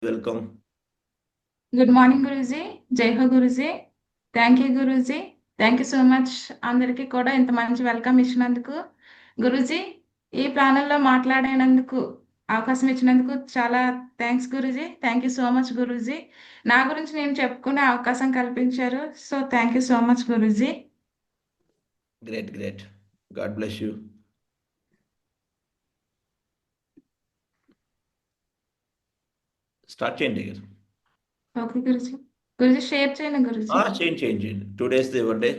Welcome. Good morning Guruji. జై హో Guruji. Thank you Guruji. Thank you so much. అందరికీ కూడా ఇంత మంచి వెల్కమ్ ఇచ్చినందుకు గురూజీ, ఈ ప్లానంలో మాట్లాడినందుకు అవకాశం ఇచ్చినందుకు చాలా thanks Guruji. Thank you so much Guruji. నా గురించి నేను చెప్పుకునే అవకాశం కల్పించారు. So thank you so much Guruji. Great. God bless you. Start చేయండి. ఓకే గురూజీ. గురూజీ షేర్ చేయండి గురూజీ. చేయండి. 2 days ఇవ్వండి.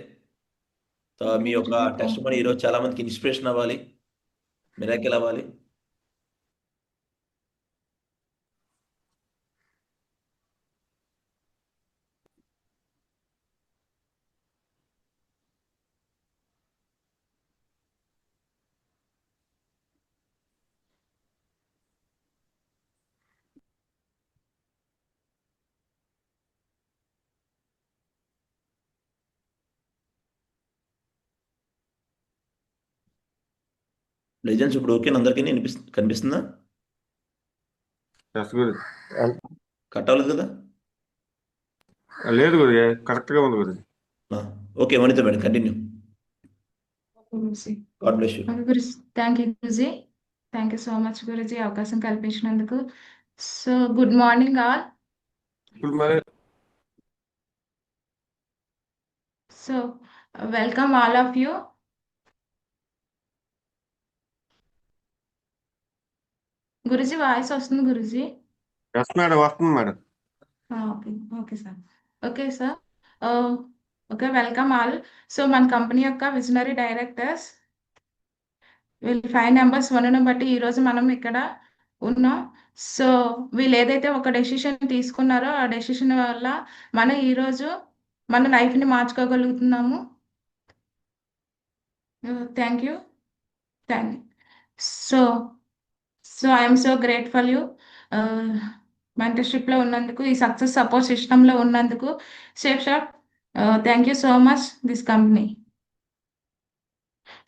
మీ యొక్క టెస్ట్ మనీ ఈరోజు చాలా మందికి ఇన్స్పిరేషన్ అవ్వాలి, మిరాకిల్ అవ్వాలి. లెజెండ్స్ ఇప్పుడు ఓకే అందరికీ కనిపిస్తుందా? గురు కట్ అవ్వలేదు కదా? లేదు గురు, కరెక్ట్గా ఉంది గురు. Okay Vanitha madam, continue. Guruji God bless you. Guruji thank you Guruji. Thank you so much Guruji అవకాశం కల్పించినందుకు. So good morning all. ఇప్పుడు మరి So, welcome all of you. Guruji voice వస్తుంది గురుజీ. ఎస్ మేడం, వస్తుంది madam. Okay okay sir. Okay sir. Okay welcome all. So మన company యొక్క visionary directors వీళ్ళు 5 members ఉండడం బట్టి ఈరోజు మనం ఇక్కడ ఉన్నాం. సో వీళ్ళు ఏదైతే ఒక డెసిషన్ తీసుకున్నారో ఆ డెసిషన్ వల్ల మనం ఈరోజు మన లైఫ్ని మార్చుకోగలుగుతున్నాము. Thank you. So so I'm so grateful you మెంటర్షిప్లో ఉన్నందుకు, ఈ సక్సెస్ సపోర్ట్ సిస్టంలో ఉన్నందుకు. Safe Shop thank you so much this company.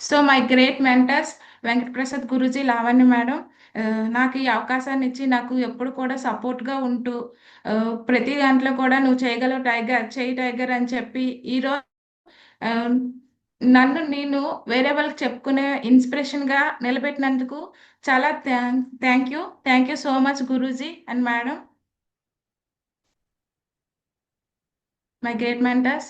So my great mentors Venkata Prasad Guruji, Lavanya madam, నాకు ఈ అవకాశాన్ని ఇచ్చి నాకు ఎప్పుడు కూడా సపోర్ట్గా ఉంటూ ప్రతి దాంట్లో కూడా నువ్వు చేయగలవు టైగర్, చేయి టైగర్ అని చెప్పి ఈరోజు నన్ను నేను వేరే వాళ్ళకి చెప్పుకునే ఇన్స్పిరేషన్గా నిలబెట్టినందుకు చాలా thank you so much Guruji and madam, my great mentors.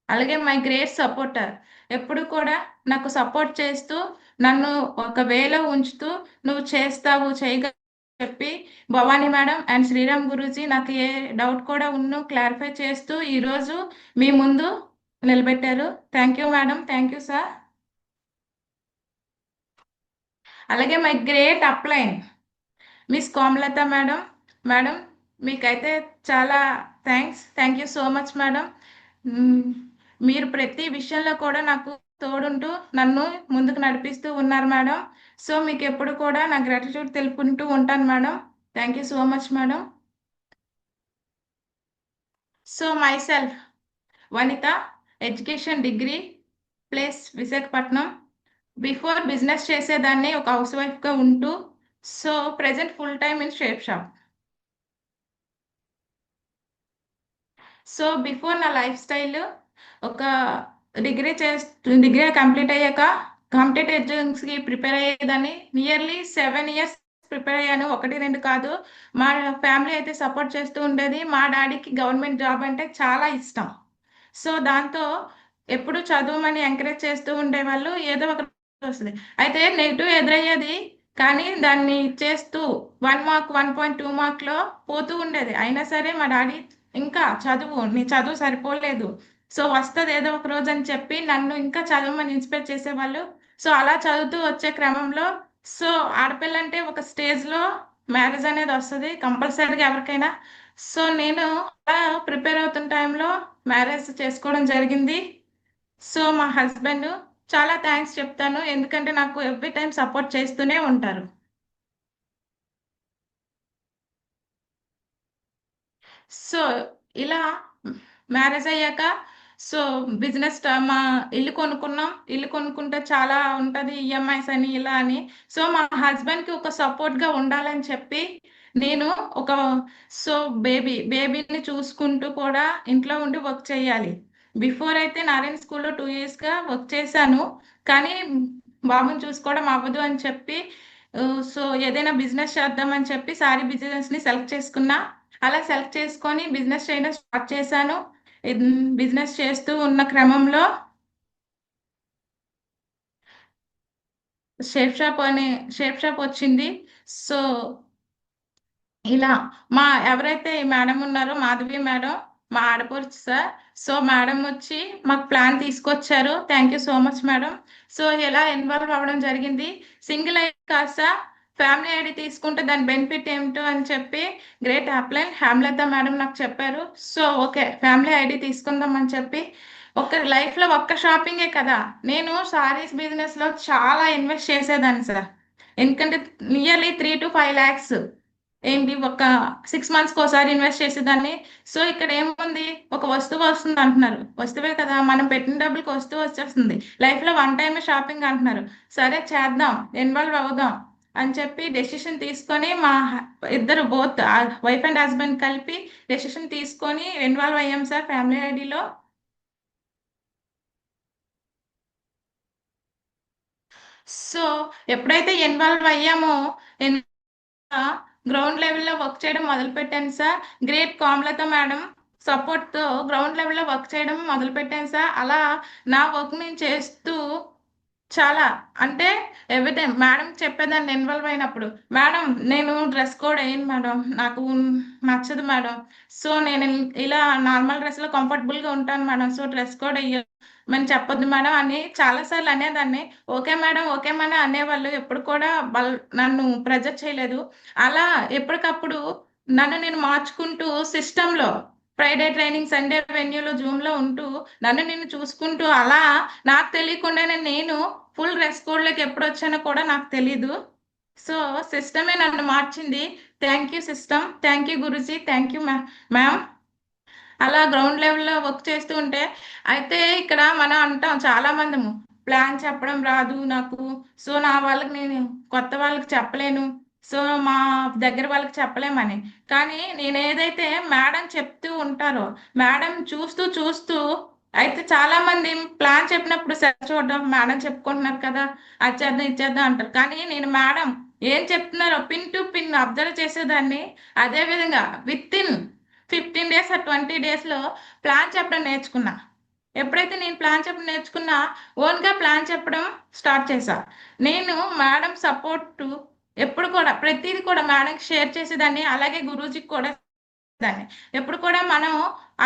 అలాగే మై గ్రేట్ సపోర్టర్, ఎప్పుడు కూడా నాకు సపోర్ట్ చేస్తూ నన్ను ఒక వేలో ఉంచుతూ నువ్వు చేస్తావు చేయగ చెప్పి భవానీ మేడం అండ్ శ్రీరామ్ గురూజీ నాకు ఏ డౌట్ కూడా ఉన్ను క్లారిఫై చేస్తూ ఈరోజు మీ ముందు నిలబెట్టారు. Thank you madam, thank you sir. అలాగే my great upline miss Komalatha madam, madam మీకైతే చాలా thank you so much madam. మీరు ప్రతి విషయంలో కూడా నాకు తోడుంటూ నన్ను ముందుకు నడిపిస్తూ ఉన్నారు మేడం. సో మీకు ఎప్పుడు కూడా నా గ్రాటిట్యూడ్ తెలుపుకుంటూ ఉంటాను madam. Thank you so much madam. So my self Vanitha, education degree place Visakhapatnam. Before business చేసేదాన్ని ఒక హౌస్ వైఫ్గా ఉంటూ, so present full time in shape shop. So before నా లైఫ్ స్టైల్ ఒక డిగ్రీ కంప్లీట్ అయ్యాక కాంపిటేటివ్ ఎగ్జామ్స్కి prepare అయ్యేదాన్ని. Nearly 7 years prepare అయ్యాను, 1-2 కాదు. మా ఫ్యామిలీ అయితే సపోర్ట్ చేస్తూ ఉండేది. మా డాడీకి గవర్నమెంట్ జాబ్ అంటే చాలా ఇష్టం. సో దాంతో ఎప్పుడు చదువుమని ఎంకరేజ్ చేస్తూ ఉండేవాళ్ళు. ఏదో ఒక వస్తుంది అయితే నెగిటివ్ ఎదురయ్యేది, కానీ దాన్ని చేస్తూ 1 mark 1.2 మార్క్లో పోతూ ఉండేది. అయినా సరే మా డాడీ ఇంకా నీ చదువు సరిపోలేదు, సో వస్తుంది ఏదో ఒక రోజు అని చెప్పి నన్ను ఇంకా చదవమని ఇన్స్పైర్ చేసేవాళ్ళు. సో అలా చదువుతూ వచ్చే క్రమంలో, సో ఆడపిల్లంటే ఒక స్టేజ్లో మ్యారేజ్ అనేది వస్తుంది కంపల్సరీగా ఎవరికైనా. సో నేను అలా ప్రిపేర్ అవుతున్న టైంలో మ్యారేజ్ చేసుకోవడం జరిగింది. సో మా హస్బెండ్ చాలా థ్యాంక్స్ చెప్తాను, ఎందుకంటే నాకు ఎవ్రీ టైం సపోర్ట్ చేస్తూనే ఉంటారు. సో ఇలా మ్యారేజ్ అయ్యాక సో బిజినెస్ మా ఇల్లు కొనుక్కున్నాం. ఇల్లు కొనుక్కుంటే చాలా ఉంటుంది ఈఎంఐస్ అని ఇలా అని. సో మా హస్బెండ్కి ఒక సపోర్ట్గా ఉండాలని చెప్పి నేను ఒక సో బేబీని చూసుకుంటూ కూడా ఇంట్లో ఉండి వర్క్ చేయాలి. బిఫోర్ అయితే నారాయణ స్కూల్లో 2 ఇయర్స్గా వర్క్ చేశాను. కానీ బాబుని చూసుకోవడం అవ్వదు అని చెప్పి సో ఏదైనా బిజినెస్ చేద్దామని చెప్పి సారీ బిజినెస్ని సెలెక్ట్ చేసుకున్నా. అలా సెలెక్ట్ చేసుకొని బిజినెస్ చేయడం స్టార్ట్ చేశాను. బిజినెస్ చేస్తూ ఉన్న క్రమంలో షేప్ షాప్ వచ్చింది. సో ఇలా ఎవరైతే ఈ మేడం ఉన్నారో మాధవి మేడం, మా ఆడపడుచు సార్. సో మేడం వచ్చి మాకు ప్లాన్ తీసుకొచ్చారు. Thank you so much madam. So ఇలా ఇన్వాల్వ్ అవ్వడం జరిగింది. సింగిల్ ఐడి కాస్త ఫ్యామిలీ ఐడి తీసుకుంటే దాని బెనిఫిట్ ఏమిటో అని చెప్పి గ్రేట్ అప్లైన్ హేమలత మేడం నాకు చెప్పారు. సో ఓకే, ఫ్యామిలీ ఐడి తీసుకుందాం అని చెప్పి లైఫ్లో ఒక్క షాపింగే కదా, నేను సారీస్ బిజినెస్లో చాలా ఇన్వెస్ట్ చేసేదాన్ని సార్. ఎందుకంటే నియర్లీ 3 to 5 lakhs ఏంటి ఒక 6 monthsకి ఒకసారి ఇన్వెస్ట్ చేసేదాన్ని. సో ఇక్కడ ఏముంది, ఒక వస్తువు వస్తుంది అంటున్నారు, వస్తువే కదా, మనం పెట్టిన డబ్బులకి వస్తువు వచ్చేస్తుంది. లైఫ్లో వన్ టైమే షాపింగ్ అంటున్నారు, సరే చేద్దాం, ఇన్వాల్వ్ అవుదాం అని చెప్పి డెసిషన్ తీసుకొని మా ఇద్దరు బోత్ వైఫ్ అండ్ హస్బెండ్ కలిపి డెసిషన్ తీసుకొని ఇన్వాల్వ్ అయ్యాం సార్ ఫ్యామిలీ ఐడిలో. సో ఎప్పుడైతే ఇన్వాల్వ్ అయ్యామో గ్రౌండ్ లెవెల్లో వర్క్ చేయడం మొదలు పెట్టాను సార్. గ్రేట్ కోమలత మేడం సపోర్ట్తో గ్రౌండ్ లెవెల్లో వర్క్ చేయడం మొదలు పెట్టాను సార్. అలా నా వర్క్ నేను చేస్తూ చాలా అంటే ఎవ్రీ టైం మేడం చెప్పేదాన్ని ఇన్వాల్వ్ అయినప్పుడు, మేడం నేను డ్రెస్ కోడ్ వేయను మేడం, నాకు నచ్చదు మేడం, సో నేను ఇలా నార్మల్ డ్రెస్లో కంఫర్టబుల్గా ఉంటాను మేడం, సో డ్రెస్ కోడ్ మనం చెప్పొద్దు మేడం అని చాలాసార్లు అనేదాన్ని. ఓకే మేడం, ఓకే మేడం అనేవాళ్ళు. ఎప్పుడు కూడా నన్ను ప్రెజర్ చేయలేదు. అలా ఎప్పటికప్పుడు నన్ను నేను మార్చుకుంటూ సిస్టంలో ఫ్రైడే ట్రైనింగ్, సండే వెన్యూలో జూమ్లో ఉంటూ నన్ను నేను చూసుకుంటూ అలా నాకు తెలియకుండానే నేను ఫుల్ డ్రెస్ కోడ్లోకి ఎప్పుడు వచ్చానో కూడా నాకు తెలీదు. సో సిస్టమే నన్ను మార్చింది. Thank you system, thank you Guruji, thank you ma'am. అలా గ్రౌండ్ లెవెల్లో వర్క్ చేస్తూ ఉంటే అయితే ఇక్కడ మనం అంటాం చాలా మందము, ప్లాన్ చెప్పడం రాదు నాకు, సో నా వాళ్ళకి నేను కొత్త వాళ్ళకి చెప్పలేను, సో మా దగ్గర వాళ్ళకి చెప్పలేమని. కానీ నేను ఏదైతే మేడం చెప్తూ ఉంటారో మేడం చూస్తూ చూస్తూ అయితే చాలా మంది ప్లాన్ చెప్పినప్పుడు సరే చూడడం మేడం చెప్పుకుంటున్నారు కదా, అది చేద్దాం ఇది చేద్దాం అంటారు. కానీ నేను మేడం ఏం చెప్తున్నారో పిన్ టు పిన్ అబ్జర్వ్ చేసేదాన్ని. అదే విధంగా విత్ ఇన్ 15 days or 20 daysలో ప్లాన్ చెప్పడం నేర్చుకున్నా. ఎప్పుడైతే నేను ప్లాన్ చెప్పడం నేర్చుకున్నా ఓన్గా ప్లాన్ చెప్పడం స్టార్ట్ చేశా. నేను మేడం సపోర్ట్ ఎప్పుడు కూడా ప్రతిదీ కూడా మేడంకి షేర్ చేసేదాన్ని. అలాగే గురూజీకి కూడా దాన్ని ఎప్పుడు కూడా మనం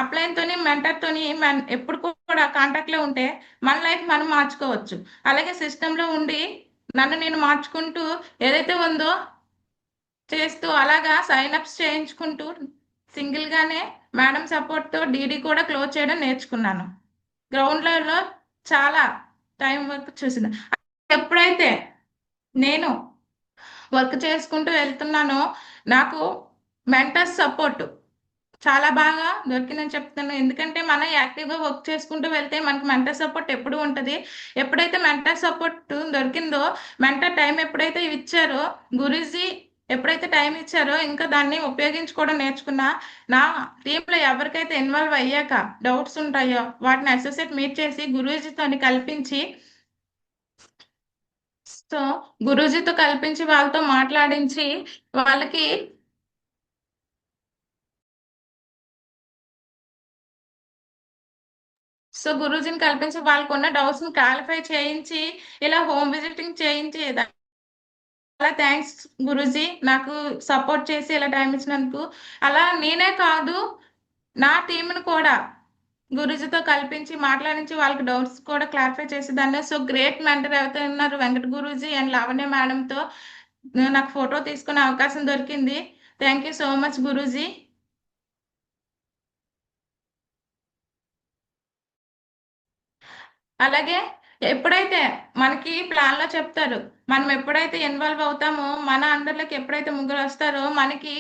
అప్లైన్తోని మెంటర్తోని ఎప్పుడు కూడా కాంటాక్ట్లో ఉంటే మన లైఫ్ మనం మార్చుకోవచ్చు. అలాగే సిస్టంలో ఉండి నన్ను నేను మార్చుకుంటూ ఏదైతే ఉందో చేస్తూ అలాగా సైన్అప్స్ చేయించుకుంటూ సింగిల్గానే మేడం సపోర్ట్తో డీడీ కూడా క్లోజ్ చేయడం నేర్చుకున్నాను. గ్రౌండ్ లెవెల్లో చాలా టైం వర్క్ చూసింది. ఎప్పుడైతే నేను వర్క్ చేసుకుంటూ వెళ్తున్నానో నాకు మెంటర్ సపోర్ట్ చాలా బాగా దొరికిందని చెప్తాను. ఎందుకంటే మనం యాక్టివ్గా వర్క్ చేసుకుంటూ వెళ్తే మనకి మెంటర్ సపోర్ట్ ఎప్పుడు ఉంటుంది. ఎప్పుడైతే మెంటర్ సపోర్ట్ దొరికిందో, మెంటర్ టైం ఎప్పుడైతే ఇచ్చారో, గురూజీ ఎప్పుడైతే టైం ఇచ్చారో ఇంకా దాన్ని ఉపయోగించుకోవడం నేర్చుకున్నా. నా టీంలో ఎవరికైతే ఇన్వాల్వ్ అయ్యాక డౌట్స్ ఉంటాయో వాటిని అసోసియేట్ మీట్ చేసి గురూజీతో కల్పించి వాళ్ళతో మాట్లాడించి వాళ్ళకి గురూజీని కల్పించి వాళ్ళకు ఉన్న డౌట్స్ని క్లారిఫై చేయించి ఇలా హోమ్ విజిటింగ్ చేయించి చాలా థ్యాంక్స్ గురూజీ, నాకు సపోర్ట్ చేసి ఇలా టైం ఇచ్చినందుకు. అలా నేనే కాదు నా టీంను కూడా గురూజీతో కల్పించి మాట్లాడించి వాళ్ళకి డౌట్స్ కూడా క్లారిఫై చేసేదాన్ని. సో గ్రేట్ మెంటర్ ఎవరైతే ఉన్నారు వెంకట గురూజీ అండ్ లావణ్య మేడంతో నాకు ఫోటో తీసుకునే అవకాశం దొరికింది. Thank you so much Guruji. అలాగే ఎప్పుడైతే మనకి ప్లాన్లో చెప్తారు, మనం ఎప్పుడైతే ఇన్వాల్వ్ అవుతామో మన అండర్లోకి ఎప్పుడైతే ముగ్గురు వస్తారో మనకి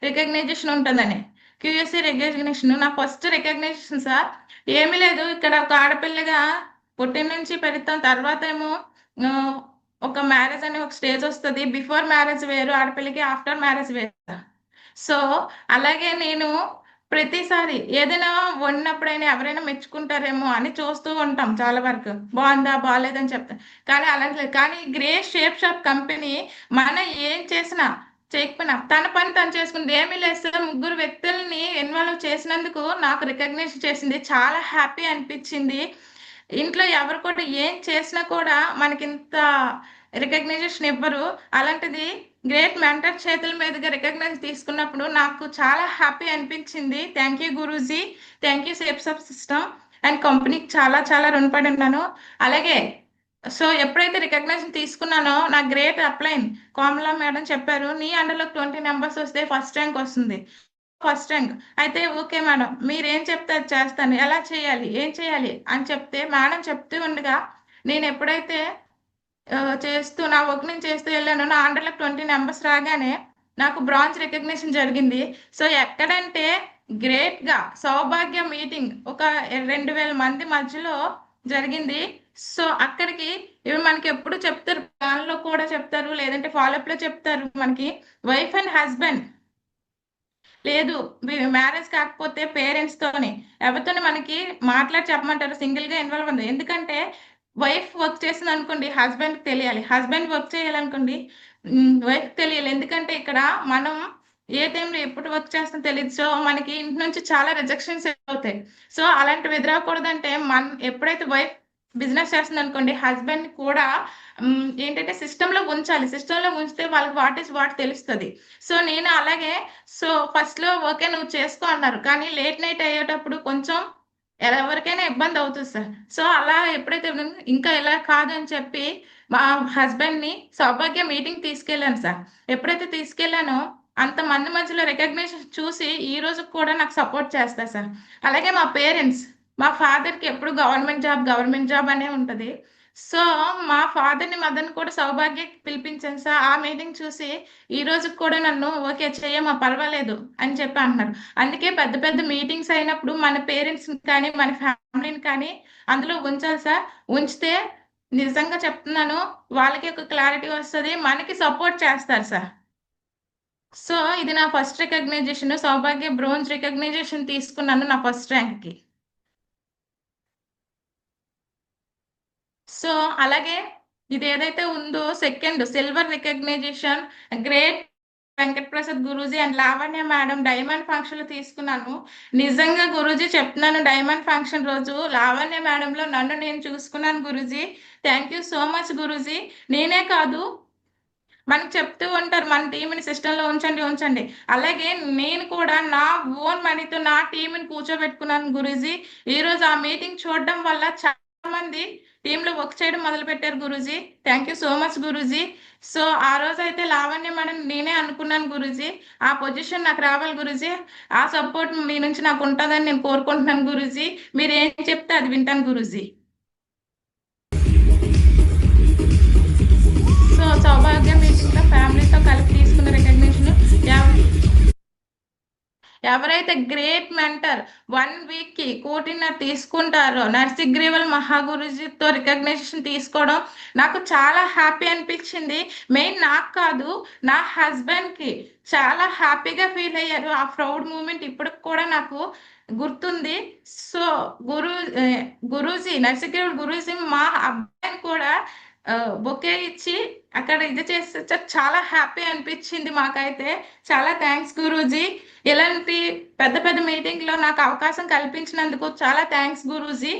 రికగ్నైజేషన్ ఉంటుందని. క్యూఎస్సీ రికగ్నిషన్ నా ఫస్ట్ రికగ్నైజేషన్ సార్. ఏమీ లేదు, ఇక్కడ ఒక ఆడపిల్లగా పుట్టిన నుంచి పెడతాం, తర్వాత ఏమో ఒక మ్యారేజ్ అని ఒక స్టేజ్ వస్తుంది. బిఫోర్ మ్యారేజ్ వేరు ఆడపిల్లకి, ఆఫ్టర్ మ్యారేజ్ వేరు. సో అలాగే నేను ప్రతిసారి ఏదైనా వండినప్పుడైనా ఎవరైనా మెచ్చుకుంటారేమో అని చూస్తూ ఉంటాం చాలా వరకు. బాగుందా బాగాలేదని చెప్తాం. కానీ అలాంటి లేదు. కానీ గ్రేట్ షేప్ షాప్ కంపెనీ మనం ఏం చేసినా చేయకపోయినా తన పని తను చేసుకుంది. ఏమీ లేదు సార్, ముగ్గురు వ్యక్తుల్ని ఇన్వాల్వ్ చేసినందుకు నాకు రికగ్నిషన్ చేసింది. చాలా హ్యాపీ అనిపించింది. ఇంట్లో ఎవరు కూడా ఏం చేసినా కూడా మనకింత రికగ్నైజేషన్ ఇవ్వరు. అలాంటిది గ్రేట్ మెంటర్ చేతుల మీదుగా రికగ్నైజ్ తీసుకున్నప్పుడు నాకు చాలా హ్యాపీ అనిపించింది. Thank you Guruji, thank U shapes of system and కంపెనీకి చాలా చాలా రుణపడి ఉన్నాను. అలాగే సో ఎప్పుడైతే రికగ్నైజేషన్ తీసుకున్నానో నా గ్రేట్ అప్లైన్ కోమలా మేడం చెప్పారు, నీ అండర్లో 20 నెంబర్స్ వస్తే ఫస్ట్ ర్యాంక్ వస్తుంది. ఫస్ట్ ర్యాంక్ అయితే ఓకే మేడం, మీరేం చెప్తే అది చేస్తాను, ఎలా చేయాలి ఏం చేయాలి అని చెప్తే మేడం చెప్తూ ఉండగా నేను ఎప్పుడైతే చేస్తూ నా వర్క్ నేను చేస్తూ వెళ్ళాను, నా అండర్లో 20 నెంబర్స్ రాగానే నాకు బ్రాంజ్ రికగ్నిషన్ జరిగింది. సో ఎక్కడంటే గ్రేట్గా సౌభాగ్య మీటింగ్ ఒక 2000 మంది మధ్యలో జరిగింది. సో అక్కడికి ఇవి మనకి ఎప్పుడు చెప్తారు, ప్లాన్లో కూడా చెప్తారు, లేదంటే ఫాలోఅప్లో చెప్తారు. మనకి వైఫ్ అండ్ హస్బెండ్ లేదు, మ్యారేజ్ కాకపోతే పేరెంట్స్ తోని ఎవరితోని మనకి మాట్లాడి చెప్పమంటారు, సింగిల్ గా ఇన్వాల్వ్ ఉంది. ఎందుకంటే వైఫ్ వర్క్ చేసింది అనుకోండి హస్బెండ్ తెలియాలి, హస్బెండ్ వర్క్ చేయాలనుకోండి వైఫ్ తెలియాలి. ఎందుకంటే ఇక్కడ మనం ఏ టైంలో ఎప్పుడు వర్క్ చేస్తాం తెలియదు. సో మనకి ఇంటి నుంచి చాలా రిజెక్షన్స్ అవుతాయి. సో అలాంటివి ఎదురకూడదంటే ఎప్పుడైతే వైఫ్ బిజినెస్ చేస్తుంది అనుకోండి, హస్బెండ్ కూడా ఏంటంటే సిస్టంలో ఉంచాలి. సిస్టంలో ఉంచితే వాళ్ళకి వాట్ ఈస్ వాట్ తెలుస్తుంది. సో నేను అలాగే సో ఫస్ట్లో ఓకే నువ్వు చేసుకో అన్నారు, కానీ లేట్ నైట్ అయ్యేటప్పుడు కొంచెం ఎవరికైనా ఇబ్బంది అవుతుంది సార్. సో అలా ఎప్పుడైతే ఇంకా ఇలా కాదు అని చెప్పి మా హస్బెండ్ని సౌభాగ్య మీటింగ్ తీసుకెళ్ళాను సార్. ఎప్పుడైతే తీసుకెళ్ళానో అంతమంది మధ్యలో రికగ్నిషన్ చూసి ఈ రోజు కూడా నాకు సపోర్ట్ చేస్తారు సార్. అలాగే మా పేరెంట్స్, మా ఫాదర్కి ఎప్పుడు గవర్నమెంట్ జాబ్ అనే ఉంటుంది. సో మా ఫాదర్ని మదర్ని కూడా సౌభాగ్యకి పిలిపించాను సార్. ఆ మీటింగ్ చూసి ఈ రోజు కూడా నన్ను ఓకే చేయమ్మా పర్వాలేదు అని చెప్పి అంటున్నారు. అందుకే పెద్ద పెద్ద మీటింగ్స్ అయినప్పుడు మన పేరెంట్స్ని కానీ మన ఫ్యామిలీని కానీ అందులో ఉంచాలి సార్. ఉంచితే నిజంగా చెప్తున్నాను వాళ్ళకి ఒక క్లారిటీ వస్తుంది, మనకి సపోర్ట్ చేస్తారు సార్. సో ఇది నా ఫస్ట్ రికగ్నైజేషన్. సౌభాగ్య బ్రోంజ్ రికగ్నైజేషన్ తీసుకున్నాను నా ఫస్ట్ ర్యాంక్కి. సో అలాగే ఇది ఏదైతే ఉందో second silver recognition great Venkat Prasad Guruji and Lavanya madam diamond function లో తీసుకున్నాను. నిజంగా గురూజీ చెప్తున్నాను, డైమండ్ ఫంక్షన్ రోజు లావణ్య మేడంలో నన్ను నేను చూసుకున్నాను Guruji. Thank you so much Guruji. నేనే కాదు మనకు చెప్తూ ఉంటారు మన టీంని సిస్టంలో ఉంచండి. అలాగే నేను కూడా నా ఓన్ మనీతో నా టీంని కూర్చోబెట్టుకున్నాను గురూజీ. ఈరోజు ఆ మీటింగ్ చూడడం వల్ల చాలా మంది టీంలో వర్క్ చేయడం మొదలు పెట్టారు Guruji. Thank you so much Guruji. So ఆ రోజు అయితే లావణ్య మేడం నేనే అనుకున్నాను గురూజీ, ఆ పొజిషన్ నాకు రావాలి గురూజీ, ఆ సపోర్ట్ మీ నుంచి నాకు ఉంటుందని నేను కోరుకుంటున్నాను గురూజీ. మీరు ఏం చెప్తే అది వింటాను గురూజీ. సో సౌభాగ్య మీటింగ్ లో ఫ్యామిలీతో కలిపి తీసుకున్న రికగ్నిషన్ ఎవరైతే గ్రేట్ మెంటర్ 1 వీక్ కి కోటిన్నర తీసుకుంటారో నర్సిగ్రీవల్ మహాగురుజీతో రికగ్నైజేషన్ తీసుకోవడం నాకు చాలా హ్యాపీ అనిపించింది. మెయిన్ నాకు కాదు, నా హస్బెండ్ కి చాలా హ్యాపీగా ఫీల్ అయ్యారు. ఆ ప్రౌడ్ మూమెంట్ ఇప్పటికి కూడా నాకు గుర్తుంది. సో గురూజీ నర్సిగ్రీవల్ గురూజీ మా అబ్బాయిని కూడా బొకే ఇచ్చి అక్కడ ఇది చేస్తే చాలా హ్యాపీ అనిపించింది మాకైతే. చాలా థ్యాంక్స్ గురూజీ. ఇలాంటి పెద్ద పెద్ద మీటింగ్ లో నాకు అవకాశం కల్పించినందుకు చాలా థ్యాంక్స్ గురూజీ.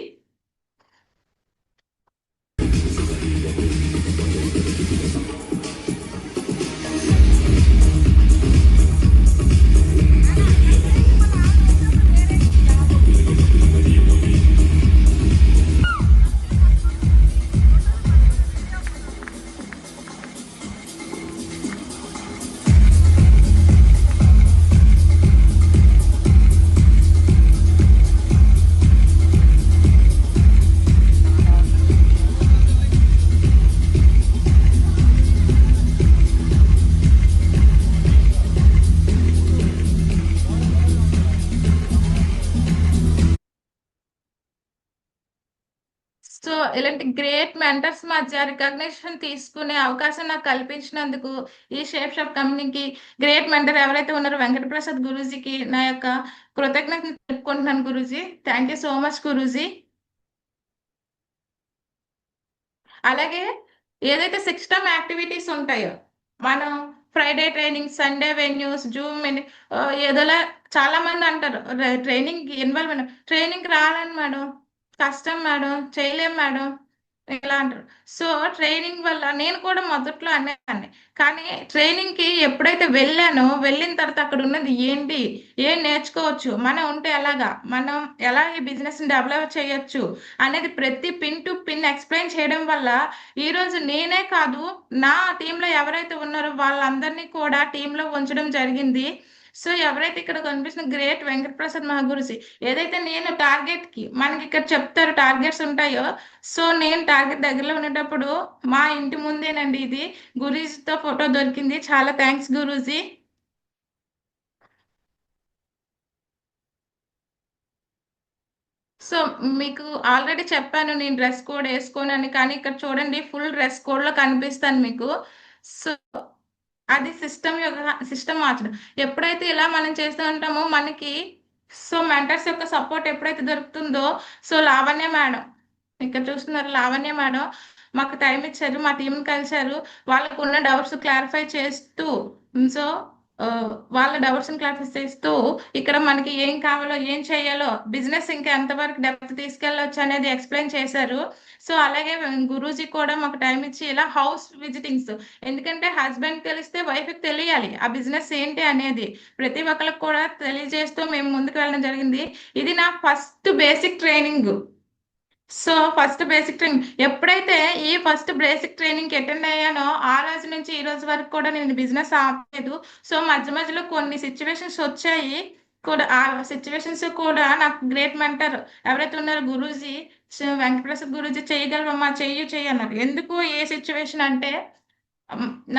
ఇలాంటి గ్రేట్ మెంటర్స్ మధ్య రికగ్నిషన్ తీసుకునే అవకాశం నాకు కల్పించినందుకు ఈ షేప్ షాప్ కంపెనీకి, గ్రేట్ మెంటర్ ఎవరైతే ఉన్నారో వెంకట ప్రసాద్ గురూజీకి నా యొక్క కృతజ్ఞతలు తెలుపుకుంటున్నాను Guruji. Thank you so much Guruji. అలాగే ఏదైతే సిస్టమ్ యాక్టివిటీస్ ఉంటాయో, మనం Friday training, Sunday venues, Zoom ఏదోలా చాలా మంది అంటారు ట్రైనింగ్ ఇన్వాల్వ్ ట్రైనింగ్ రాలని మేడం, కష్టం మేడం, చేయలేం మేడం ఇలా అంటారు. సో ట్రైనింగ్ వల్ల నేను కూడా మొదట్లో అనేదాన్ని, కానీ ట్రైనింగ్ కి ఎప్పుడైతే వెళ్ళానో, వెళ్ళిన తర్వాత అక్కడ ఉన్నది ఏంటి, ఏం నేర్చుకోవచ్చు, మనం ఉంటే ఎలాగా, మనం ఎలా ఈ బిజినెస్ డెవలప్ చేయొచ్చు అనేది ప్రతి పిన్ టు పిన్ ఎక్స్ప్లెయిన్ చేయడం వల్ల ఈ రోజు నేనే కాదు, నా టీంలో ఎవరైతే ఉన్నారో వాళ్ళందరినీ కూడా టీంలో ఉంచడం జరిగింది. సో ఎవరైతే ఇక్కడ కనిపిస్తున్న గ్రేట్ వెంకట ప్రసాద్ మహాగురుజీ, ఏదైతే నేను టార్గెట్ కి, మనకి ఇక్కడ చెప్తారు టార్గెట్స్ ఉంటాయో, సో నేను టార్గెట్ దగ్గరలో ఉండేటప్పుడు మా ఇంటి ముందేనండి ఇది గురూజీతో ఫోటో దొరికింది. చాలా థ్యాంక్స్ గురూజీ. సో మీకు ఆల్రెడీ చెప్పాను నేను డ్రెస్ కోడ్ వేసుకోనని, కానీ ఇక్కడ చూడండి ఫుల్ డ్రెస్ కోడ్ లో కనిపిస్తాను మీకు. సో అది సిస్టమ్ మార్చడం. ఎప్పుడైతే ఇలా మనం చేస్తూ ఉంటామో మనకి సో మెంటర్స్ యొక్క సపోర్ట్ ఎప్పుడైతే దొరుకుతుందో, సో లావణ్య మేడం ఇక్కడ చూస్తున్నారు, లావణ్య మేడం మాకు టైం ఇచ్చారు, మా టీం కలిశారు, వాళ్ళకు ఉన్న డౌట్స్ క్లారిఫై చేస్తూ, సో వాళ్ళ డౌట్స్ క్లారిఫై చేస్తూ ఇక్కడ మనకి ఏం కావాలో, ఏం చేయాలో, బిజినెస్ ఇంకా ఎంతవరకు డెప్త్ తీసుకెళ్ళొచ్చు అనేది ఎక్స్ప్లెయిన్ చేశారు. సో అలాగే గురూజీ కూడా మాకు టైం ఇచ్చి ఇలా హౌస్ విజిటింగ్స్, ఎందుకంటే హస్బెండ్ తెలిస్తే వైఫ్కి తెలియాలి ఆ బిజినెస్ ఏంటి అనేది, ప్రతి ఒక్కరికి కూడా తెలియజేస్తూ మేము ముందుకు వెళ్ళడం జరిగింది. ఇది నా first basic training. So first basic training ఎప్పుడైతే ఈ ఫస్ట్ బేసిక్ ట్రైనింగ్ అటెండ్ అయ్యానో, ఆ రోజు నుంచి ఈ రోజు వరకు కూడా నేను బిజినెస్ ఆపలేదు. సో మధ్య మధ్యలో కొన్ని సిచ్యువేషన్స్ వచ్చాయి కూడా, ఆ సిచ్యువేషన్స్ కూడా నాకు గ్రేట్ మెంటర్ ఎవరైతే ఉన్నారో గురూజీ, వెంకటప్రసాద్ గురూజీ, చేయగలవమ్మా, చెయ్యి అన్నారు. ఎందుకు ఏ సిచ్యువేషన్ అంటే,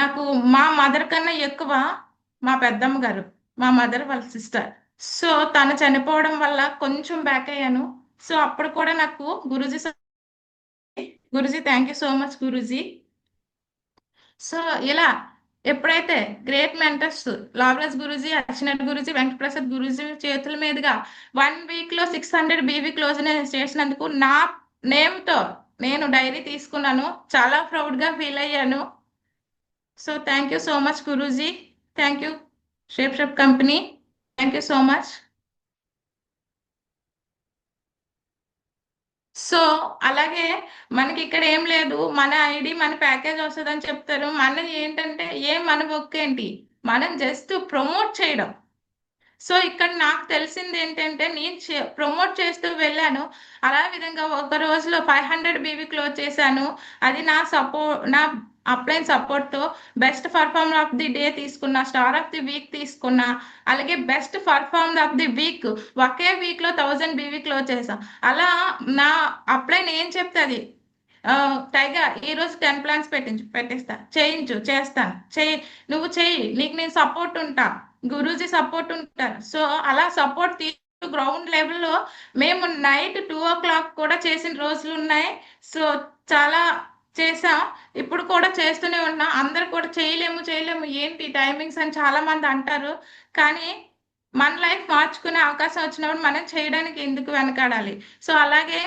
నాకు మా మదర్ కన్నా ఎక్కువ మా పెద్దమ్మ గారు, మా మదర్ వాళ్ళ సిస్టర్, సో తను చనిపోవడం వల్ల కొంచెం బ్యాక్ అయ్యాను. సో అప్పుడు కూడా నాకు Guruji thank you so much Guruji. So ఇలా ఎప్పుడైతే గ్రేట్ మెంటర్స్ లావరాజ్ గురూజీ, అర్చనట్ గురూజీ, వెంకటప్రసాద్ గురూజీ చేతుల మీదుగా 1 వీక్ లో 600 బీవీ క్లోజ్ చేసినందుకు నా నేమ్ తో నేను డైరీ తీసుకున్నాను, చాలా ప్రౌడ్ గా ఫీల్ అయ్యాను. So thank you so much Guruji. Thank U shape shop company. Thank you so much. So అలాగే మనకి ఇక్కడ ఏం లేదు, మన ఐడి మన ప్యాకేజ్ వస్తుందని చెప్తారు. మనది ఏంటంటే మన వర్క్ ఏంటి, మనం జస్ట్ ప్రమోట్ చేయడం. సో ఇక్కడ నాకు తెలిసింది ఏంటంటే, నేను ప్రమోట్ చేస్తూ వెళ్ళాను. అలా విధంగా ఒక రోజులో 500 బీవీ క్లోజ్ చేశాను. అది నా అప్లైన్ సపోర్ట్తో best performer of the day తీసుకున్నా, స్టార్ ఆఫ్ ది వీక్ తీసుకున్నా, అలాగే best performer of the week ఒకే వీక్లో 1000 బీవీ క్లోజ్ చేసా. అలా నా అప్లైన్ ఏం చెప్తుంది, టైగర్ ఈ రోజు 10 ప్లాన్స్ పెట్టిస్తా, చేస్తాను, నువ్వు చెయ్యి, నీకు నేను సపోర్ట్ ఉంటా, గురూజీ సపోర్ట్ ఉంటారు. సో అలా సపోర్ట్ తీసుకు గ్రౌండ్ లెవెల్లో మేము నైట్ 2 o'clock కూడా చేసిన రోజులు ఉన్నాయి. సో చాలా చేసాం, ఇప్పుడు కూడా చేస్తూనే ఉన్నాం. అందరు కూడా చేయలేము ఏంటి టైమింగ్స్ అని చాలా మంది అంటారు, కానీ మన లైఫ్ మార్చుకునే అవకాశం వచ్చినప్పుడు మనం చేయడానికి ఎందుకు వెనకాడాలి. సో అలాగే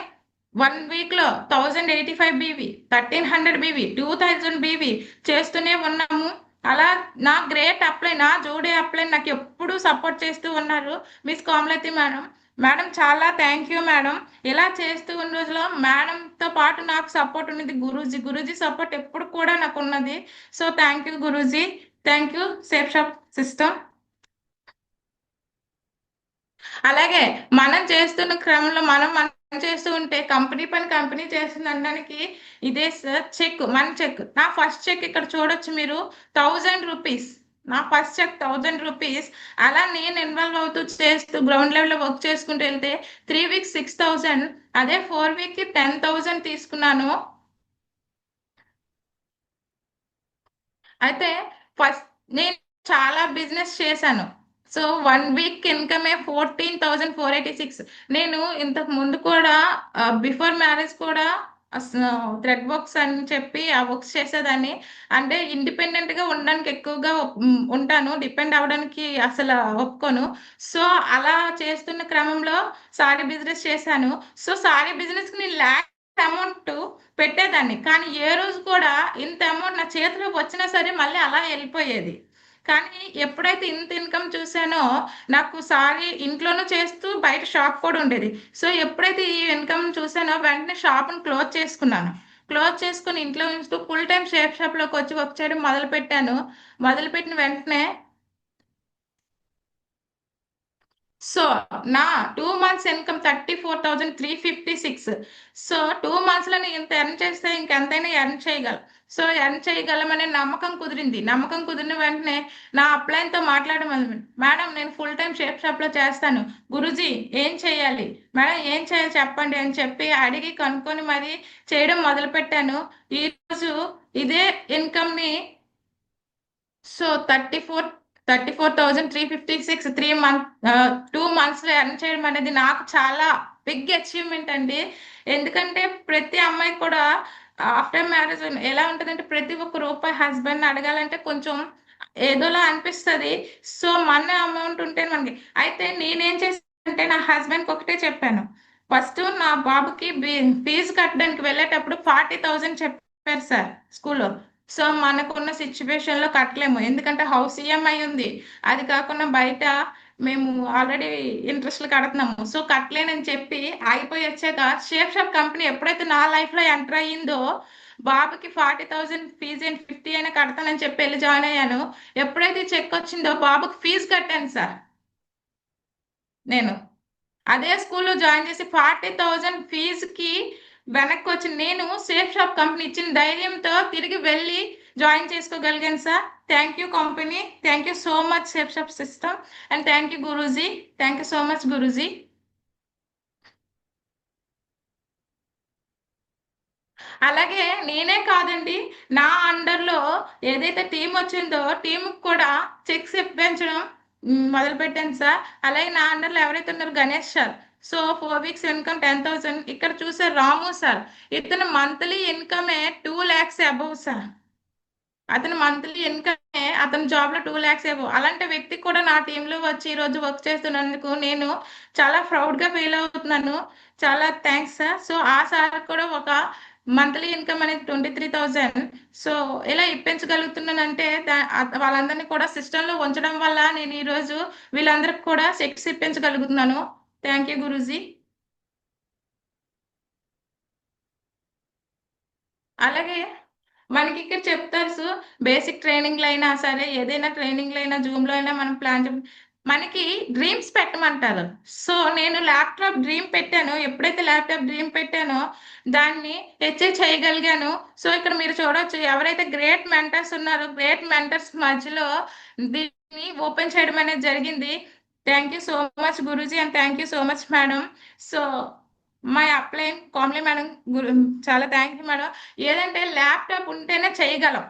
1 week లో 1085 బీవీ, 1300 బీవీ, 2000 బీవీ చేస్తూనే ఉన్నాము. అలా నా గ్రేట్ అప్లై, నా జోడీ అప్లై నాకు ఎప్పుడు సపోర్ట్ చేస్తూ ఉన్నారు మిస్ కోమలతి మేడం చాలా థ్యాంక్ యూ మేడం. ఇలా చేస్తూ ఉన్న రోజులో మేడంతో పాటు నాకు సపోర్ట్ ఉన్నది గురూజీ సపోర్ట్ ఎప్పుడు కూడా నాకు ఉన్నది. So thank you Guruji. Thank you Safe Shop system. అలాగే మనం చేస్తున్న క్రమంలో మనం చేస్తూ ఉంటే కంపెనీ పని కంపెనీ చేస్తుంది అనడానికి ఇదే సార్ చెక్, మన చెక్. నా ఫస్ట్ చెక్ ఇక్కడ చూడొచ్చు మీరు, 1000 రూపీస్. నా ఫస్ట్ చెక్ 1000 రూపీస్. అలా నేను ఇన్వాల్వ్ అవుతూ చేస్తూ గ్రౌండ్ లెవెల్లో వర్క్ చేసుకుంటూ వెళ్తే 3 weeks 6000, అదే 4 week 10,000 తీసుకున్నాను. అయితే ఫస్ట్ నేను చాలా బిజినెస్ చేశాను. So 1 week ఇన్కమే 14,486. నేను ఇంతకు ముందు కూడా బిఫోర్ మ్యారేజ్ కూడా థ్రెడ్ వర్క్స్ అని చెప్పి ఆ వర్క్స్ చేసేదాన్ని. అంటే ఇండిపెండెంట్ గా ఉండడానికి ఎక్కువగా ఉంటాను, డిపెండ్ అవ్వడానికి అసలు ఒప్పుకోను. సో అలా చేస్తున్న క్రమంలో సారీ బిజినెస్ చేశాను. సో సారీ బిజినెస్ కి నేను అమౌంట్ పెట్టేదాన్ని, కానీ ఏ రోజు కూడా ఇంత అమౌంట్ నా చేతిలోకి వచ్చినా సరే మళ్ళీ అలా వెళ్ళిపోయేది. కానీ ఎప్పుడైతే ఇంత ఇన్కమ్ చూసానో, నాకు సారీ ఇంట్లోనూ చేస్తూ బయట షాప్ కూడా ఉండేది. సో ఎప్పుడైతే ఈ ఇన్కమ్ చూసానో వెంటనే షాప్ని క్లోజ్ చేసుకున్నాను. క్లోజ్ చేసుకుని ఇంట్లో ఉంచుతూ ఫుల్ టైం షాప్లోకి వచ్చి వర్క్ చేయడం మొదలు పెట్టాను. మొదలుపెట్టిన వెంటనే సో నా 2 months ఇన్కమ్ 34,356. సో 2 months లో నేను ఇంత ఎర్న్ చేస్తే ఇంకెంతైనా ఎర్న్ చేయగలం. సో ఎర్న్ చేయగలమనే నమ్మకం కుదిరింది. నమ్మకం కుదిరిన వెంటనే నా అప్లైన్తో మాట్లాడడం మొదలుపెట్టాను. మేడం నేను ఫుల్ టైం షాప్లో చేస్తాను, గురుజీ ఏం చేయాలి, మేడం ఏం చేయాలి చెప్పండి అని చెప్పి అడిగి కనుక్కొని మరి చేయడం మొదలుపెట్టాను. ఈరోజు ఇదే ఇన్కమ్ని సో 34,356 2 months ఎర్న్ చేయడం అనేది నాకు చాలా బిగ్ అచీవ్మెంట్ అండి. ఎందుకంటే ప్రతి అమ్మాయి కూడా ఆఫ్టర్ మ్యారేజ్ ఎలా ఉంటుందంటే ప్రతి ఒక్క రూపాయి హస్బెండ్ అడగాలంటే కొంచెం ఏదోలా అనిపిస్తుంది. సో మన అమౌంట్ ఉంటే మనకి అయితే నేనేం చేశానంటే నా హస్బెండ్కి ఒకటే చెప్పాను. ఫస్ట్ నా బాబుకి ఫీజు కట్టడానికి వెళ్ళేటప్పుడు 40,000 చెప్పారు సార్ స్కూల్లో. సో మనకున్న సిచ్యువేషన్ లో కట్టలేము, ఎందుకంటే హౌస్ ఈఎంఐ ఉంది, అది కాకుండా బయట మేము ఆల్రెడీ ఇంట్రెస్ట్లు కడుతున్నాము. సో కట్టలేనని చెప్పి ఆగిపోయి వచ్చాక షాప్ కంపెనీ ఎప్పుడైతే నా లైఫ్ లో ఎంటర్ అయ్యిందో, బాబుకి 40,000 ఫీజు అండ్ 50 అయినా కడతానని చెప్పి వెళ్ళి జాయిన్ అయ్యాను. ఎప్పుడైతే చెక్ వచ్చిందో బాబుకి ఫీజు కట్టాను సార్. నేను అదే స్కూల్లో జాయిన్ చేసి 40,000 ఫీజుకి వెనక్కి వచ్చి నేను సేఫ్ షాప్ కంపెనీ ఇచ్చిన ధైర్యంతో తిరిగి వెళ్ళి జాయిన్ చేసుకోగలిగాను sir. Thank you company, thank you so much Safe Shop system, and thank you Guruji, thank you so much Guruji. అలాగే నేనే కాదండి, నా అండర్లో ఏదైతే టీం వచ్చిందో టీం కూడా చెక్స్ ఇప్పించడం మొదలు పెట్టాను సార్. అలాగే నా అండర్లో ఎవరైతే ఉన్నారో Ganesh sir, so 4 weeks income 10,000. ఇక్కడ చూసే రాము సార్, ఇతను మంత్లీ ఇన్కమే 2 lakhs అబౌవ్ సార్. అతను మంత్లీ ఇన్కమే అతని జాబ్ లో 2 lakhs అబౌవ్. అలాంటి వ్యక్తి కూడా నా టీంలో వచ్చి ఈ రోజు వర్క్ చేస్తున్నందుకు నేను చాలా ప్రౌడ్ గా ఫీల్ అవుతున్నాను. చాలా థ్యాంక్స్ సార్. సో ఆ సార్ కూడా ఒక మంత్లీ ఇన్కమ్ అనేది 23,000 సో ఇలా ఇప్పించగలుగుతున్నానంటే వాళ్ళందరినీ కూడా సిస్టంలో ఉంచడం వల్ల నేను ఈరోజు వీళ్ళందరికి కూడా చెక్స్ ఇప్పించగలుగుతున్నాను. Thank you Guruji. అలాగే మనకి ఇక్కడ చెప్తారు బేసిక్ ట్రైనింగ్లు అయినా సరే, ఏదైనా ట్రైనింగ్లు అయినా జూమ్లో అయినా మనం ప్లాన్ మనకి డ్రీమ్స్ పెట్టమంటారు. సో నేను ల్యాప్టాప్ డ్రీమ్ పెట్టాను. ఎప్పుడైతే ల్యాప్టాప్ డ్రీమ్ పెట్టానో దాన్ని అచీవ్ చేయగలిగాను. సో ఇక్కడ మీరు చూడవచ్చు ఎవరైతే గ్రేట్ మెంటర్స్ ఉన్నారో, గ్రేట్ మెంటర్స్ మధ్యలో దీన్ని ఓపెన్ చేయడం అనేది జరిగింది. Thank you so much Guruji and thank you so much madam. So my upline Kamli madam, చాలా థ్యాంక్ యూ మేడం. ఏదంటే ల్యాప్టాప్ ఉంటేనే చేయగలం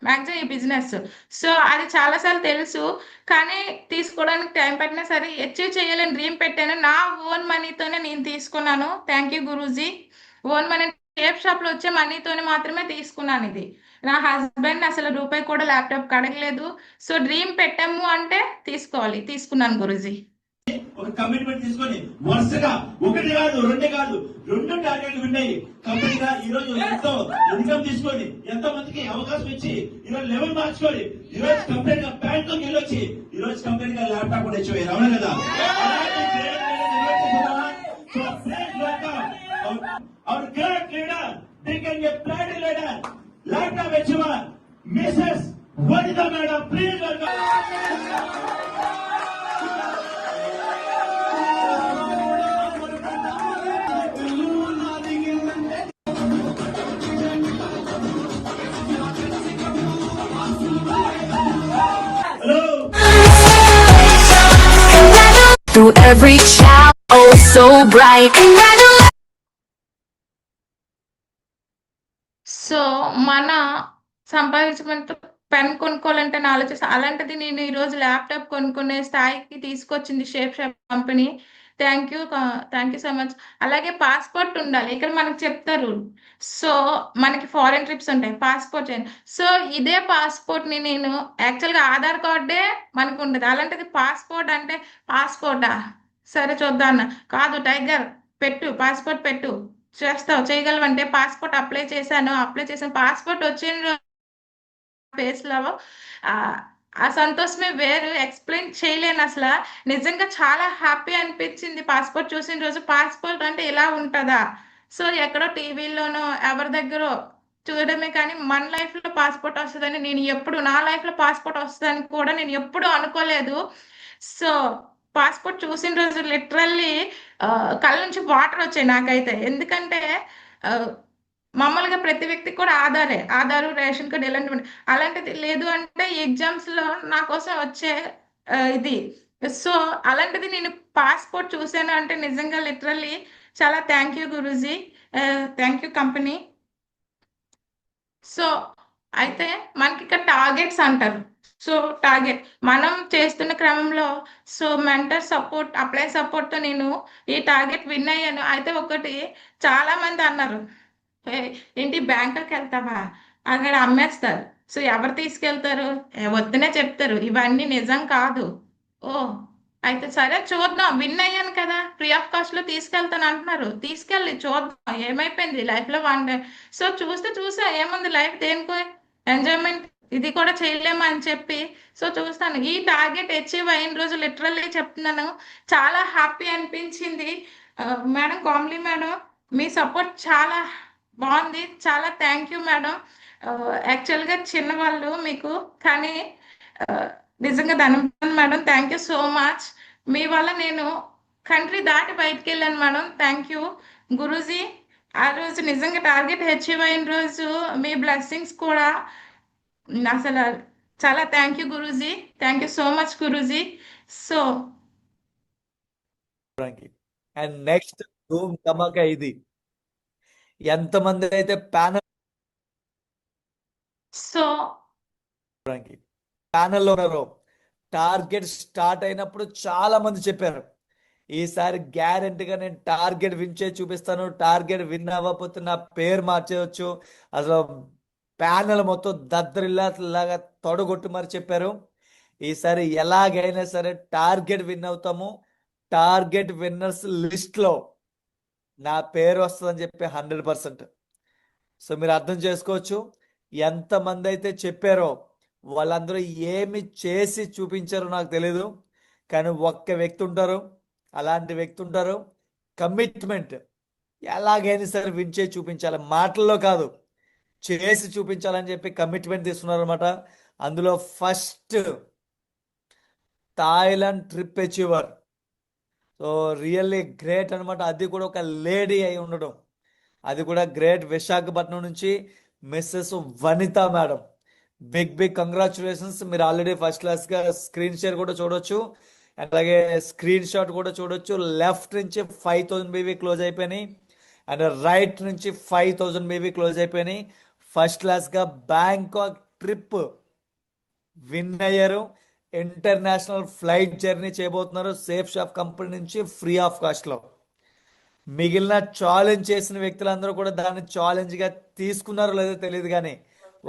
మ్యాక్సిమం ఈ బిజినెస్. సో అది చాలాసార్లు తెలుసు, కానీ తీసుకోవడానికి టైం పట్టినా సరే అచీవ్ చేయాలని డ్రీమ్ పెట్టాను. నా ఓన్ మనీతోనే నేను తీసుకున్నాను. Thank you Guruji. Own money shape షాప్లో వచ్చే మనీతోనే మాత్రమే తీసుకున్నాను ఇది. నా హస్బెండ్ అసలు రూపాయి కూడా ల్యాప్టాప్ అడగలేదు. సో డ్రీమ్ పెట్టాము అంటే తీసుకోవాలి, తీసుకున్నాను గురూజీ. ఒక కమిట్మెంట్ తీసుకొని వరుసగా ఒకటి కాదు రెండు టార్గెట్లు ఉన్నాయి. కంపెనీగా ఈ రోజు ఎంతో ఇన్కమ్ తీసుకొని ఎంతో మందికి అవకాశం ఇచ్చి ఈరోజు లెవెల్ మార్చుకొని ఈ రోజు కంపెనీగా బ్యాంక్ వెళ్ళొచ్చి ఈ రోజు కంపెనీగా ల్యాప్టాప్ కూడా ఇచ్చేవారు, అవునా కదా? Our great leader, becoming a pride leader, laptop achiever, Mrs. Vanitha Madam, please welcome. Hello. Through every child, oh so bright. So మన సంపాదించమంత పెన్ కొనుక్కోవాలంటే ఆలోచిస్తాను. అలాంటిది నేను ఈరోజు ల్యాప్టాప్ కొనుక్కునే స్థాయికి తీసుకొచ్చింది shape shop company. Thank you so much. అలాగే పాస్పోర్ట్ ఉండాలి. ఇక్కడ మనకు చెప్తారు. సో మనకి ఫారెన్ ట్రిప్స్ ఉంటాయి, పాస్పోర్ట్ చేయండి. సో ఇదే పాస్పోర్ట్ ని నేను యాక్చువల్గా ఆధార్ కార్డే మనకు ఉండదు, అలాంటిది పాస్పోర్ట్ అంటే పాస్పోర్టా? సరే చూద్దాం అన్న. కాదు టైగర్, పెట్టు పాస్పోర్ట్ పెట్టు. చేస్తావు, చేయగలవంటే పాస్పోర్ట్ అప్లై చేశాను, పాస్పోర్ట్ వచ్చిన ఫేస్ లో ఆ ఆ సంతోషమే వేరు, ఎక్స్ప్లెయిన్ చేయలేను అసలు. నిజంగా చాలా హ్యాపీ అనిపించింది పాస్పోర్ట్ చూసిన రోజు. పాస్పోర్ట్ అంటే ఇలా ఉంటుందా? సో ఎక్కడో టీవీలోనో ఎవరి దగ్గర చూడడమే, కానీ మన లైఫ్ లో పాస్పోర్ట్ వస్తుందని నేను ఎప్పుడు, నా లైఫ్ లో పాస్పోర్ట్ వస్తుందని కూడా నేను ఎప్పుడు అనుకోలేదు. సో పాస్పోర్ట్ చూసిన రోజు లిటరల్లీ కళ్ళ నుంచి వాటర్ వచ్చాయి నాకైతే. ఎందుకంటే ఆ, మామూలుగా ప్రతి వ్యక్తికి కూడా ఆధారు, రేషన్ కార్డు ఇలాంటివి ఉంటాయి. అలాంటిది లేదు అంటే ఎగ్జామ్స్ లో నా కోసం వచ్చే ఇది. సో అలాంటిది నేను పాస్పోర్ట్ చూసాను అంటే నిజంగా లిటరల్లీ చాలా thank you Guruji, thank you company. So అయితే మనకి ఇక్కడ టార్గెట్స్ అంటారు. సో టార్గెట్ మనం చేస్తున్న క్రమంలో, so mentor support, apply support తో నేను ఈ టార్గెట్ విన్ అయ్యాను. అయితే ఒకటి, చాలా మంది అన్నారు, "ఏ, ఏంటి బ్యాంకుకి వెళ్తావా, అక్కడ అమ్మేస్తారు." సో ఎవరు తీసుకెళ్తారు? వద్దనే చెప్తారు, ఇవన్నీ నిజం కాదు. ఓ అయితే సరే చూద్దాం, విన్ అయ్యాను కదా, ఫ్రీ ఆఫ్ కాస్ట్ లో తీసుకెళ్తాను అంటున్నారు, తీసుకెళ్ళి చూద్దాం ఏమైపోయింది లైఫ్ లో వన్ డే. సో చూసా ఏముంది, లైఫ్ దేనికో ఎంజాయ్మెంట్, ఇది కూడా చేయలేమా అని చెప్పి సో చూస్తాను. ఈ టార్గెట్ అచీవ్ అయిన రోజు లిటరల్లీ చెప్తున్నాను, చాలా హ్యాపీ అనిపించింది. మేడం, కామ్లీ మేడం, మీ సపోర్ట్ చాలా బాగుంది, చాలా థ్యాంక్ యూ మేడం. యాక్చువల్గా చిన్నవాళ్ళు మీకు, కానీ ఆ, నిజంగా ధన్యవాదాలు madam, thank you so much. మీ వల్ల నేను కంట్రీ దాటి బయటికి వెళ్ళాను మేడం, థ్యాంక్ యూ గురూజీ. ఆ రోజు నిజంగా టార్గెట్ అచీవ్ అయిన రోజు మీ బ్లెస్సింగ్స్ కూడా అసలు చాలా thank you Guruji, thank you so much Guruji. So and next ధూమ్ ధమాకా ఇది. ఎంతమంది అయితే ప్యానల్లో సో ఉన్నారో, టార్గెట్ స్టార్ట్ అయినప్పుడు చాలా మంది చెప్పారు, ఈసారి గ్యారెంటీగా నేను టార్గెట్ విన్ చేసి చూపిస్తాను, టార్గెట్ విన్ అవ్వకపోతే నా పేరు మార్చేయచ్చు, అసలు ప్యానల్ మొత్తం దద్దరిల్లాగా తొడగొట్టు మరి చెప్పారు. ఈసారి ఎలాగైనా సరే టార్గెట్ విన్ అవుతాము, టార్గెట్ విన్నర్స్ లిస్ట్ లో నా పేరు వస్తుందని చెప్పి 100%. సో మీరు అర్థం చేసుకోవచ్చు, ఎంతమంది అయితే చెప్పారో వాళ్ళందరూ ఏమి చేసి చూపించారో నాకు తెలీదు, కానీ ఒక్క వ్యక్తి ఉంటారు, అలాంటి వ్యక్తి ఉంటారు, కమిట్మెంట్, ఎలాగైనా సరే విన్ చేసి చూపించాలి, మాటల్లో కాదు చేసి చూపించాలని చెప్పి కమిట్మెంట్ తీసుకున్నారు అనమాట. అందులో first Thailand trip achiever. So really great అనమాట, అది కూడా ఒక లేడీ అయి ఉండడం, అది కూడా గ్రేట్. విశాఖపట్నం నుంచి మిస్సెస్ వనిత మేడం, బిగ్ కంగ్రాచులేషన్స్. మీరు ఆల్రెడీ ఫస్ట్ క్లాస్గా స్క్రీన్ షేర్ కూడా చూడొచ్చు, అలాగే స్క్రీన్ షాట్ కూడా చూడొచ్చు. లెఫ్ట్ నుంచి 5000 బీవీ క్లోజ్ అయిపోయినాయి, అండ్ రైట్ నుంచి 5000 బీవీ క్లోజ్ అయిపోయినాయి. ఫస్ట్ క్లాస్గా బ్యాంకాక్ ట్రిప్ విన్ అయ్యారు, ఇంటర్నేషనల్ ఫ్లైట్ జర్నీ చేయబోతున్నారు సేఫ్ షాప్ కంపెనీ నుంచి ఫ్రీ ఆఫ్ కాస్ట్లో. మిగిలిన ఛాలెంజ్ చేసిన వ్యక్తులందరూ కూడా దాన్ని ఛాలెంజ్గా తీసుకున్నారో లేదో తెలియదు, కానీ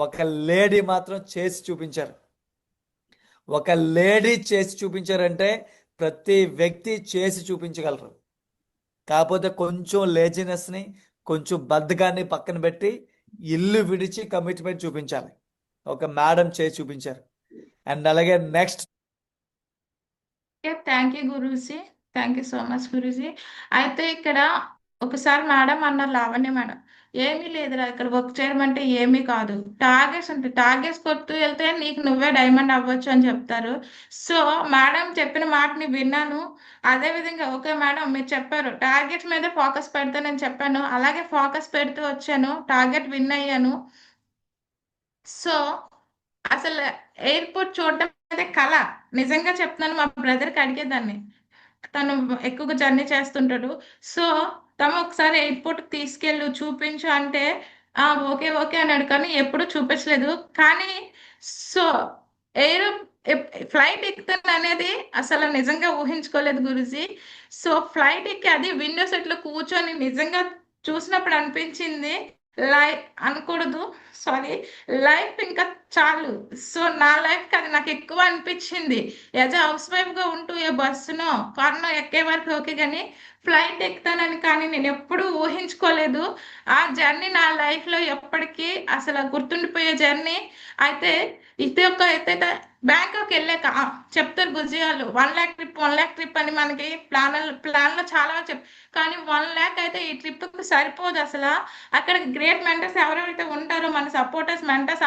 ఒక లేడీ మాత్రం చేసి చూపించారు. ఒక లేడీ చేసి చూపించారంటే ప్రతి వ్యక్తి చేసి చూపించగలరు, కాకపోతే కొంచెం లేజినెస్ని, కొంచెం బద్ధకాన్ని పక్కన పెట్టి ఇల్లు విడిచి కమిట్మెంట్ చూపించాలి. ఒక మేడం చేసి చూపించారు. అండ్ అలాగే next thank you Guruji, thank you so much Guruji. అయితే ఇక్కడ ఒకసారి మేడం అన్నారు, లావణ్య మేడం, ఏమీ లేదురా ఇక్కడ వర్క్ చేయమంటే ఏమీ కాదు, టార్గెట్స్ ఉంటాయి, టార్గెట్స్ కొడుతూ వెళ్తే నీకు నువ్వే డైమండ్ అవ్వచ్చు అని చెప్తారు. సో మేడం చెప్పిన మాటని విన్నాను, అదే విధంగా ఓకే మేడం మీరు చెప్పారు టార్గెట్స్ మీద ఫోకస్ పెడతానని చెప్పాను, అలాగే ఫోకస్ పెడుతూ వచ్చాను, టార్గెట్ విన్ అయ్యాను. సో అసలు ఎయిర్పోర్ట్ చూడడం అనేది కళ, నిజంగా చెప్తున్నాను. మా బ్రదర్కి అడిగేదాన్ని, తను ఎక్కువగా జర్నీ చేస్తుంటాడు. సో తను ఒకసారి ఎయిర్పోర్ట్కి తీసుకెళ్ళు చూపించు అంటే ఓకే ఓకే అన్నాడు, కానీ ఎప్పుడు చూపించలేదు. కానీ సో ఎయిర్ ఫ్లైట్ ఎక్కుతాను అనేది అసలు నిజంగా ఊహించుకోలేదు గురుజీ. సో ఫ్లైట్ ఎక్కి అది విండో సీట్ లో కూర్చొని నిజంగా చూసినప్పుడు అనిపించింది అనకూడదు, సారీ, లైఫ్ ఇంకా చాలు. సో నా లైఫ్ కి అది నాకు ఎక్కువ అనిపించింది. యాజ్ హౌస్ వైఫ్ గా ఉంటూ ఏ బస్సునో కారునో ఎక్కే వరకు ఓకే, కానీ ఫ్లైట్ ఎక్కుతానని కానీ నేను ఎప్పుడూ ఊహించుకోలేదు. ఆ జర్నీ నా లైఫ్ లో ఎప్పటికీ అసలు గుర్తుండిపోయే జర్నీ. అయితే ఇది ఒక అయితే బ్యాంకాక్ వెళ్ళాక చెప్తారు గుజియాలు 1 lakh ట్రిప్ 1 lakh ట్రిప్ అని మనకి ప్లాన్ లో చాలా కానీ 1 lakh అయితే ఈ ట్రిప్ కి సరిపోదు అసలు. అక్కడ గ్రేట్ మెంటర్స్ ఎవరైతే ఉంటారో మన సపోర్టర్స్ మెంటర్స్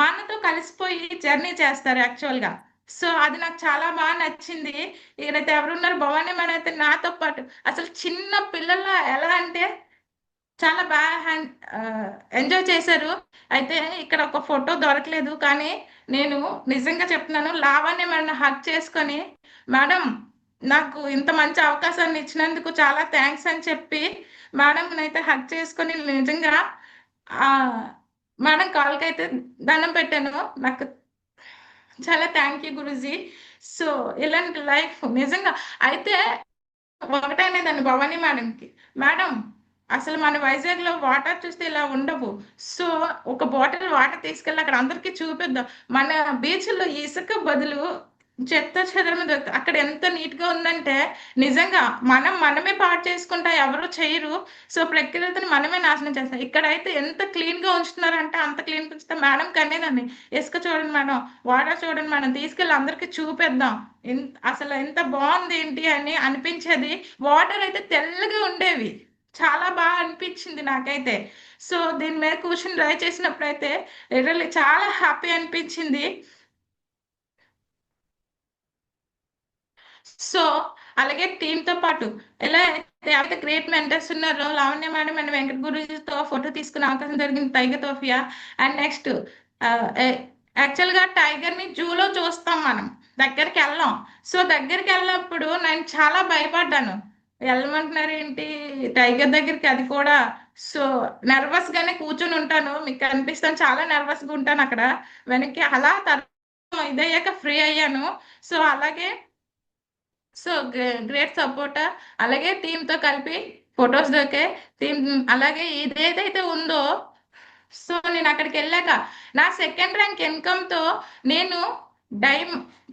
మనతో కలిసిపోయి జర్నీ చేస్తారు యాక్చువల్ గా. సో అది నాకు చాలా బాగా నచ్చింది. ఇక్కడైతే ఎవరున్నారు, భవానీ మేడం అయితే నాతో పాటు అసలు చిన్న పిల్లల ఎలా అంటే చాలా బాగా ఎంజాయ్ చేశారు. అయితే ఇక్కడ ఒక ఫోటో దొరకలేదు, కానీ నేను నిజంగా చెప్తున్నాను, లావణ్య మేడం హక్ చేసుకొని మేడం నాకు ఇంత మంచి అవకాశాన్ని ఇచ్చినందుకు చాలా థ్యాంక్స్ అని చెప్పి మేడం అయితే హక్ చేసుకొని నిజంగా ఆ మేడం కాల్కి అయితే దండం పెట్టాను. నాకు చాలా థ్యాంక్ యూ గురుజీ. సో ఇలాంటి లైఫ్ నిజంగా అయితే ఒకటే అనేదాన్ని భవానీ మేడంకి, మేడం అసలు మన వైజాగ్ లో వాటర్ చూస్తే ఇలా ఉండవు. సో ఒక బాటిల్ వాటర్ తీసుకెళ్ళి అక్కడ అందరికి చూపిద్దాం. మన బీచ్ లో ఇసుక బదులు చెత్త చెదరం అక్కడ ఎంత నీట్ గా ఉందంటే నిజంగా మనమే పాడు చేసుకుంటా, ఎవరు చేయరు. సో ప్రకృతిని మనమే నాశనం చేస్తాం. ఇక్కడైతే ఎంత క్లీన్ గా ఉంచుతున్నారంటే అంత క్లీన్ ఉంచుతాం. మేడం కనేదాన్ని, ఇసుక చూడండి మేడం, వాటర్ చూడండి మేడం, తీసుకెళ్ళి అందరికి చూపిద్దాం అసలు ఎంత బాగుంది ఏంటి అని అనిపించేది. వాటర్ అయితే తెల్లగా ఉండేవి, చాలా బాగా అనిపించింది నాకైతే. సో దీని మీద కూర్చొని డ్రైవ్ చేసినప్పుడు అయితే లిటరల్లీ చాలా హ్యాపీ అనిపించింది. సో అలాగే టీమ్ తో పాటు ఎలా అయితే గ్రేట్ మెంటర్స్ ఉన్నారో లావణ్య మేడం అండ్ వెంకట గురుజీతో ఫోటో తీసుకునే అవకాశం జరిగింది, టైగర్ తోఫియా. అండ్ నెక్స్ట్ యాక్చువల్ గా టైగర్ ని జూలో చూస్తాం, మనం దగ్గరికి వెళ్ళాం. సో దగ్గరికి వెళ్ళినప్పుడు నేను చాలా భయపడ్డాను, వెళ్ళమంటున్నారు ఏంటి టైగర్ దగ్గరికి, అది కూడా. సో నర్వస్ గానే కూర్చొని ఉంటాను, మీకు కనిపిస్తాను, చాలా నర్వస్ గా ఉంటాను అక్కడ వెనక్కి. అలా తర్వాత ఇదయ్యాక ఫ్రీ అయ్యాను. సో అలాగే సో గ్రేట్ సపోర్టర్. అలాగే టీమ్ తో కలిపి ఫొటోస్ దొరికే టీమ్. అలాగే ఇదేదైతే ఉందో, సో నేను అక్కడికి వెళ్ళాక నా సెకండ్ ర్యాంక్ ఇన్కమ్ తో నేను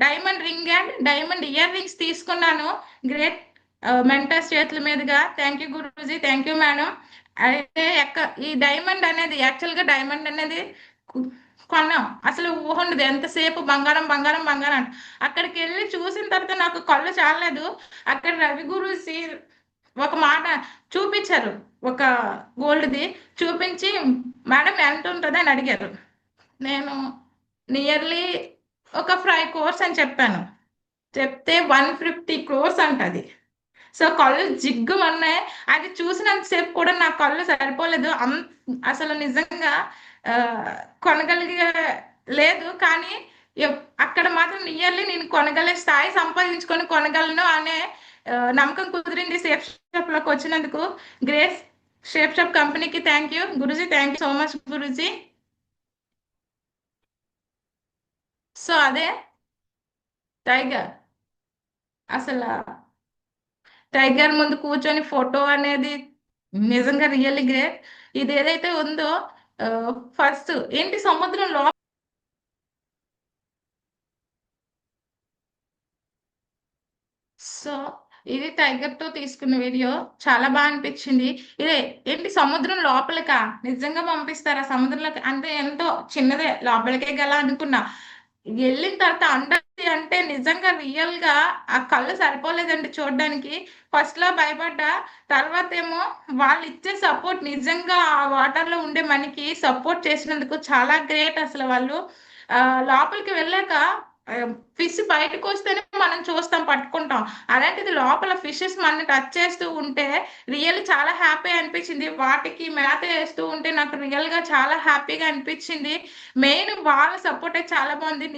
diamond ring and diamond ear rings తీసుకున్నాను గ్రేట్ మెంటర్స్ చేతుల మీదుగా. Thank you Guruji, thank you madam. అయితే ఈ డైమండ్ అనేది యాక్చువల్ గా డైమండ్ అనేది కొన్నాం, అసలు ఊహ ఉండదు, ఎంతసేపు బంగారం బంగారం బంగారం. అక్కడికి వెళ్ళి చూసిన తర్వాత నాకు కళ్ళు చాలలేదు. అక్కడ రవి గురూజీ ఒక మాట చూపించారు, ఒక గోల్డ్ది చూపించి మేడం ఎంత ఉంటుంది అని అడిగారు. నేను నియర్లీ ఒక 5 crores అని చెప్పాను. చెప్తే 150 crores అంటది. సో కళ్ళు జిగ్గు అన్నాయి. అది చూసినంతసేపు కూడా నా కళ్ళు సరిపోలేదు. అసలు నిజంగా కొనగలిగే లేదు, కానీ అక్కడ మాత్రం నియర్లీ నేను కొనగలే స్థాయి సంపాదించుకొని కొనగలను అనే నమ్మకం కుదిరింది. సేఫ్ షాప్ లోకి వచ్చినందుకు గ్రేట్ షేప్ షాప్ కంపెనీకి thank you Guruji, thank you so much Guruji. So అదే టైగర్, అసలు టైగర్ ముందు కూర్చొని ఫోటో అనేది నిజంగా రియల్లీ గ్రేట్. ఇది ఏదైతే ఉందో ఫస్ట్ ఏంటి సముద్రంలో సో ఇది టైగర్ తో తీసుకున్న వీడియో చాలా బాగా అనిపించింది. ఇదే ఏంటి సముద్రం లోపలికా నిజంగా పంపిస్తారా సముద్రంలోకి అంటే ఎంతో చిన్నదే లోపలికే గల అనుకున్నా. వెళ్ళిన తర్వాత అండది అంటే నిజంగా రియల్ గా ఆ కళ్ళు సరిపోలేదండి చూడడానికి. ఫస్ట్ లో భయపడ్డా, తర్వాత ఏమో వాళ్ళు ఇచ్చే సపోర్ట్ నిజంగా ఆ వాటర్ లో ఉండే మనకి సపోర్ట్ చేసినందుకు చాలా గ్రేట్. అసలు వాళ్ళు లోపలికి వెళ్ళాక ఫిష్ బయటకు వస్తేనే మనం చూస్తాం, పట్టుకుంటాం. అలాంటిది లోపల ఫిషెస్ మన టచ్ చేస్తూ ఉంటే రియల్ చాలా హ్యాపీ అనిపించింది. వాటికి మేత వేస్తూ ఉంటే నాకు రియల్ గా చాలా హ్యాపీగా అనిపించింది. మెయిన్ వాళ్ళ సపోర్ట్ అయితే చాలా బాగుంది.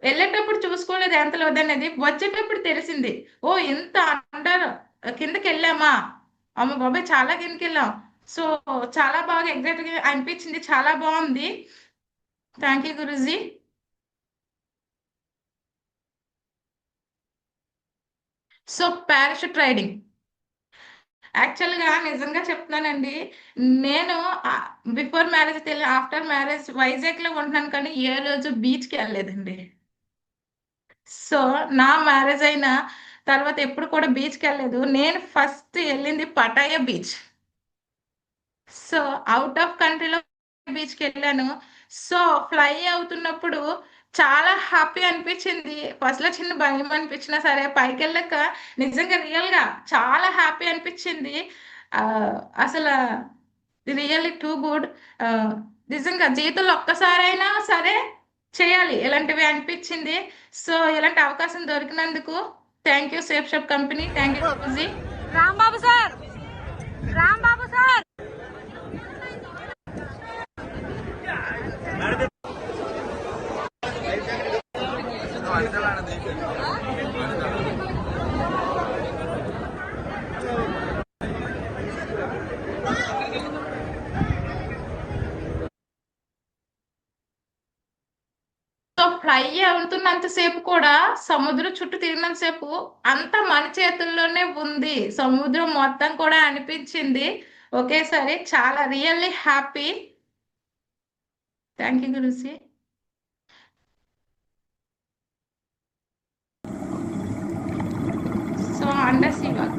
వెళ్ళేటప్పుడు చూసుకోలేదు ఎంత లోదనేది, వచ్చేటప్పుడు తెలిసింది ఓ ఇంత అండర్ కిందకి వెళ్ళామా, అమ్మ బాబాయ్ చాలా కిందకి వెళ్ళాం. సో చాలా బాగా ఎగ్జాక్ట్ గా అనిపించింది, చాలా బాగుంది. Thank you Guruji. So parachute riding యాక్చువల్గా నిజంగా చెప్తున్నానండి. నేను బిఫోర్ మ్యారేజ్ తెలియదు, ఆఫ్టర్ మ్యారేజ్ వైజాగ్లో ఉంటున్నాను కానీ ఏ రోజు బీచ్కి వెళ్ళలేదండి. సో నా మ్యారేజ్ అయిన తర్వాత ఎప్పుడు కూడా బీచ్కి వెళ్ళలేదు. నేను ఫస్ట్ వెళ్ళింది Pattaya beach. So out of కంట్రీలో బీచ్కి వెళ్ళాను. సో ఫ్లై అవుతున్నప్పుడు చాలా హ్యాపీ అనిపించింది. ఫస్ట్లో చిన్న భయం అనిపించినా సరే పైకి వెళ్ళాక నిజంగా రియల్గా చాలా హ్యాపీ అనిపించింది. అసలు రియల్లీ టూ గుడ్. నిజంగా జీవితంలో ఒక్కసారైనా సరే చేయాలి ఇలాంటివి అనిపించింది. సో ఇలాంటి అవకాశం దొరికినందుకు thank you Safe Shop company, thank you ji. Rambabu sir, Rambabu sir. So fly అవుతున్నంతసేపు కూడా సముద్రం చుట్టూ తిరిగినంతసేపు అంతా మన చేతుల్లోనే ఉంది. సముద్రం మొత్తం కూడా అనిపించింది ఒకేసారి. చాలా really happy. Thank you Guruji. So under see walk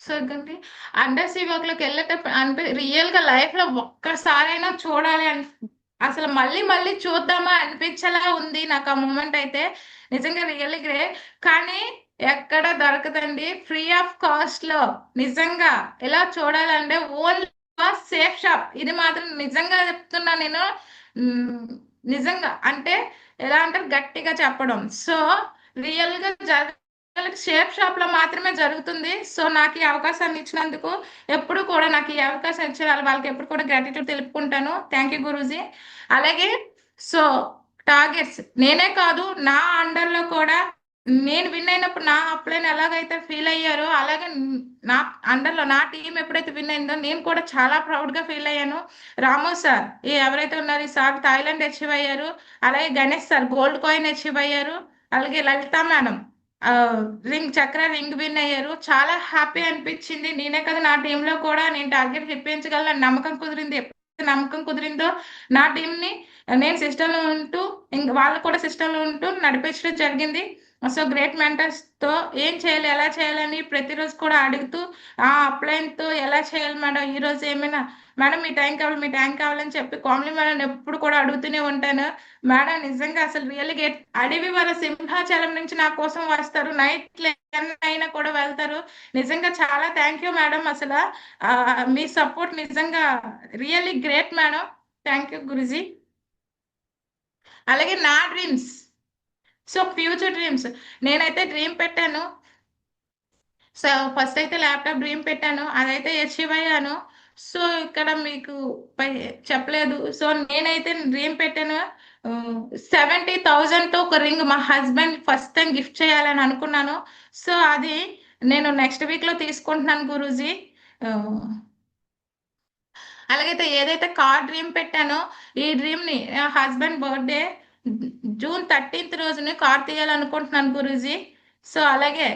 so ఏంటంటే అండర్ సీ వాక్ లోకి వెళ్ళేటప్పుడు రియల్ గా లైఫ్ లో ఒక్కసారైనా చూడాలి అని అసలు మళ్ళీ మళ్ళీ చూద్దామా అనిపించేలా ఉంది నాకు ఆ మూమెంట్ అయితే. నిజంగా రియల్లీ గ్రేట్. కానీ ఎక్కడ దొరకదండి ఫ్రీ ఆఫ్ కాస్ట్ లో. నిజంగా ఎలా చూడాలంటే ఓన్లీ సేఫ్ షాప్. ఇది మాత్రం నిజంగా చెప్తున్నా నేను. నిజంగా అంటే ఎలా అంటారు గట్టిగా చెప్పడం. సో రియల్ గా షేప్ షాప్ లో మాత్రమే జరుగుతుంది. సో నాకు ఈ అవకాశాన్ని ఇచ్చినందుకు ఎప్పుడు కూడా నాకు ఈ అవకాశం ఇచ్చిన వాళ్ళకి ఎప్పుడు కూడా గ్రాటిట్యూడ్ తెలుపుకుంటాను. Thank you Guruji. అలాగే సో టార్గెట్స్ నేనే కాదు నా అండర్ లో కూడా నేను విన్ అయినప్పుడు నా అప్లైన్ ఎలాగైతే ఫీల్ అయ్యారో అలాగే నా అండర్ లో నా టీం ఎప్పుడైతే విన్ అయిందో నేను కూడా చాలా ప్రౌడ్ గా ఫీల్ అయ్యాను. రాము సార్ ఎవరైతే ఉన్నారు ఈ సార్ థాయిలాండ్ అచీవ్ అయ్యారు. అలాగే Ganesh sir gold coin achieve అయ్యారు. అలాగే లలిత మేడం రింగ్ చక్ర రింగ్ విన్ అయ్యారు. చాలా హ్యాపీ అనిపించింది. నేనే కదా నా టీంలో కూడా నేను టార్గెట్ చెప్పించగలను నమ్మకం కుదిరింది. ఎప్పుడైతే నమ్మకం కుదిరిందో నా టీంని నేను సిస్టంలో ఉంటూ వాళ్ళు కూడా సిస్టంలో ఉంటూ నడిపించడం జరిగింది. సో గ్రేట్ మెంటర్స్ తో ఏం చేయాలి ఎలా చేయాలని ప్రతిరోజు కూడా అడుగుతూ ఆ అప్లైన్ తో ఎలా చేయాలి మేడం ఈ రోజు ఏమైనా మేడం మీ టైం కావాలి మీ టైం కావాలని చెప్పి కామ్లీ మేడం ఎప్పుడు కూడా అడుగుతూనే ఉంటాను. మేడం నిజంగా అసలు రియల్ గేట్ అడవి వాళ్ళ సింహాచలం నుంచి నా కోసం వస్తారు. నైట్ అయినా కూడా వెళ్తారు. నిజంగా చాలా థ్యాంక్ యూ మేడం. అసలు మీ సపోర్ట్ నిజంగా really great madam. Thank you Guruji. అలాగే నా డ్రీమ్స్ సో ఫ్యూచర్ డ్రీమ్స్ నేనైతే డ్రీమ్ పెట్టాను. సో ఫస్ట్ అయితే ల్యాప్టాప్ డ్రీమ్ పెట్టాను. అదైతే అచీవ్ అయ్యాను. సో ఇక్కడ మీకు చెప్పలేదు. సో నేనైతే డ్రీమ్ పెట్టాను 70,000 తో ఒక రింగ్ మా హస్బెండ్ ఫస్ట్ టైం గిఫ్ట్ చేయాలని అనుకున్నాను. సో అది నేను నెక్స్ట్ వీక్ లో తీసుకుంటున్నాను గురూజీ. అలాగైతే ఏదైతే కార్ డ్రీమ్ పెట్టానో ఈ డ్రీమ్ ని హస్బెండ్ బర్త్డే జూన్ 13th రోజుని కార్ తీయాలనుకుంటున్నాను గురూజీ. సో అలాగే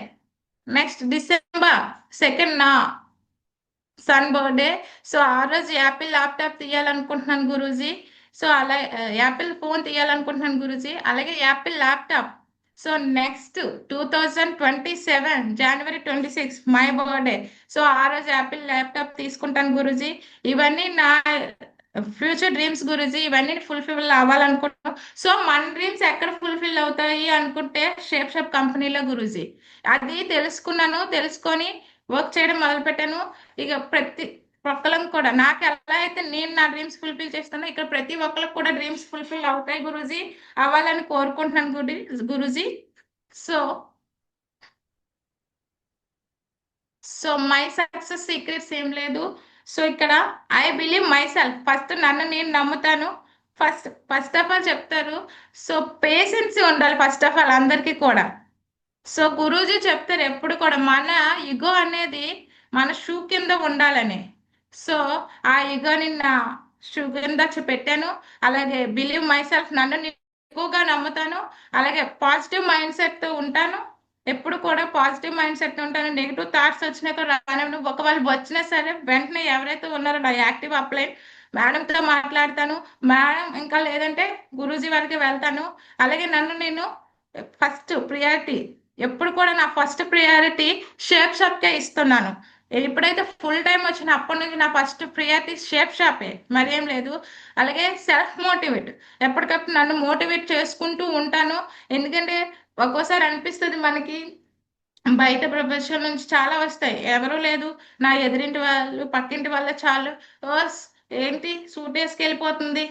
నెక్స్ట్ డిసెంబర్ 2 నా సన్ బర్త్డే. సో ఆ రోజు యాపిల్ ల్యాప్టాప్ తీయాలనుకుంటున్నాను గురూజీ. సో అలా యాపిల్ ఫోన్ తీయాలనుకుంటున్నాను గురూజీ. అలాగే Apple laptop so next 2027 January 26 my birthday. So ఆ రోజు యాపిల్ ల్యాప్టాప్ తీసుకుంటాను గురూజీ. ఇవన్నీ నా ఫ్యూచర్ డ్రీమ్స్ గురించి ఇవన్నీ ఫుల్ఫిల్ అవ్వాలనుకుంటున్నాం. సో మన డ్రీమ్స్ ఎక్కడ ఫుల్ఫిల్ అవుతాయి అనుకుంటే షేప్ షాప్ కంపెనీలో గురూజీ. అది తెలుసుకున్నాను, తెలుసుకొని వర్క్ చేయడం మొదలు పెట్టాను. ఇక ప్రతి ఒక్కళ్ళం కూడా నాకు ఎలా అయితే నేను నా డ్రీమ్స్ ఫుల్ఫిల్ చేస్తానో ఇక్కడ ప్రతి ఒక్కరికి కూడా డ్రీమ్స్ ఫుల్ఫిల్ అవుతాయి గురూజీ, అవ్వాలని కోరుకుంటున్నాను Guruji. So so my success secrets ఏం లేదు. సో ఇక్కడ I believe my self. First నన్ను నేను నమ్ముతాను. ఫస్ట్ ఆఫ్ ఆల్ చెప్తారు. సో పేషెన్స్ ఉండాలి ఫస్ట్ ఆఫ్ ఆల్ అందరికీ కూడా. సో గురూజీ చెప్తారు ఎప్పుడు కూడా మన ఇగో అనేది మన షూ కింద ఉండాలని. సో ఆ ఇగోని నా షూ కింద పెట్టాను. అలాగే బిలీవ్ మై సెల్ఫ్, నన్ను నేను ఎక్కువగా నమ్ముతాను. అలాగే పాజిటివ్ మైండ్ సెట్ తో ఉంటాను. ఎప్పుడు కూడా పాజిటివ్ మైండ్ సెట్ ఉంటాను. నెగిటివ్ థాట్స్ వచ్చినా కూడా రానివ్వను. ఒకవేళ వచ్చినా సరే వెంటనే ఎవరైతే ఉన్నారో నా యాక్టివ్ అప్లైన్ మేడంతో మాట్లాడతాను. మేడం ఇంకా లేదంటే గురూజీ వారికి వెళ్తాను. అలాగే నన్ను నేను ఫస్ట్ ప్రియారిటీ ఎప్పుడు కూడా నా ఫస్ట్ ప్రియారిటీ షేప్ షాప్కే ఇస్తున్నాను. ఎప్పుడైతే ఫుల్ టైం వచ్చిన అప్పటి నుంచి నా ఫస్ట్ ప్రియారిటీ షేప్ షాపే, మరేం లేదు. అలాగే సెల్ఫ్ మోటివేట్, ఎప్పటికప్పుడు నన్ను మోటివేట్ చేసుకుంటూ ఉంటాను. ఎందుకంటే ఒక్కోసారి అనిపిస్తుంది మనకి బయట ప్రపంచం నుంచి చాలా వస్తాయి, ఎవరూ లేదు, నా ఎదురింటి వాళ్ళు పక్కింటి వాళ్ళ చాలు, ఏంటి సూట్ వేసుకెళ్ళిపోతుంది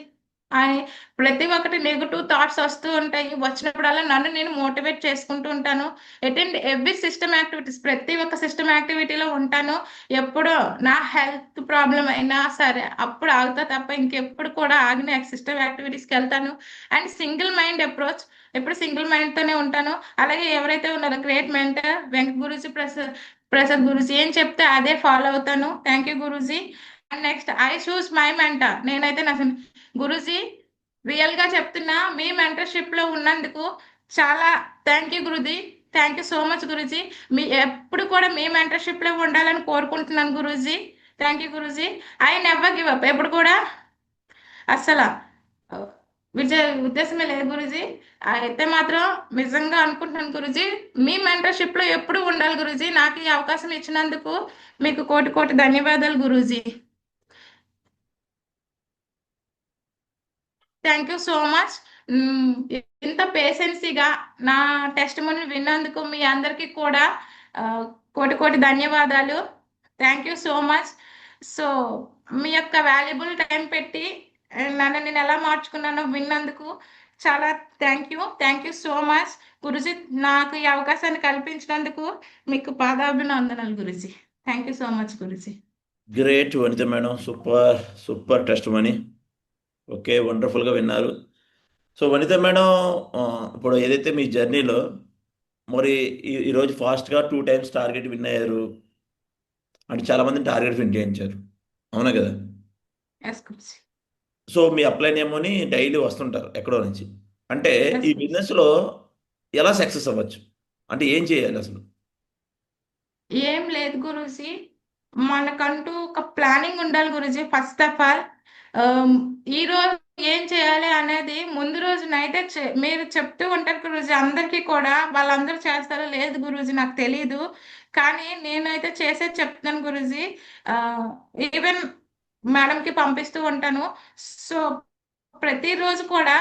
అని ప్రతి ఒక్కటి నెగిటివ్ థాట్స్ వస్తూ ఉంటాయి. వచ్చినప్పుడల్లా నన్ను నేను మోటివేట్ చేసుకుంటూ ఉంటాను. అటెండ్ ఎవ్రీ సిస్టమ్ యాక్టివిటీస్, ప్రతి ఒక్క సిస్టమ్ యాక్టివిటీలో ఉంటాను. ఎప్పుడో నా హెల్త్ ప్రాబ్లం అయినా సరే అప్పుడు ఆగుతా తప్ప ఇంకెప్పుడు కూడా ఆగిన సిస్టమ్ యాక్టివిటీస్కి వెళ్తాను. అండ్ సింగిల్ మైండ్ అప్రోచ్, ఎప్పుడు సింగిల్ మైండ్ తోనే ఉంటాను. అలాగే ఎవరైతే ఉన్నారో గ్రేట్ మెంటర్ వెంకట గురూజీ, ప్రసాద్ గురూజీ ఏం చెప్తే అదే ఫాలో అవుతాను. Thank you Guruji. And next I choose my mentor. నేనైతే నా గురూజీ రియల్ గా చెప్తున్నా, మీ మెంటర్షిప్ లో ఉన్నందుకు చాలా thank you Guruji. Thank you so much Guruji. మీ ఎప్పుడు కూడా మీ మెంటర్షిప్ లో ఉండాలని కోరుకుంటున్నాను Guruji. Thank you Guruji. I never give up. ఎప్పుడు కూడా అస్సలు ఉద్దేశమే లేదు గురూజీ. అయితే మాత్రం నిజంగా అనుకుంటున్నాను గురూజీ, మీ మెంటర్షిప్ లో ఎప్పుడు ఉండాలి గురూజీ. నాకు ఈ అవకాశం ఇచ్చినందుకు మీకు కోటి కోటి ధన్యవాదాలు Guruji. Thank you so much. ఇంత పేషెన్సీగా నా టెస్ట్ మనీ విన్నందుకు మీ అందరికీ కూడా కోటి కోటి ధన్యవాదాలు. Thank you so much. So మీ యొక్క వాల్యుబుల్ టైం పెట్టి నన్ను నేను ఎలా మార్చుకున్నానో విన్నందుకు చాలా thank you so much Guruji. నాకు ఈ అవకాశాన్ని కల్పించినందుకు మీకు పాదాభినందనలు Guruji. Thank you so much Guruji. Great Vanitha madam, super testimony. Okay, వండర్ఫుల్గా విన్నారు. సో వనిత మేడం, ఇప్పుడు ఏదైతే మీ జర్నీలో మరి ఈరోజు ఫాస్ట్గా 2 times టార్గెట్ విన్ అయ్యారు అంటే చాలామంది టార్గెట్ విన్ చేయించారు, అవునా కదా? ఎస్ గురూజీ. సో మీ అప్లైన్ ఏమోని డైలీ వస్తుంటారు ఎక్కడో నుంచి. అంటే Yes, ఈ sir. బిజినెస్లో ఎలా సక్సెస్ అవ్వచ్చు అంటే ఏం చేయాలి అసలు? ఏం లేదు గురూజీ, మనకంటూ ఒక ప్లానింగ్ ఉండాలి గురూజీ. ఫస్ట్ ఆఫ్ ఆల్ ఈ రోజు ఏం చేయాలి అనేది ముందు రోజు నైటే మీరు చెప్తూ ఉంటారు గురూజీ అందరికీ కూడా. వాళ్ళందరూ చేస్తారో లేదు గురూజీ నాకు తెలియదు, కానీ నేనైతే చేసేది చెప్తున్నాను గురూజీ. ఈవెన్ మేడంకి పంపిస్తూ ఉంటాను. సో ప్రతిరోజు కూడా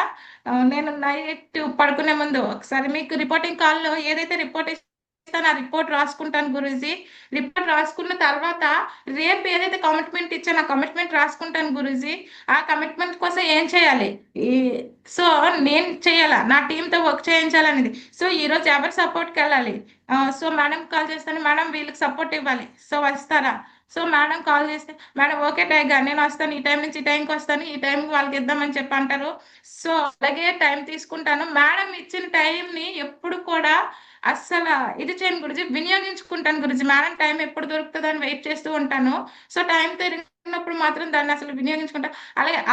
నేను నైట్ పడుకునే ముందు ఒకసారి మీకు రిపోర్టింగ్ కాల్లో ఏదైతే రిపోర్ట్ ఇస్తాను ఆ రిపోర్ట్ రాసుకుంటాను గురూజీ. రిపోర్ట్ రాసుకున్న తర్వాత రేపు ఏదైతే కమిట్మెంట్ ఇచ్చానో ఆ కమిట్మెంట్ రాసుకుంటాను గురూజీ. ఆ కమిట్మెంట్ కోసం ఏం చేయాలి, సో నేను చేయాలా, నా టీంతో వర్క్ చేయించాలనేది. సో ఈరోజు ఎవరి సపోర్ట్కి వెళ్ళాలి, సో మేడం కాల్ చేస్తాను, మేడం వీళ్ళకి సపోర్ట్ ఇవ్వాలి, సో వస్తారా? సో మేడం కాల్ చేస్తే మేడం ఓకే టైగా నేను వస్తాను, ఈ టైం నుంచి ఈ టైంకి వస్తాను, ఈ టైంకి వాళ్ళకి ఇద్దామని చెప్పి అంటారు. సో అలాగే టైం తీసుకుంటాను. మేడం ఇచ్చిన టైంని ఎప్పుడు కూడా అస్సలు ఇది చేయను గురించి వినియోగించుకుంటాను గురించి. మేడం టైం ఎప్పుడు దొరుకుతుందని వెయిట్ చేస్తూ ఉంటాను. సో టైం తిరిగినప్పుడు మాత్రం దాన్ని అసలు వినియోగించుకుంటాను.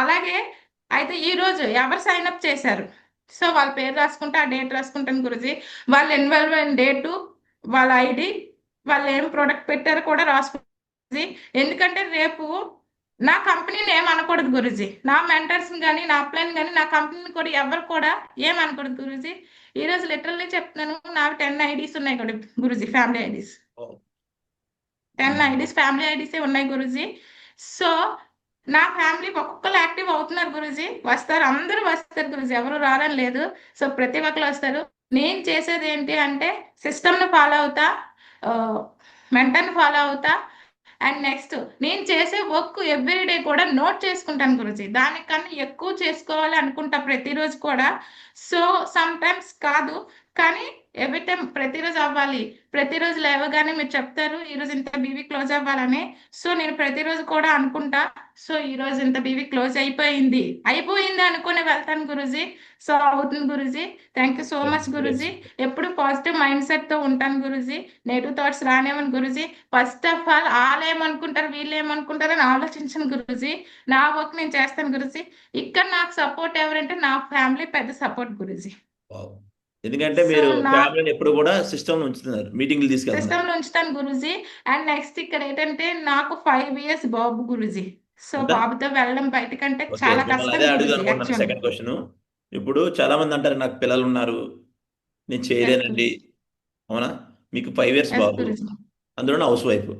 అలాగే అయితే ఈ రోజు ఎవరు సైన్ అప్ చేశారు, సో వాళ్ళ పేరు రాసుకుంటే ఆ డేట్ రాసుకుంటాను గురించి. వాళ్ళ ఇన్వాల్వ్మెంట్ డేటు, వాళ్ళ ఐడి, వాళ్ళు ఏం ప్రోడక్ట్ పెట్టారో కూడా రాసుకుంటాను. ఎందుకంటే రేపు నా కంపెనీని ఏమనకూడదు గురూజీ, నా మెంటర్స్ కానీ నా అప్లైన్ కానీ నా కంపెనీని కూడా ఎవరు కూడా ఏమనకూడదు గురూజీ. ఈ రోజు లిటరల్లీ చెప్తున్నాను, నాకు 10 IDs ఉన్నాయి కూడా గురూజీ, ఫ్యామిలీ ఐడీస్. 10 IDs ఫ్యామిలీ ఐడీసే ఉన్నాయి గురూజీ. సో నా ఫ్యామిలీ ఒక్కొక్కరు యాక్టివ్ అవుతున్నారు గురూజీ, వస్తారు, అందరూ వస్తారు గురూజీ, ఎవరు రారని లేదు. సో ప్రతి ఒక్కరు వస్తారు. నేను చేసేది ఏంటి అంటే సిస్టమ్ని ఫాలో అవుతా, మెంటర్ని ఫాలో అవుతా. అండ్ నెక్స్ట్ నేను చేసే వర్క్ ఎవ్రీడే కూడా నోట్ చేసుకుంటాను గురుజీ, దానికన్నా ఎక్కువ చేసుకోవాలి అనుకుంటా ప్రతిరోజు కూడా. సో సమ్ టైమ్స్ కాదు, కానీ ఎవ్రీ టైం ప్రతిరోజు అవ్వాలి. ప్రతిరోజు లేవగానే మీరు చెప్తారు ఈరోజు ఇంత బీవీ క్లోజ్ అవ్వాలని. సో నేను ప్రతిరోజు కూడా అనుకుంటా, సో ఈ రోజు ఇంత బీవీ క్లోజ్ అయిపోయింది అనుకుని వెళ్తాను గురుజీ. సో అవుతుంది Guruji. Thank you so much Guruji. ఎప్పుడు పాజిటివ్ మైండ్ సెట్ తో ఉంటాను గురుజీ, నెగిటివ్ థాట్స్ రానేమని గురుజీ. ఫస్ట్ ఆఫ్ ఆల్ వాళ్ళు ఏమనుకుంటారు వీళ్ళు ఏమనుకుంటారు అని ఆలోచించను గురుజీ, నా వర్క్ నేను చేస్తాను గురుజీ. ఇక్కడ నాకు సపోర్ట్ ఎవరంటే నా ఫ్యామిలీ పెద్ద సపోర్ట్ గురుజీ. వావ్. ఎందుకంటే సో మీరు నా ఫ్యామిలీని ఎప్పుడు కూడా సిస్టమ్ ఉంచుతున్నారు, మీటింగ్లు తీసుకెళ్తున్నారు. సిస్టమ్ లో ఉంచుతాను గురుజీ. అండ్ నెక్స్ట్ ఇక్కడ ఏంటంటే నాకు 5 years బాబు గురుజీ. సో ఎంత? బాబుతో వెళ్ళడం బయటకంటే ఓకే, చాలా మిమ్మల్ని కష్టం అదే అడుగుదాం గురుజీ అనుకుంటున్నాను. యాక్చువల్. సెకండ్ క్వశ్చన్, ఇప్పుడు చాలా మంది అంటారు నాకు పిల్లలు ఉన్నారు, నేను ఎస్ చేయలేనండి. గురుజీ. అవునా? మీకు 5 years ఎస్ బాబు, గురుజీ. అందులో హౌస్ వైఫ్.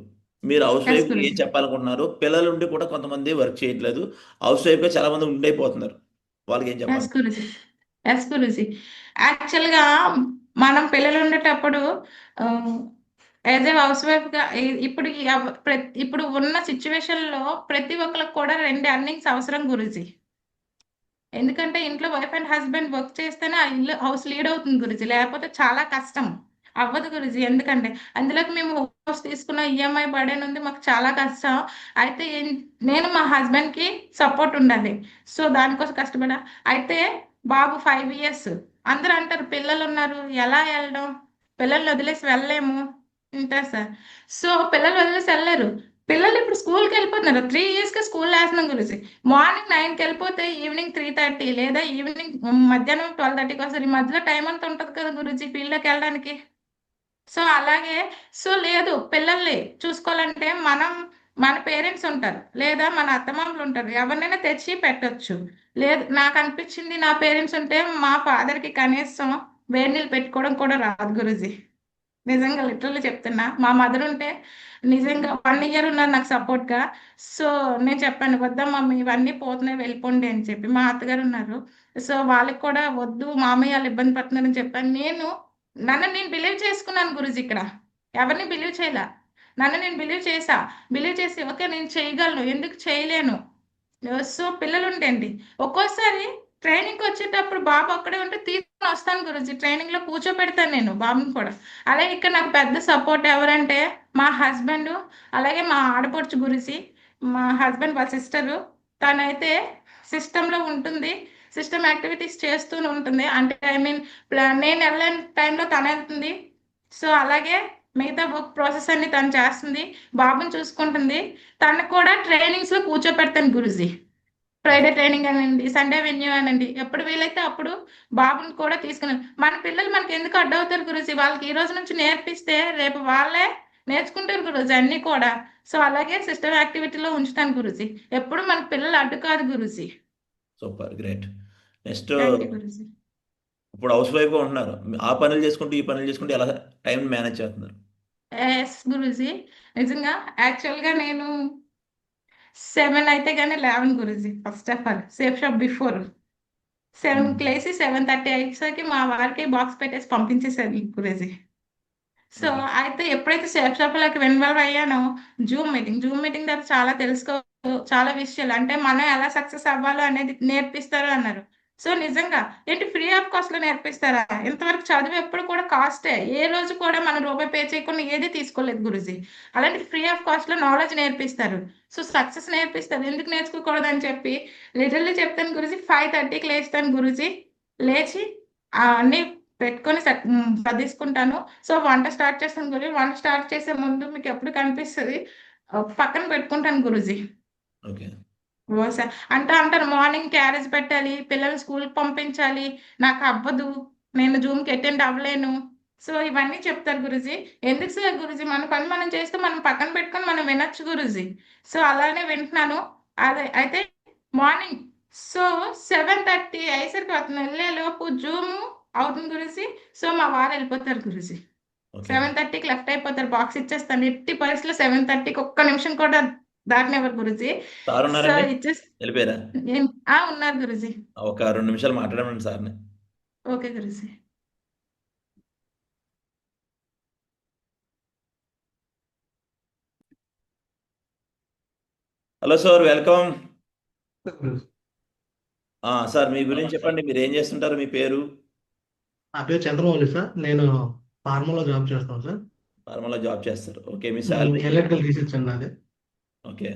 మీరు హౌస్ ఎస్ వైఫ్ ఏం గురుజీ. చెప్పాలనుకుంటున్నారు? పిల్లలు ఉండి కూడా కొంతమంది వర్క్ చేయట్లేదు, హౌస్ వైఫ్ గా చాలా మంది ఉండిపోతున్నారు, వాళ్ళకి ఏం ఎస్ చెప్పాలి? గురుజీ. ఎస్ గురుజీ. యాక్చువల్గా మనం పిల్లలు ఉండేటప్పుడు యాజ్ ఏ హౌస్ వైఫ్ గా ఇప్పుడు ఇప్పుడు ఉన్న సిచ్యువేషన్ లో ప్రతి ఒక్కరికి కూడా 2 earnings అవసరం గురుజీ. ఎందుకంటే ఇంట్లో వైఫ్ అండ్ హస్బెండ్ వర్క్ చేస్తేనే ఆ ఇల్లు హౌస్ లీడ్ అవుతుంది గురుజీ, లేకపోతే చాలా కష్టం అవ్వదు గురుజీ. ఎందుకంటే అందులోకి మేము హౌస్ తీసుకున్న ఈఎంఐ బర్డెన్ ఉంది, మాకు చాలా కష్టం. అయితే నేను మా హస్బెండ్ కి సపోర్ట్ ఉండాలి, సో దానికోసం కష్టపడా. అయితే బాబు 5 years, అందరూ అంటారు పిల్లలు ఉన్నారు ఎలా వెళ్ళడం, పిల్లల్ని వదిలేసి వెళ్ళలేము ఉంటారు సార్. సో పిల్లలు వదిలేసి వెళ్ళలేరు, పిల్లలు ఇప్పుడు స్కూల్కి వెళ్ళిపోతున్నారు. 3 years కి స్కూల్ వేస్తున్నాం గురించి. మార్నింగ్ 9కి వెళ్ళిపోతే ఈవినింగ్ 3:30 లేదా ఈవినింగ్ మధ్యాహ్నం 12:30కి వస్తారు. ఈ మధ్యలో టైం అంతా ఉంటుంది కదా గురించి ఫీల్డ్లోకి వెళ్ళడానికి. సో అలాగే, సో లేదు, పిల్లల్ని చూసుకోవాలంటే మన పేరెంట్స్ ఉంటారు లేదా మన అత్తమామలు ఉంటారు, ఎవరినైనా తెచ్చి పెట్టొచ్చు. లేదు, నాకు అనిపించింది నా పేరెంట్స్ ఉంటే మా ఫాదర్కి కనీసం వేడి నీళ్ళు పెట్టుకోవడం కూడా రాదు గురుజీ. నిజంగా లిటరల్లీ చెప్తున్నా, మా మదర్ ఉంటే నిజంగా 1 year ఉన్నారు నాకు సపోర్ట్ గా. సో నేను చెప్పాను వద్దా మమ్మీ ఇవన్నీ పోతున్నాయి వెళ్ళిపోండి అని చెప్పి. మా అత్తగారు ఉన్నారు, సో వాళ్ళకి కూడా వద్దు మామయ్య వాళ్ళు ఇబ్బంది పడుతున్నారని చెప్పాను. నన్ను నేను బిలీవ్ చేసుకున్నాను గురుజీ, ఇక్కడ ఎవరిని బిలీవ్ చేయలే, నన్ను నేను బిలీవ్ చేసి ఓకే నేను చేయగలను, ఎందుకు చేయలేను. సో పిల్లలు ఉంటండి, ఒక్కోసారి ట్రైనింగ్కి వచ్చేటప్పుడు బాబు అక్కడే ఉంటే తీసుకొని వస్తాను గురుజీ, ట్రైనింగ్ లో కూర్చోపెడతాను నేను బాబుని కూడా. అలాగే ఇక్కడ నాకు పెద్ద సపోర్ట్ ఎవరంటే మా హస్బెండ్, అలాగే మా ఆడపడుచు గురుజీ. మా హస్బెండ్ వాళ్ళ సిస్టరు, తనైతే సిస్టంలో ఉంటుంది, సిస్టమ్ యాక్టివిటీస్ చేస్తూ ఉంటుంది. అంటే ఐ మీన్ నేను వెళ్ళని టైంలో తను వెళ్తుంది. సో అలాగే మిగతా వర్క్ ప్రాసెస్ అన్ని తను చేస్తుంది, బాబుని చూసుకుంటుంది. తను కూడా ట్రైనింగ్స్ లో కూర్చోపెడతాను గురుజీ. ఫ్రైడే ట్రైనింగ్ అనండి, సండే వెన్యూ అనండి, ఎప్పుడు వీలైతే అప్పుడు బాబుని కూడా తీసుకుని. మన పిల్లలు మనకి ఎందుకు అడ్డవుతారు గురుజీ, వాళ్ళకి ఈ రోజు నుంచి నేర్పిస్తే రేపు వాళ్ళే నేర్చుకుంటారు గురుజీ అన్ని కూడా. సో అలాగే సిస్టమ్ యాక్టివిటీలో ఉంచుతాను గురుజీ, ఎప్పుడు మన పిల్లలు అడ్డు కాదు Guruji. Super, great. Next, thank you Guruji. ఇప్పుడు హౌస్ వైఫ్ గా ఉంటున్నారు, ఆ పనులు చేసుకుంటూ ఈ పనులు చేసుకుంటూ ఎలా టైం మేనేజ్ చేస్తున్నారు? ఎస్ గురుజీ. నిజంగా యాక్చువల్గా నేను 7 అయితే కానీ 11 Guruji. First of all Safe Shop before 7కి లేసి 7:30 అయ్యేసరికి మా వారికి బాక్స్ పెట్టేసి పంపించేసాను గురుజీ. సో అయితే ఎప్పుడైతే సేఫ్ షాప్లోకి ఇన్వాల్వ్ అయ్యానో, జూమ్ మీటింగ్ ద్వారా చాలా విషయాలు, అంటే మనం ఎలా సక్సెస్ అవ్వాలో అనేది నేర్పిస్తారు అన్నారు. సో నిజంగా ఏంటి ఫ్రీ ఆఫ్ కాస్ట్ లో నేర్పిస్తారా? ఇంతవరకు చదువు ఎప్పుడు కూడా కాస్టే, ఏ రోజు కూడా మనం రూపాయి పే చేయకుండా ఏది తీసుకోలేదు గురుజీ. అలాంటి ఫ్రీ ఆఫ్ కాస్ట్ లో నాలెడ్జ్ నేర్పిస్తారు, సో సక్సెస్ నేర్పిస్తారు, ఎందుకు నేర్చుకోకూడదు అని చెప్పి లిటరల్లీ చెప్తాను గురుజీ. 5:30కి లేస్తాను గురుజీ, లేచి అన్ని పెట్టుకొని సర్దేసుకుంటాను. సో వంట స్టార్ట్ చేస్తాను గురుజీ. వంట స్టార్ట్ చేసే ముందు మీకు ఎప్పుడు కనిపిస్తుంది పక్కన పెట్టుకుంటాను గురుజీ. ఓకే, అంటే అంటారు మార్నింగ్ క్యారేజ్ పెట్టాలి, పిల్లల్ని స్కూల్కి పంపించాలి, నాకు అవ్వదు, నేను జూమ్కి అటెండ్ అవ్వలేను. సో ఇవన్నీ చెప్తారు గురుజీ. ఎందుకు సార్ గురుజీ, మన పని మనం చేస్తే మనం పక్కన పెట్టుకొని మనం వినొచ్చు గురుజీ. సో అలానే వింటున్నాను. అదే అయితే మార్నింగ్ సో 7:30 అయ్యేసరికి అతను వెళ్ళేలోపు జూమ్ అవుతుంది గురుజీ. సో మా వారు వెళ్ళిపోతారు గురుజీ. ఓకే, 7:30కి లెఫ్ట్ అయిపోతారు, బాక్స్ ఇచ్చేస్తాను. ఎట్టి పరిస్థితిలో 7:30కి ఒక్క నిమిషం కూడా దాటినెవరు గురుజీ. సార్ సో ఉన్నారండి? ఇచ్చేసి వెళ్ళిపోయారా? ఉన్నారు గురుజీ. ఒక 2 నిమిషాలు మాట్లాడమండి సార్ని. Okay Guruji. Hello sir, welcome. Sir మీ గురించి చెప్పండి. మీరు ఏం చేస్తుంటారు? మీ పేరు? నా పేరు చంద్రమౌళి సార్. నేను ఫార్మాలో జాబ్ చేస్తాను సార్. ఫార్మాలో జాబ్ చేస్తారు. ఓకే. మీ శాలరీ? ఎలక్ట్రికల్ రీసెర్చ్ అండి నాది. ఓకే.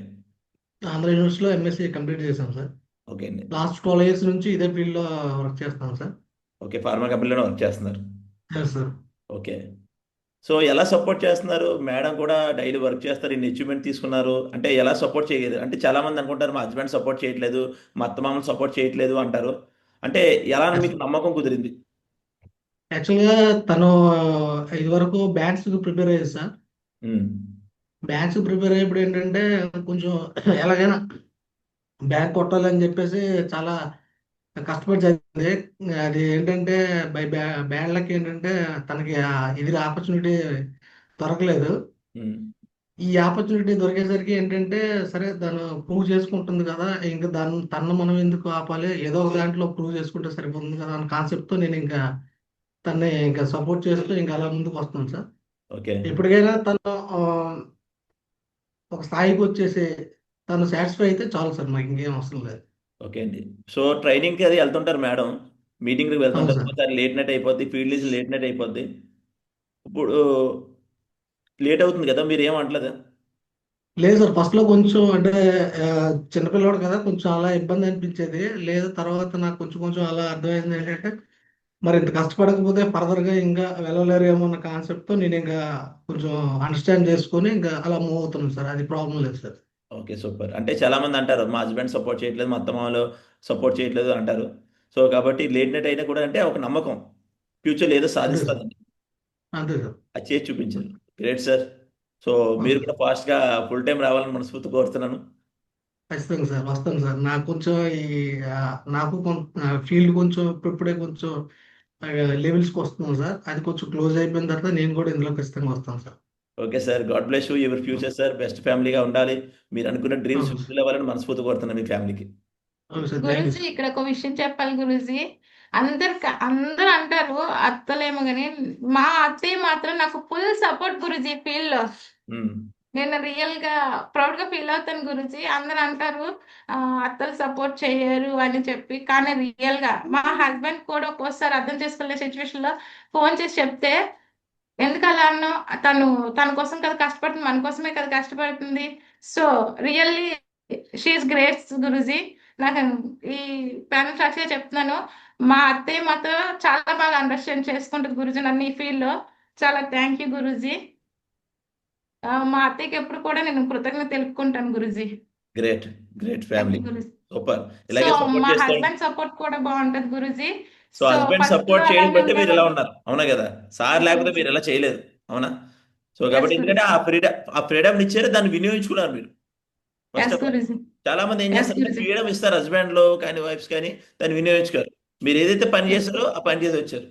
ఆంధ్ర యూనివర్సిటీలో ఎంఎస్సీ కంప్లీట్ చేశాను సార్. ఓకే అండి. లాస్ట్ 12 ఇయర్స్ నుంచి ఇదే ఫీల్డ్లో వర్క్ చేస్తాను సార్. ఓకే. ఫార్మా కంపెనీలోనే వర్క్ చేస్తున్నారు. Yes sir. ఓకే. సో ఎలా సపోర్ట్ చేస్తున్నారు? మేడం కూడా డైలీ వర్క్ చేస్తారు, ఇన్ని అచీవ్మెంట్ తీసుకున్నారు అంటే ఎలా సపోర్ట్ చేయలేదు? అంటే చాలా మంది అనుకుంటారు మా హస్బెండ్ సపోర్ట్ చేయట్లేదు, మా అత్తమామలు సపోర్ట్ చేయట్లేదు అంటారు. అంటే ఎలా మీకు నమ్మకం కుదిరింది? యాక్చువల్గా తను ఇదివరకు బ్యాంక్స్కి ప్రిపేర్ అయ్యేది సార్. ఉమ్. బ్యాంక్స్ ప్రిపేర్ అయ్యేప్పుడు ఏంటంటే కొంచెం ఎలాగైనా బ్యాంక్ కొట్టాలని చెప్పేసి చాలా కష్టపడి చదివింది. అది ఏంటంటే బై బ్యాడ్ లక్ ఏంటంటే తనకి ఇది ఆపర్చునిటీ దొరకలేదు. ఉమ్. ఈ ఆపర్చునిటీ దొరికేసరికి ఏంటంటే సరే తను ప్రూవ్ చేసుకుంటుంది కదా, ఇంకా తను మనం ఎందుకు ఆపాలి, ఏదో ఒక దాంట్లో ప్రూవ్ చేసుకుంటే సరిపోతుంది కదా అన్న కాన్సెప్ట్తో నేను ఇంకా తన్ని ఇంకా సపోర్ట్ చేస్తూ ఇంకా అలా ముందుకు వస్తున్నాను సార్. ఓకే. ఎప్పటికైనా తను ఒక స్థాయికి వచ్చేసి తను సాటిస్ఫై అయితే చాలు సార్, నాకు ఇంకేం అవసరం లేదు. ఓకే అండి. సో ట్రైనింగ్కి అది వెళ్తుంటారు మేడం, మీటింగ్కి అవును వెళ్తుంటారు, సార్. ఒకసారి లేట్ నైట్ అయిపోద్ది, ఫీల్డ్ లీజ్ లేట్ నైట్ అయిపోద్ది. ఇప్పుడు లేట్ అవుతుంది కదా, మీరు ఏమంటలేదా? లేదు సార్, ఫస్ట్లో కొంచెం అంటే చిన్నపిల్లవాడు కదా, కొంచెం అలా ఇబ్బంది అనిపించేది. లేదు తర్వాత నాకు కొంచెం కొంచెం అలా అర్థమైంది ఏంటంటే మరి ఇంత కష్టపడకపోతే ఫర్దర్గా ఇంకా వెళ్ళలేరేమో అన్న కాన్సెప్ట్తో నేను ఇంకా కొంచెం అండర్స్టాండ్ చేసుకొని ఇంకా అలా మూవ్ అవుతున్నాను సార్. అది ప్రాబ్లం లేదు సార్. Okay, super. అంటే చాలా మంది అంటారు మా హస్బెండ్ సపోర్ట్ చేయట్లేదు, మా అత్తమామలు సపోర్ట్ చేయట్లేదు అంటారు. సో కాబట్టి లేట్ నైట్ అయినా కూడా అంటే ఒక నమ్మకం ఫ్యూచర్లో ఏదో అంతే సార్. సాధిస్తుందండి, అంతే సార్. అది చేసి చూపించారు. Great sir. సో అవును మీరు సార్. కూడా ఫాస్ట్గా ఫుల్ టైం రావాలని మనస్ఫూర్తి కోరుతున్నాను. ఖచ్చితంగా సార్, వస్తాను సార్. నాకు కొంచెం ఈ నాకు ఫీల్డ్ కొంచెం ఇప్పుడే కొంచెం లెవెల్స్కి వస్తున్నాను సార్. అది కొంచెం క్లోజ్ అయిపోయిన తర్వాత నేను కూడా ఇందులో ఖచ్చితంగా వస్తాను sir. Okay sir, God bless you, your future sir. Best ఫ్యామిలీగా ఉండాలి, మీరు అనుకున్న డ్రీమ్స్ అవును సార్. ఫుల్ఫిల్ అవ్వాలని మనస్ఫూర్తి కోరుతున్నాను మీ ఫ్యామిలీకి. అవును sir. Thank you Guruji sir. ఇక్కడ ఒక విషయం చెప్పాలి గురుజీ. అందరు అంటారు అత్తలేమో కానీ మా అత్తయ్య మాత్రం నాకు ఫుల్ సపోర్ట్ గురుజీ ఫీల్డ్ లో. ఉమ్. నేను రియల్ గా ప్రౌడ్ గా ఫీల్ అవుతాను గురుజీ. అందరు అంటారు అత్తలు సపోర్ట్ చేయరు అని చెప్పి, కానీ రియల్ గా మా హస్బెండ్ కూడా ఒక్కోసారి అర్థం చేసుకోలే సిచ్యువేషన్ లో ఫోన్ చేసి చెప్తే ఎందుకు అలా అన్నావు, తన కోసం కదా కష్టపడుతుంది, మన కోసమే కదా కష్టపడుతుంది. So really she's great Guruji. నాకు ఈ ప్యానల్ సాక్షిగా చెప్తున్నాను, మా అత్తయ్య మాత్రం చాలా బాగా అండర్స్టాండ్ చేసుకుంటుంది గురుజీ నన్ను ఈ ఫీల్డ్ లో. చాలా థ్యాంక్ యూ గురుజీ. మా అత్తయ్యకి ఎప్పుడు కూడా నేను కృతజ్ఞత తెలుపుకుంటాను Guruji. Great, great thank family. You Guruji. Super. So ఇలాగే సపోర్ట్ మా చేస్తాను. హస్బెండ్ సపోర్ట్ కూడా బాగుంటది Guruji. So so husband first లో సపోర్ట్ చేయడం అలాగే బట్టి మీరు ఎలా ఉంటారు. ఉన్నారు, అవునా కదా? సార్ ఎస్ లేకపోతే గురుజీ. మీరు ఎలా చేయలేదు, అవునా? సో ఎస్ కాబట్టి ఎందుకంటే గురుజీ. ఆ ఫ్రీడమ్ ఇచ్చారు, దాన్ని వినియోగించుకున్నారు మీరు first yes of all. Guruji. చాలా మంది ఏం ఎస్ చేస్తారంటే గురుజీ. ఫ్రీడమ్ ఇస్తారు హస్బెండ్లో కానీ వైఫ్స్ కానీ, దాన్ని వినియోగించుకోరు. మీరు ఏదైతే పని ఎస్ చేస్తారో ఆ పని చేసి వచ్చారు.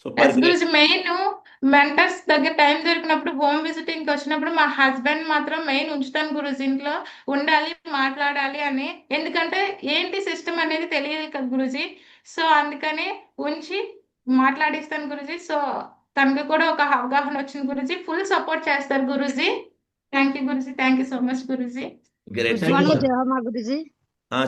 Super, yes great. గురించి మెయిన్ మెంటర్స్ దగ్గర టైం దొరికినప్పుడు హోమ్ విజిటింగ్ వచ్చినప్పుడు మా హస్బెండ్ మాత్రం మెయిన్ ఉంచుతాను గురుజీ, ఇంట్లో ఉండాలి మాట్లాడాలి అని. ఎందుకంటే ఏంటి సిస్టమ్ అనేది తెలియదు కదా గురుజీ. సో అందుకని ఉంచి మాట్లాడిస్తాను గురుజీ. సో తనకు కూడా ఒక అవగాహన వచ్చింది గురుజీ. ఫుల్ సపోర్ట్ చేస్తారు Guruji. Thank you Guruji. Thank you so much Guruji. Great. Thank you మనం సార్. మా గురుజీ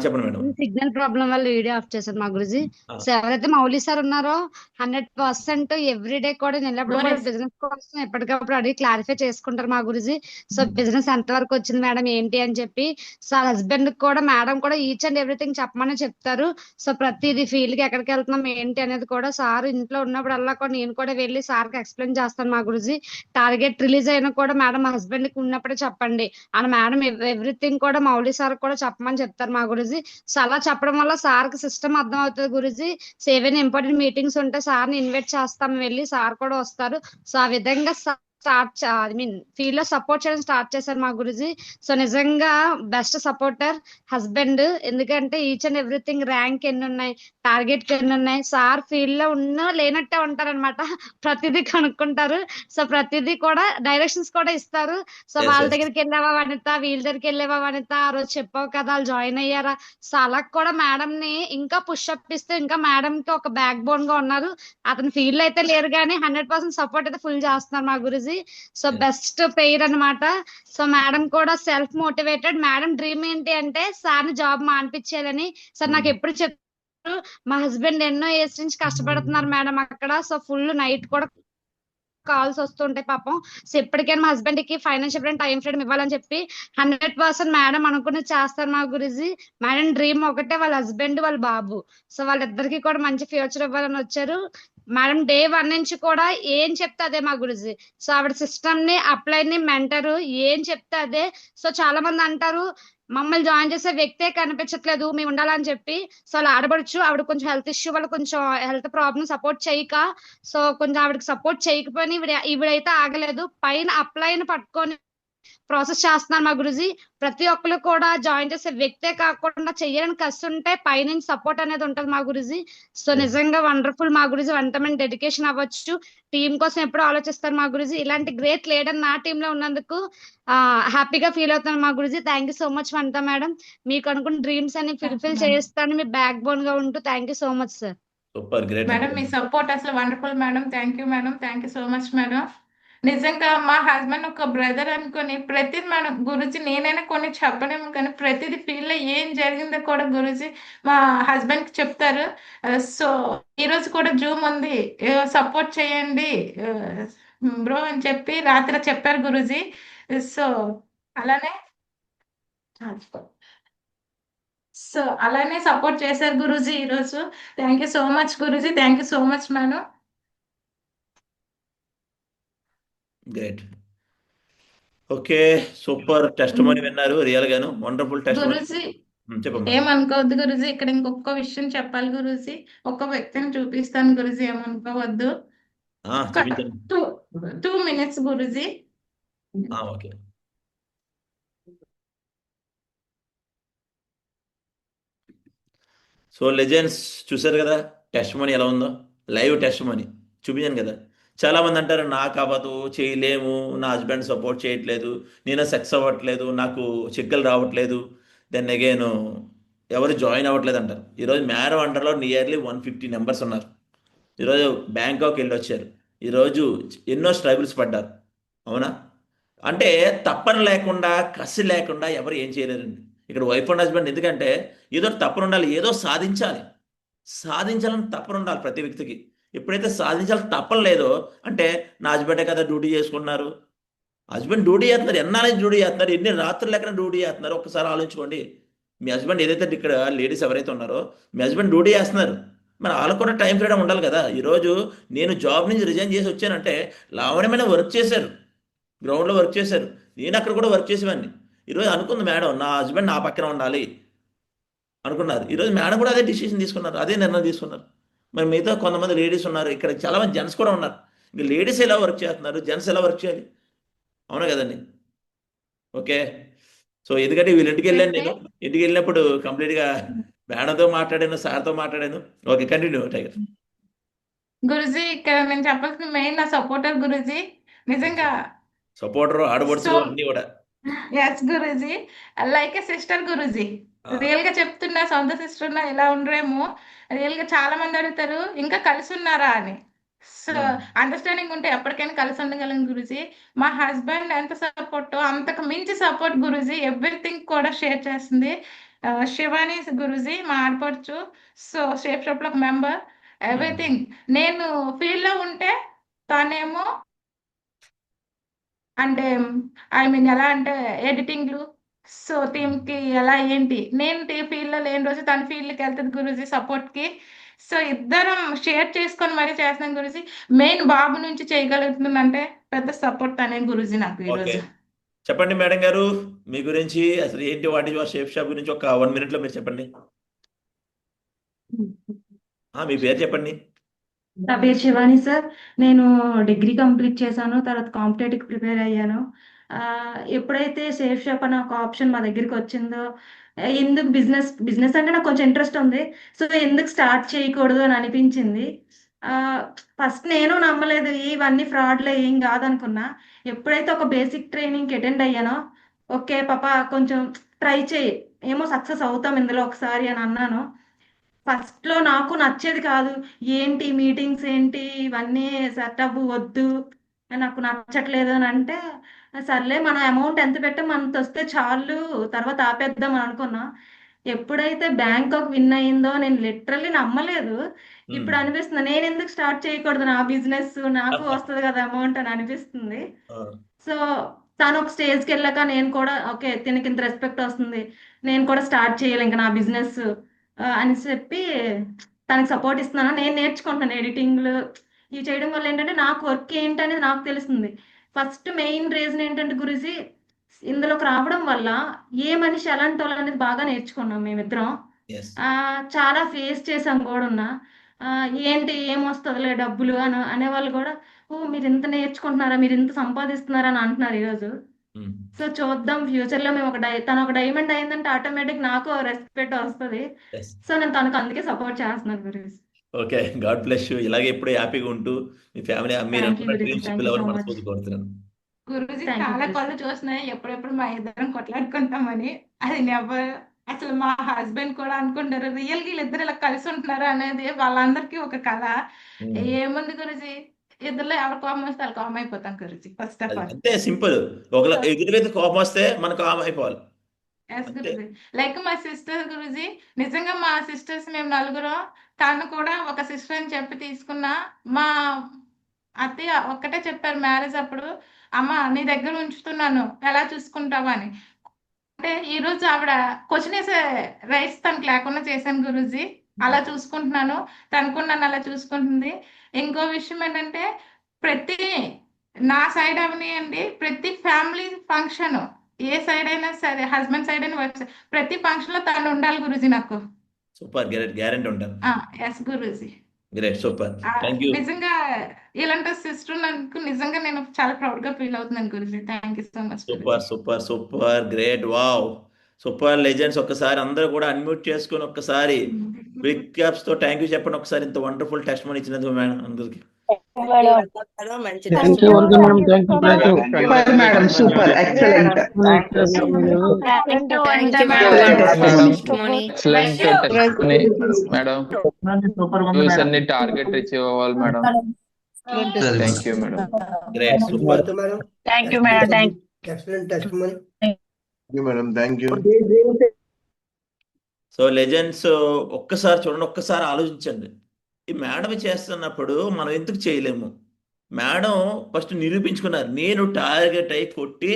చెప్పండి మేడం. సిగ్నల్ ప్రాబ్లం వల్ల వీడియో ఆఫ్ చేశారు మా గురుజీ. ఆ, సో ఎవరైతే మౌలి సార్ ఉన్నారో 100% ఎవ్రీడే కూడా నిలబడి కూడా డోరేస్ బిజినెస్ కోసం ఎప్పటికప్పుడు అడిగి క్లారిఫై చేసుకుంటారు మా గురుజీ. సో బిజినెస్ ఎంత వరకు వచ్చింది మేడం ఏంటి అని చెప్పి, సో హస్బెండ్ కూడా మేడం కూడా ఈచ్ అండ్ ఎవ్రీథింగ్ చెప్పమని చెప్తారు. సో ప్రతిదీ ఫీల్డ్ కి ఎక్కడికి వెళ్తున్నాం ఏంటి అనేది కూడా సార్ ఇంట్లో ఉన్నప్పుడల్లా కూడా నేను కూడా వెళ్ళి సార్కి ఎక్స్ప్లెయిన్ చేస్తాను మా గురుజీ. టార్గెట్ రిలీజ్ అయినా కూడా మేడం మా హస్బెండ్ కి ఉన్నప్పుడే చెప్పండి అని మేడం ఎవ్రీథింగ్ కూడా మౌలి సార్ కూడా చెప్పమని చెప్తారు మా గురుజీ. సో అలా చెప్పడం వల్ల సార్కి సిస్టమ్ అర్థం అవుతుంది గురుజీ. సో ఏవైనా ఇంపార్టెంట్ మీటింగ్స్ ఉంటే సార్ని ఇన్వైట్ చేస్తాం, వెళ్ళి సార్ కూడా వస్తారు. సో ఆ విధంగా ఐ మీన్ ఫీల్డ్ లో సపోర్ట్ చేయడం స్టార్ట్ చేశారు మా గురుజీ. సో నిజంగా బెస్ట్ సపోర్టర్ హస్బెండ్. ఎందుకంటే ఈచ్ అండ్ ఎవ్రీథింగ్ ర్యాంక్ ఎన్ని ఉన్నాయి, టార్గెట్ ఎన్ని ఉన్నాయి, సార్ ఫీల్డ్ లో ఉన్న లేనట్టే ఉంటారన్నమాట. ప్రతిదీ కనుక్కుంటారు. సో ప్రతిదీ కూడా డైరెక్షన్స్ కూడా ఇస్తారు. సో ఎస్ వాళ్ళ ఎస్ దగ్గరికి వెళ్ళావా వనిత, వీళ్ళ దగ్గరికి వెళ్ళావా వనిత, ఆ రోజు చెప్పావు కదా వాళ్ళు జాయిన్ అయ్యారా. సో అలా కూడా మేడం ని ఇంకా పుష్ అప్ ఇస్తూ ఇంకా మేడం కి ఒక బ్యాక్ బోన్ గా ఉన్నారు. అతను ఫీల్డ్ లో అయితే లేరు కానీ 100% సపోర్ట్ అయితే ఫుల్ చేస్తున్నారు మా గురుజీ. సో బెస్ట్ పెయిర్ అన్నమాట. సో మేడం కూడా సెల్ఫ్ మోటివేటెడ్. మేడం డ్రీమ్ ఏంటి అంటే సార్ ని జాబ్ మానిపించేయాలని. సార్ నాకు ఎప్పుడు చెప్తారు, మా హస్బెండ్ ఎన్నో ఇయర్స్ నుంచి కష్టపడుతున్నారు మేడం అక్కడ. సో ఫుల్ నైట్ కూడా కాల్స్ వస్తుంటాయి పాపం. సో ఎప్పటికైనా మా హస్బెండ్ కి ఫైనాన్షియల్ టైం ఫ్రీడమ్ ఇవ్వాలని చెప్పి 100% మేడం అనుకుని చేస్తారు మా గురుజీ. మేడం డ్రీమ్ ఒకటే, వాళ్ళ హస్బెండ్ వాళ్ళ బాబు. సో వాళ్ళిద్దరికి కూడా మంచి ఫ్యూచర్ ఇవ్వాలని వచ్చారు. మేడం డే 1 నుంచి కూడా ఏం చెప్తే అదే మా గురుజీ. సో ఆవిడ సిస్టమ్ ని అప్లై ని మెంటరు ఏం చెప్తే అదే. సో చాలా మంది అంటారు మమ్మల్ని జాయిన్ చేసే వ్యక్తే కనిపించట్లేదు మేము ఉండాలని చెప్పి. సో అలా ఆడబడచ్చు. ఆవిడ కొంచెం హెల్త్ ఇష్యూ వల్ల కొంచెం హెల్త్ ప్రాబ్లమ్ సపోర్ట్ చేయక, సో కొంచెం ఆవిడకి సపోర్ట్ చేయకపోయినా ఈవిడైతే ఆగలేదు. పైన అప్లైని పట్టుకొని ప్రాసెస్ చేస్తున్నారు మా గురుజీ. ప్రతి ఒక్కరు కూడా జాయిన్ చేసే వ్యక్తే కాకుండా చెయ్యాలని కసి ఉంటే పైనుంచి సపోర్ట్ అనేది ఉంటది మా గురుజీ. సో నిజంగా వండర్ఫుల్ మా గురుజీ. వంటమైన డెడికేషన్ అవ్వచ్చు. టీం కోసం ఎప్పుడు ఆలోచిస్తారు మా గురుజీ. ఇలాంటి గ్రేట్ లీడర్ నా టీమ్ లో ఉన్నందుకు హ్యాపీగా ఫీల్ అవుతాను మా Guruji. Thank you so much Vanitha madam. మీకు అనుకున్న డ్రీమ్స్ అన్ని ఫుల్ఫిల్ చేస్తాను మీ బ్యాక్ బోన్ గా ఉంటూ. Thank you so much sir. Super great madam మీ సపోర్ట్ అసలు wonderful madam. Thank you madam. Thank you so much madam. నిజంగా మా హస్బెండ్ ఒక బ్రదర్ అనుకొని ప్రతిది మేడం గురుజీ నేనైనా కొన్ని చెప్పలేము కానీ ప్రతిది ఫీల్డ్ లో ఏం జరిగిందో కూడా గురుజీ మా హస్బెండ్ కి చెప్తారు. సో ఈ రోజు కూడా జూమ్ ఉంది, సపోర్ట్ చేయండి బ్రో అని చెప్పి రాత్రి చెప్పారు గురుజీ. సో అలానే సపోర్ట్ చేశారు గురూజీ ఈరోజు. Thank you so much Guruji. Thank you so much madam. Great. Okay, super test money విన్నారు. రియల్ గాను వండర్ఫుల్ టెస్ట్ మనీ. గురూజీ చెప్పమ్మా. ఏమనుకోవద్దు గురూజీ. ఇక్కడ ఇంకొక విషయం చెప్పాలి గురూజీ. ఒక వ్యక్తిని చూపిస్తాను గురూజీ, ఏమనుకోవద్దు. చూపించండి. 2 minutes Guruji. Okay. So legends చూసారు కదా టెస్ట్ మనీ ఎలా ఉందో. లైవ్ టెస్ట్ మనీ చూపించాను కదా. చాలామంది అంటారు నాకు అవ్వదు, చేయలేము, నా హస్బెండ్ సపోర్ట్ చేయట్లేదు, నేను సక్సెస్ అవ్వట్లేదు, నాకు చెక్కులు రావట్లేదు, దెన్ అగైన్ ఎవరు జాయిన్ అవ్వట్లేదు అంటారు. ఈరోజు మ్యారో అండర్లో నియర్లీ 150 మెంబర్స్ ఉన్నారు. ఈరోజు బ్యాంకాక్ వెళ్ళి వచ్చారు. ఈరోజు ఎన్నో స్ట్రగుల్స్ పడ్డారు. అవునా? అంటే తప్పన లేకుండా, కసి లేకుండా ఎవరు ఏం చేయలేరండి. ఇక్కడ వైఫ్ అండ్ హస్బెండ్ ఎందుకంటే ఏదో తప్పన ఉండాలి, ఏదో సాధించాలి. సాధించాలని తప్పన ఉండాలి ప్రతి వ్యక్తికి. ఎప్పుడైతే సాధించాలని తప్పన లేదో అంటే నా హస్బెండే కదా డ్యూటీ చేసుకున్నారు. హస్బెండ్ డ్యూటీ చేస్తున్నారు, ఎన్నాళ్ళు డ్యూటీ చేస్తున్నారు, ఎన్ని రాత్రులు ఎక్కడ డ్యూటీ చేస్తున్నారు ఒక్కసారి ఆలోచించుకోండి. మీ హస్బెండ్ ఏదైతే ఇక్కడ లేడీస్ ఎవరైతే ఉన్నారో మీ హస్బెండ్ డ్యూటీ చేస్తున్నారు, మరి వాళ్ళకు కూడా టైం ఫ్రీడమ్ ఉండాలి కదా. ఈరోజు నేను జాబ్ నుంచి రిజైన్ చేసి వచ్చానంటే లావణ్యమైన వర్క్ చేశారు, గ్రౌండ్లో వర్క్ చేశారు, నేను అక్కడ కూడా వర్క్ చేసేవాడిని. ఈరోజు అనుకుంది మేడం నా హస్బెండ్ నా పక్కన ఉండాలి అనుకున్నారు. ఈరోజు మేడం కూడా అదే డిసిషన్ తీసుకున్నారు, అదే నిర్ణయం తీసుకున్నారు. మరి మిగతా కొంతమంది లేడీస్ ఉన్నారు, ఇక్కడ చాలామంది జెంట్స్ కూడా ఉన్నారు. ఇంకా లేడీస్ ఎలా వర్క్ చేస్తున్నారు, జెంట్స్ ఎలా వర్క్ చేయాలి? అవునా కదండి? ఓకే. సో ఎందుకంటే వీళ్ళ ఇంటికి వెళ్ళాను, నేను ఇంటికి వెళ్ళినప్పుడు కంప్లీట్గా మేడంతో మాట్లాడాను, సార్తో మాట్లాడాను. Okay, continue tiger. గురుజీ ఇక్కడ నేను చెప్పాల్సిన మెయిన్ నా సపోర్టర్ గురుజీ. నిజంగా సపోర్టర్, ఆడబడుచు అన్ని కూడా. Yes Guruji, like a sister Guruji. Real గా చెప్తున్నా, సొంత సిస్టర్ నా ఎలా ఉండరేమో. రియల్ గా చాలా మంది అడుగుతారు ఇంకా కలిసి ఉన్నారా అని. సో అండర్స్టాండింగ్ ఉంటే ఎప్పటికైనా కలిసి ఉండగలం గురుజీ. మా హస్బెండ్ ఎంత సపోర్ట్, అంతకు మించి సపోర్ట్ గురుజీ. ఎవ్రీథింగ్ కూడా షేర్ చేస్తుంది. శివాని గురుజీ మా ఆడపడుచు. సో షేప్ షాప్ లో ఒక మెంబర్. ఎవ్రీథింగ్ నేను ఫీల్డ్ లో ఉంటే తనేమో అంటే ఐ మీన్ ఎలా అంటే ఎడిటింగ్లు, సో టీమ్ కి ఎలా ఏంటి, నేను ఫీల్డ్ లో లేని రోజు తన ఫీల్డ్ కి వెళ్తుంది గురుజీ సపోర్ట్ కి. సో ఇద్దరం షేర్ చేసుకొని మరీ చేస్తున్నాం గురుజీ. మెయిన్ బాబు నుంచి చేయగలుగుతుందంటే పెద్ద సపోర్ట్ తనే గురుజీ నాకు ఓకే, ఈరోజు. చెప్పండి మేడం గారు మీ గురించి అసలు ఏంటి, what is your shape shop గురించి ఒక 1 minute లో మీరు చెప్పండి. మీ పేరు చెప్పండి. నా పేరు శివాని సార్. నేను డిగ్రీ కంప్లీట్ చేశాను. తర్వాత కాంపిటేటివ్కి ప్రిపేర్ అయ్యాను. ఎప్పుడైతే సేఫ్ షాప్ అనే ఒక ఆప్షన్ మా దగ్గరికి వచ్చిందో, ఎందుకు బిజినెస్ అంటే నాకు కొంచెం ఇంట్రెస్ట్ ఉంది. సో ఎందుకు స్టార్ట్ చేయకూడదు అని అనిపించింది. ఫస్ట్ నేను నమ్మలేదు, ఇవన్నీ ఫ్రాడ్లే ఏం కాదనుకున్నా. ఎప్పుడైతే ఒక బేసిక్ ట్రైనింగ్కి అటెండ్ అయ్యానో, ఓకే పాప కొంచెం ట్రై చేయి, ఏమో సక్సెస్ అవుతాం ఇందులో ఒకసారి అని అన్నాను. ఫస్ట్‌లో నాకు నచ్చేది కాదు. ఏంటి మీటింగ్స్ ఏంటి? ఇవన్నీ సెటప్ వద్దు. నాకు నచ్చట్లేదు అని అంటే, సర్లే మన అమౌంట్ ఎంత పెట్టామో అంతొస్తే చాలు, తర్వాత ఆపేద్దాం అని అనుకున్నా. ఎప్పుడైతే బ్యాంకాక్ విన్ అయిందో నేను లిటరల్లీ నమ్మలేదు. ఇప్పుడు అనిపిస్తుంది నేనెందుకు స్టార్ట్ చేయకూడదు నా బిజినెస్, నాకు వస్తది కదా అమౌంట్ అని అనిపిస్తుంది. సో తను ఒక స్టేజ్‌కి వెళ్ళాక నేను కూడా ఓకే తినకి ఇంత రెస్పెక్ట్ వస్తుంది, నేను కూడా స్టార్ట్ చేయాలి ఇంకా నా బిజినెస్ అని చెప్పి తనకి సపోర్ట్ ఇస్తున్నాను. నేను నేర్చుకుంటున్నాను ఎడిటింగ్లు ఇవి చేయడం వల్ల ఏంటంటే నాకు వర్క్ ఏంటనేది నాకు తెలుస్తుంది. ఫస్ట్ మెయిన్ రీజన్ ఏంటంటే గురుజీ, ఇందులోకి రావడం వల్ల ఏ మనిషి ఎలాంటి వాళ్ళు అనేది బాగా నేర్చుకున్నాం మేమిద్దరం. ఎస్ చాలా ఫేస్ చేసాం కూడా ఉన్నా. ఏంటి ఏమొస్తుందిలే డబ్బులు అని అనేవాళ్ళు కూడా, ఓ మీరు ఇంత నేర్చుకుంటున్నారా, మీరు ఇంత సంపాదిస్తున్నారా అని అంటున్నారు ఈరోజు. సో చూద్దాం ఫ్యూచర్ లో మేము తను ఒక డైమండ్ అయిందంటే ఆటోమేటిక్ నాకు రెస్పెక్ట్ వస్తుంది. ఎస్ సో నేను తనకు అందుకే సపోర్ట్ చేస్తున్నాను Guruji. Okay God bless you. ఇలాగే ఎప్పుడు హ్యాపీగా ఉంటూ మీ ఫ్యామిలీ మీరు థ్యాంక్ యూ అనుకున్న Guruji, dreams thank full you so అవ్వాలని మచ్. మనస్ఫూర్తి కోరుతున్నాను. గురూజీ థ్యాంక్ యూ చాలా గురుజీ. కళ్ళు చూస్తున్నాయి ఎప్పుడెప్పుడు మా ఇద్దరం కొట్లాడుకుంటామని. అది నెవర్, అసలు మా హస్బెండ్ కూడా అనుకుంటారు రియల్ గా వీళ్ళిద్దరు ఇలా కలిసి ఉంటున్నారు అనేది వాళ్ళందరికీ ఒక కళ. ఉమ్. ఏముంది గురూజీ, ఇద్దరులో ఎవరు కోపం వస్తే వాళ్ళు కోపం అయిపోతాం గురూజీ ఫస్ట్ ఆఫ్ అది ఆల్. అంతే సింపుల్. ఒకళ్ళ ఎదురు మీద కోపం వస్తే మనకు కామ్ అయిపోవాలి ఎస్ అంతే. గురూజీ. లైక్ మా సిస్టర్ గురూజీ, నిజంగా మా సిస్టర్స్ మేము నలుగురం, తను కూడా ఒక సిస్టర్ అని చెప్పి తీసుకున్న. మా అత్తయ్య ఒక్కటే చెప్పారు మ్యారేజ్ అప్పుడు, అమ్మ నీ దగ్గర ఉంచుతున్నాను ఎలా చూసుకుంటావా అని. అంటే ఈ రోజు ఆవిడ క్వశ్చన్ వేసే రైట్స్ తనకు లేకుండా చేశాను గురూజీ. అలా చూసుకుంటున్నాను, తను కూడా నన్ను అలా చూసుకుంటుంది. ఇంకో విషయం ఏంటంటే, ప్రతి నా సైడ్ అవనియండి, ప్రతి ఫ్యామిలీ ఫంక్షన్ ఏ సైడ్ అయినా సరే, హస్బెండ్ సైడ్ అయినా వైఫ్ సైడ్, ప్రతి ఫంక్షన్ లో తను ఉండాలి గురూజీ నాకు. సూపర్ గ్యారెంటీ ఉంటాను. Yes Guruji. Great super thank you. నిజంగా ఇలాంటి సిస్టర్ నాకు నిజంగా నేను చాలా ప్రౌడ్ గా ఫీల్ అవుతున్నాను Guruji. Thank you so much Guruji. Super super super great wow super legends. ఒక్కసారి అందరూ కూడా అన్మ్యూట్ చేసుకొని ఒక్కసారి బిగ్ క్యాప్స్ తో థ్యాంక్ యూ చెప్పండి. ఒకసారి ఇంత వండర్ఫుల్ టెస్ట్ మనీ ఇచ్చినందుకు మేడం అందరికి. Thank you, madam. Thank you, madam. Super, madam. Super. Excellent. Thank you, Excellent testimony, madam. Views అన్ని టార్గెట్ రీచ్ అవ్వాలి madam. Thank you madam. Great super. Thank you, madam. Thank Excellent testimony. Madam thank you. So legends ఒక్కసారి చూడండి, ఒక్కసారి ఆలోచించండి. ఈ madam చేస్తున్నప్పుడు మనం ఎందుకు చేయలేము? మేడం ఫస్ట్ నిరూపించుకున్నారు, నేను టార్గెట్ అయి కొట్టి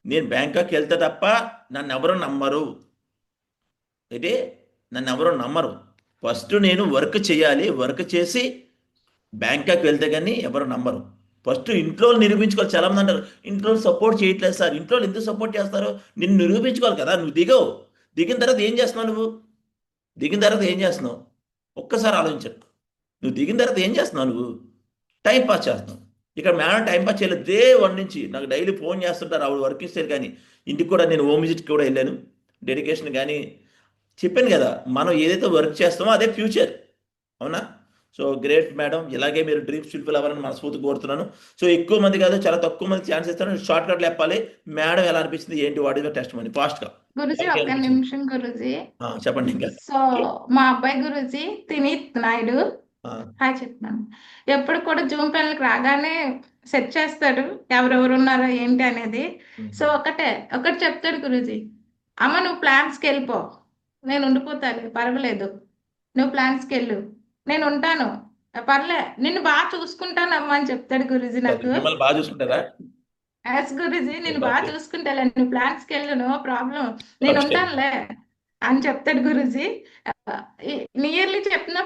నేను బ్యాంకాక్ వెళ్తే తప్ప నన్ను ఎవరు నమ్మరు. అయితే నన్ను ఎవరు నమ్మరు. ఫస్ట్ నేను వర్క్ చేయాలి, వర్క్ చేసి బ్యాంకాక్ వెళ్తే కానీ ఎవరు నమ్మరు. ఫస్ట్ ఇంట్లో నిరూపించుకోవాలి. చాలా మంది అంటారు ఇంట్లో సపోర్ట్ చేయట్లేదు సార్. ఇంట్లో ఎందుకు సపోర్ట్ చేస్తారు? నిన్ను నిరూపించుకోవాలి కదా. నువ్వు దిగవు, దిగిన తర్వాత ఏం చేస్తున్నావు? దిగిన తర్వాత ఏం చేస్తున్నావు ఒక్కసారి ఆలోచించండి. నువ్వు దిగిన తర్వాత ఏం చేస్తున్నావు? నువ్వు టైం పాస్ చేస్తున్నావు. ఇక్కడ మేడం టైం పాస్ చేయలేదు. డే 1 నుంచి నాకు డైలీ ఫోన్ చేస్తుంటారు ఆవిడ వర్కింగ్ స్టైల్. కానీ ఇంటికి కూడా నేను హోమ్ విజిట్కి కూడా వెళ్ళాను, డెడికేషన్. కానీ చెప్పాను కదా, మనం ఏదైతే వర్క్ చేస్తామో అదే ఫ్యూచర్. అవునా? సో గ్రేట్ మేడం, ఇలాగే మీరు డ్రీమ్స్ ఫుల్ఫిల్ అవ్వాలని మనస్ఫూర్తి కోరుతున్నాను. సో ఎక్కువ మంది కాదు, చాలా తక్కువ మంది ఛాన్స్ ఇస్తాను. షార్ట్ కట్లు చెప్పాలి. మేడం ఎలా అనిపించింది, ఏంటి వాటి టెస్ట్ మనీ ఫాస్ట్గా గురూజీ ఒక్క నిమిషం గురూజీ. చెప్పండి. ఇంకా సో మా అబ్బాయి గురూజీ తినీత్ నాయుడు, హాయ్ చెప్తున్నాను. ఎప్పుడు కూడా జూమ్ ప్యానల్కి రాగానే సెట్ చేస్తాడు ఎవరెవరు ఉన్నారో ఏంటి అనేది. సో ఒకటి చెప్తాడు గురూజీ, అమ్మ నువ్వు ప్లాన్స్కి వెళ్ళిపో, నేను ఉండిపోతాను పర్వాలేదు, నువ్వు ప్లాన్స్కి వెళ్ళు, నేను ఉంటాను పర్లే, నిన్ను బాగా చూసుకుంటాను అమ్మ అని చెప్తాడు గురూజీ నాకు. మిమ్మల్ని బాగా చూసుకుంటారా? ఎస్ గురూజీ, నేను బాగా చూసుకుంటాలే, నువ్వు ప్లాన్స్కి వెళ్ళు, నో ప్రాబ్లం, నేను ఉంటానులే అని చెప్తాడు గురూజీ. నియర్లీ చెప్పిన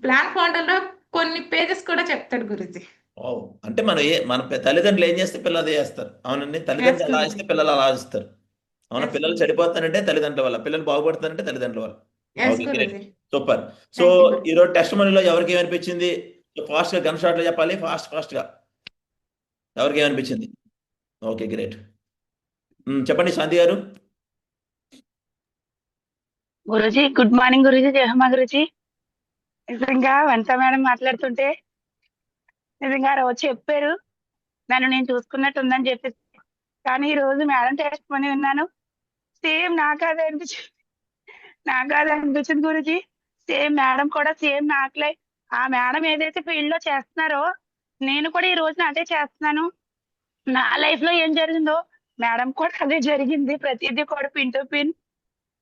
ప్లాన్ ఫౌండర్లో కొన్ని పేజెస్ కూడా చెప్తాడు గురూజీ. అంటే మన తల్లిదండ్రులు ఏం చేస్తే పిల్లలు అదే చేస్తారు. అవునండి, తల్లిదండ్రులు ఎలా చేస్తే పిల్లలు అలా చేస్తారు. అవునా? పిల్లలు చెడిపోతానంటే తల్లిదండ్రుల వల్ల, పిల్లలు బాగుపడతానంటే తల్లిదండ్రుల వల్ల. సూపర్. సో ఈరోజు టెస్ట్ మనీలో ఎవరికి ఏమనిపించింది? సో ఫాస్ట్గా గన్ షాట్లో చెప్పాలి, ఫాస్ట్గా. ఎవరికి ఏమనిపించింది? Okay, great. చెప్పండి శాంతి గారు. గురుజీ గుడ్ మార్నింగ్ గురుజీ, జయహమా గురుజీ. నిజంగా వనిత మేడం మాట్లాడుతుంటే నిజంగా ఆ రోజు చెప్పారు నన్ను నేను చూసుకున్నట్టు ఉందని చెప్పి, కానీ ఈ రోజు మేడం టెస్ట్ కొని విన్నాను. సేమ్ నాకు అదే అనిపించింది గురుజీ. సేమ్ మేడం కూడా సేమ్ నాకులే. ఆ మేడం ఏదైతే ఫీల్డ్ లో చేస్తున్నారో నేను కూడా ఈ రోజున అదే చేస్తున్నాను. నా లైఫ్ లో ఏం జరిగిందో మేడం కూడా అదే జరిగింది, ప్రతిదీ కూడా పిన్ టు పిన్.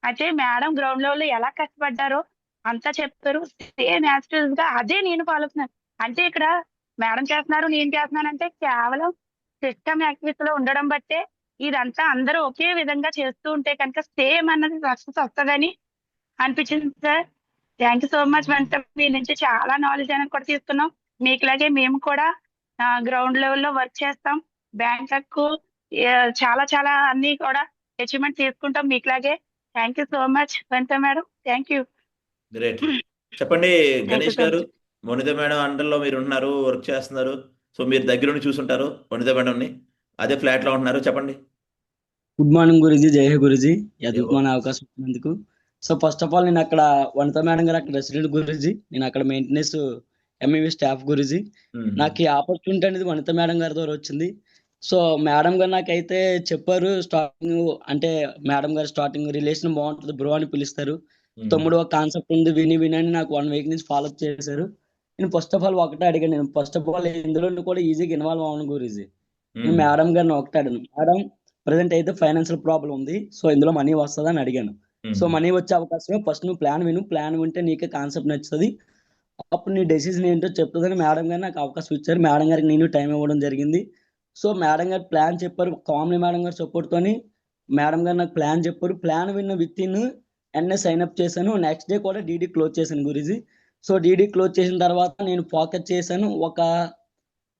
అయితే మేడం గ్రౌండ్ లెవెల్ లో ఎలా కష్టపడ్డారో అంతా చెప్తారు. సేమ్ యాజ్ గా అదే నేను ఫాలో అవుతున్నాను. అంటే ఇక్కడ మేడం చేస్తున్నారు, నేను చేస్తున్నాను అంటే కేవలం సిస్టమ్ యాక్టివిటీ లో ఉండడం బట్టే ఇదంతా అందరూ ఒకే విధంగా చేస్తూ ఉంటే కనుక సేమ్ అన్నది సక్సెస్ వస్తుందని అనిపించింది sir. Thank you so much. Vanitha మీ నుంచి చాలా నాలెడ్జ్ అనేది కూడా తీసుకున్నాం. మీకులాగే మేము కూడా గ్రౌండ్ లెవెల్లో వర్క్ చేస్తాం. బ్యాంక్ చాలా చాలా అన్ని కూడా అచీవ్మెంట్ తీసుకుంటాం మీకులాగే. Thank you so much Vanitha madam. Thank you. Great. చెప్పండి థ్యాంక్ యూ గణేష్ సో గారు. మచ్. వనిత మేడం అండర్లో మీరు ఉంటున్నారు, వర్క్ చేస్తున్నారు. సో మీరు దగ్గరుండి చూసుంటారు వనిత మేడంని, అదే ఫ్లాట్లో ఉంటున్నారు. చెప్పండి. గుడ్ మార్నింగ్ గురుజీ, జై హే గురుజీ. జై హో. అద్భుతమైన అవకాశం ఇచ్చినందుకు. సో ఫస్ట్ ఆఫ్ ఆల్ నేను అక్కడ వనిత మేడం గారు అక్కడ రెసిడెంట్ గురుజీ, నేను అక్కడ మెయింటెనెన్స్ ఎంఈవి స్టాఫ్ గురుజీ. నాకు ఈ ఆపర్చునిటీ అనేది వనిత మేడం గారి ద్వారా వచ్చింది. సో మేడం గారు నాకైతే చెప్పారు స్టార్టింగ్, అంటే మేడం గారు స్టార్టింగ్ రిలేషన్ బాగుంటుంది బ్రో అని పిలుస్తారు. తమ్ముడు ఒక కాన్సెప్ట్ ఉంది విని వినని నాకు 1 వీక్ నుంచి ఫాలో అప్ చేశారు. నేను ఫస్ట్ ఆఫ్ ఆల్ ఒకటే అడిగాను, నేను ఫస్ట్ ఆఫ్ ఆల్ ఇందులో కూడా ఈజీగా ఇన్వాల్వ్ అవ్వను గురుజీ. నేను మేడం గారిని ఒకటే అడిగాను, మేడం ప్రజెంట్ అయితే ఫైనాన్షియల్ ప్రాబ్లం ఉంది, సో ఇందులో మనీ వస్తుందా అని అడిగాను. సో మనీ వచ్చే అవకాశమే, ఫస్ట్ నువ్వు ప్లాన్ విను, ప్లాన్ వింటే నీకే కాన్సెప్ట్ నచ్చుతుంది, అప్పుడు నీ డెసిజన్ ఏంటో చెప్తుందని మేడం గారు నాకు అవకాశం ఇచ్చారు. మేడం గారికి నేను టైం ఇవ్వడం జరిగింది. సో మేడం గారు ప్లాన్ చెప్పారు, కామ్లీ మేడం గారు సపోర్ట్ తోని మేడం గారు నాకు ప్లాన్ చెప్పారు. ప్లాన్ విన్న విత్ ఇన్ ఎన్ఏ సైన్ అప్ చేశాను. నెక్స్ట్ డే కూడా డీడీ క్లోజ్ చేశాను గురుజీ. సో డీడీ క్లోజ్ చేసిన తర్వాత నేను ఫోకస్ చేశాను. ఒక